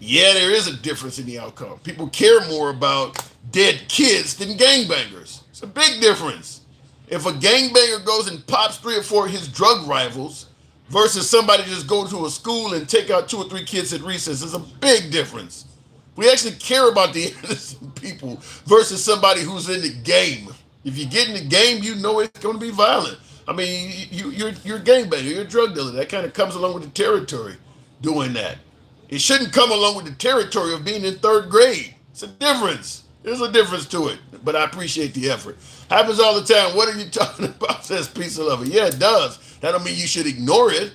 Yeah, there is a difference in the outcome. People care more about dead kids than gangbangers. It's a big difference. If a gangbanger goes and pops 3 or 4 of his drug rivals versus somebody just go to a school and take out 2 or 3 kids at recess, there's a big difference. We actually care about the innocent people versus somebody who's in the game. If you get in the game, you know it's going to be violent. I mean, you're a gangbanger, you're a drug dealer. That kind of comes along with the territory doing that. It shouldn't come along with the territory of being in 3rd grade. It's a difference. There's a difference to it, but I appreciate the effort. Happens all the time. What are you talking about? Says Peace and Lover. Yeah, it does. That don't mean you should ignore it.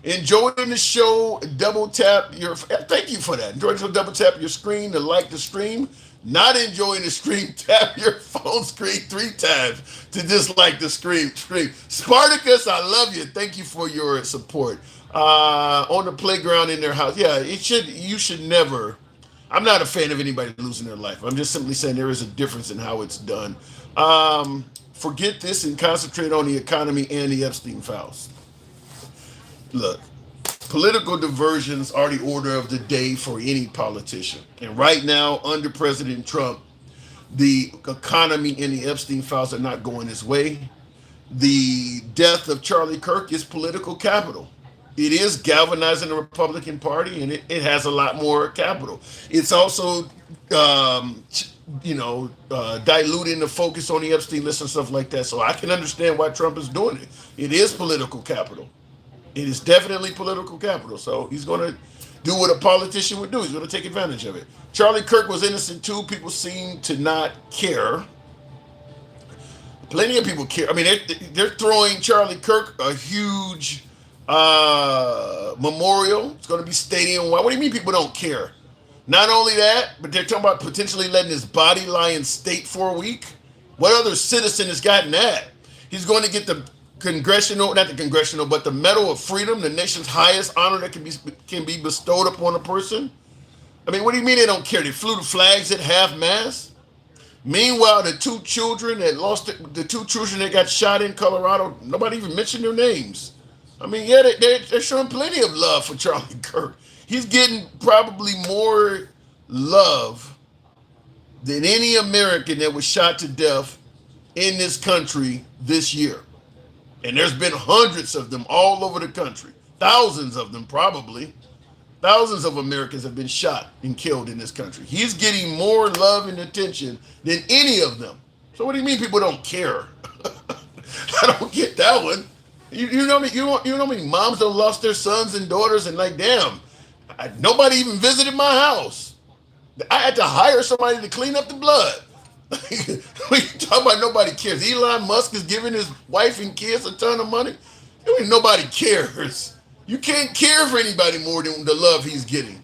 Enjoying the show, double tap your, thank you for that. Enjoying the show, double tap your screen to like the stream. Not enjoying the stream, tap your phone screen 3 times to dislike the stream. Spartacus, I love you. Thank you for your support. On the playground in their house. Yeah, you should never. I'm not a fan of anybody losing their life. I'm just simply saying there is a difference in how it's done. Forget this and concentrate on the economy and the Epstein files. Look, political diversions are the order of the day for any politician. And right now, under President Trump, the economy and the Epstein files are not going his way. The death of Charlie Kirk is political capital. It is galvanizing the Republican Party, and it has a lot more capital. It's also, diluting the focus on the Epstein list and stuff like that. So I can understand why Trump is doing it. It is political capital. It is definitely political capital. So he's going to do what a politician would do. He's going to take advantage of it. Charlie Kirk was innocent too. People seem to not care. Plenty of people care. I mean, they're throwing Charlie Kirk a huge memorial. It's going to be stadium wide. What do you mean people don't care? Not only that, but they're talking about potentially letting his body lie in state for a week. What other citizen has gotten that? He's going to get the but the Medal of Freedom, the nation's highest honor that can be bestowed upon a person. I mean, what do you mean they don't care? They flew the flags at half-mast. Meanwhile, the 2 children that got shot in Colorado, nobody even mentioned their names. I mean, yeah, they're showing plenty of love for Charlie Kirk. He's getting probably more love than any American that was shot to death in this country this year. And there's been hundreds of them all over the country. Thousands of them probably. Thousands of Americans have been shot and killed in this country. He's getting more love and attention than any of them. So what do you mean people don't care? I don't get that one. You know me. You know how many moms that lost their sons and daughters, and like, damn, nobody even visited my house. I had to hire somebody to clean up the blood. We talk about nobody cares. Elon Musk is giving his wife and kids a ton of money. I mean, nobody cares. You can't care for anybody more than the love he's getting.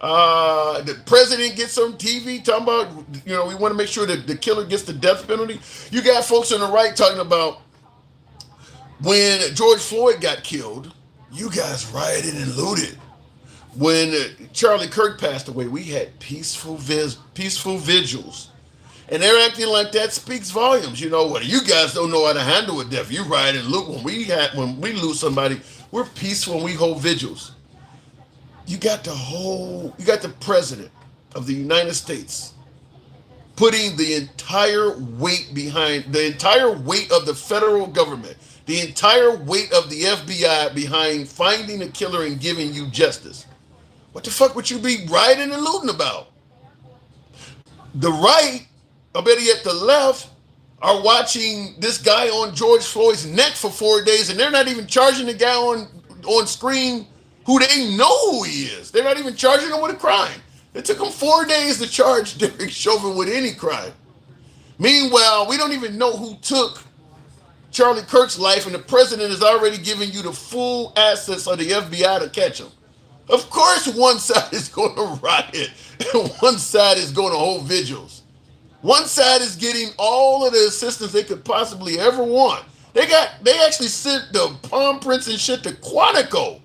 The president gets on TV talking about, we want to make sure that the killer gets the death penalty. You got folks on the right talking about when George Floyd got killed, you guys rioted and looted. When Charlie Kirk passed away, we had peaceful vigils. And they're acting like that speaks volumes. You know what? You guys don't know how to handle a death. You riot and loot. When we lose somebody, we're peaceful and we hold vigils. You got the president of the United States putting the entire weight of the federal government, the entire weight of the FBI behind finding a killer and giving you justice. What the fuck would you be rioting and looting about? The right, or better yet, the left, are watching this guy on George Floyd's neck for 4 days, and they're not even charging the guy on screen who they know who he is. They're not even charging him with a crime. It took them 4 days to charge Derek Chauvin with any crime. Meanwhile, we don't even know who took Charlie Kirk's life, and the president is already giving you the full assets of the FBI to catch him. Of course, one side is going to riot, and one side is going to hold vigils. One side is getting all of the assistance they could possibly ever want. They actually sent the palm prints and shit to Quantico.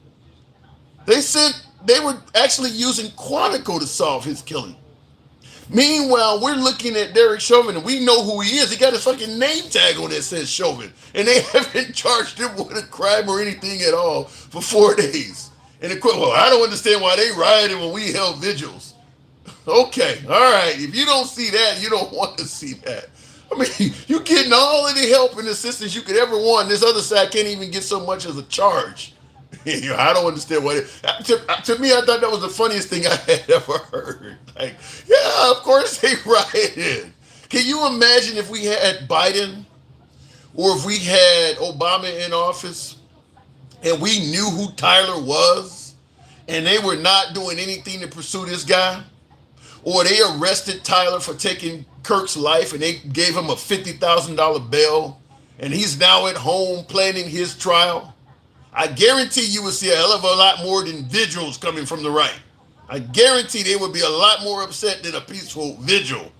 They were actually using Quantico to solve his killing. Meanwhile, we're looking at Derek Chauvin, and we know who he is. He got a fucking name tag on that says Chauvin, and they haven't charged him with a crime or anything at all for 4 days. And I don't understand why they rioted when we held vigils. Okay, all right. If you don't see that, you don't want to see that. I mean, you're getting all of the help and assistance you could ever want. This other side can't even get so much as a charge. I don't understand why. To me, I thought that was the funniest thing I had ever heard. Like, yeah, of course they rioted. Can you imagine if we had Biden or if we had Obama in office and we knew who Tyler was and they were not doing anything to pursue this guy? Or they arrested Tyler for taking Kirk's life and they gave him a $50,000 bail and he's now at home planning his trial? I guarantee you would see a hell of a lot more than vigils coming from the right. I guarantee they would be a lot more upset than a peaceful vigil.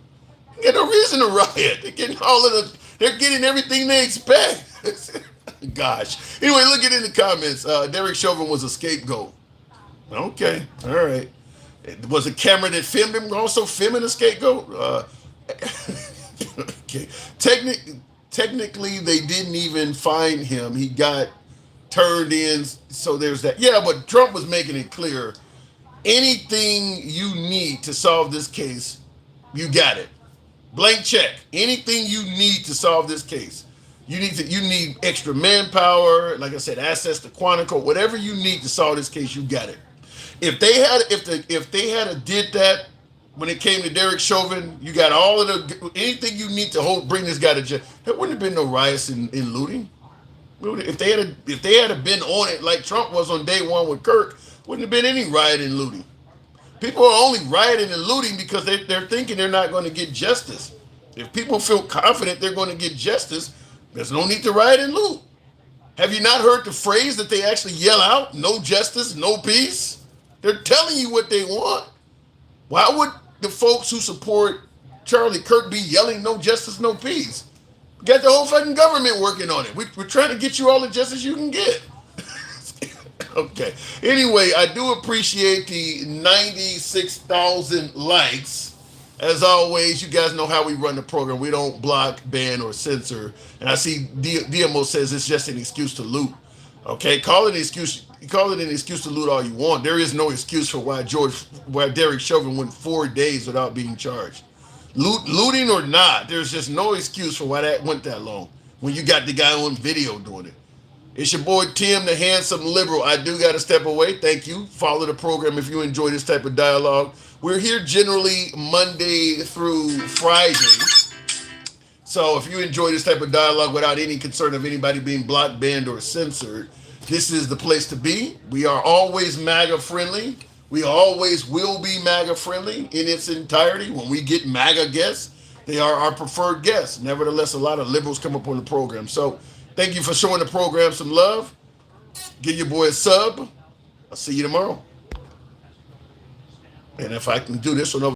There's no reason to riot. They're getting everything they expect. Gosh. Anyway, look at it in the comments. Derek Chauvin was a scapegoat. Okay, all right. Was a camera that filmed him also filming a scapegoat? Okay. Technically, they didn't even find him. He got turned in, so there's that. Yeah, but Trump was making it clear, anything you need to solve this case, you got it. Blank check. Anything you need to solve this case. You need extra manpower, like I said, access to Quantico, whatever you need to solve this case, you got it. If they had did that when it came to Derek Chauvin, you got all of anything you need to bring this guy to jail. There wouldn't have been no riots in looting. If they had been on it like Trump was on day one with Kirk, wouldn't have been any rioting and looting. People are only rioting and looting because they're thinking they're not going to get justice. If people feel confident they're going to get justice, there's no need to riot and loot. Have you not heard the phrase that they actually yell out? No justice, no peace. They're telling you what they want. Why would the folks who support Charlie Kirk be yelling no justice, no peace? We got the whole fucking government working on it. We're trying to get you all the justice you can get. Okay. Anyway, I do appreciate the 96,000 likes. As always, you guys know how we run the program. We don't block, ban, or censor. And I see DMO says it's just an excuse to loot. Okay, call it an excuse. Call it an excuse to loot all you want. There is no excuse for why Derek Chauvin went 4 days without being charged. Looting or not, there's just no excuse for why that went that long when you got the guy on video doing it. It's your boy Tim, the handsome liberal. I do got to step away. Thank you. Follow the program if you enjoy this type of dialogue. We're here generally Monday through Friday, So if you enjoy this type of dialogue without any concern of anybody being blocked, banned, or censored, this is the place to be. We are always MAGA friendly. We always will be MAGA friendly in its entirety. When we get MAGA guests, they are our preferred guests. Nevertheless, a lot of liberals come up on the program. So thank you for showing the program some love. Give your boy a sub. I'll see you tomorrow. And if I can do this one over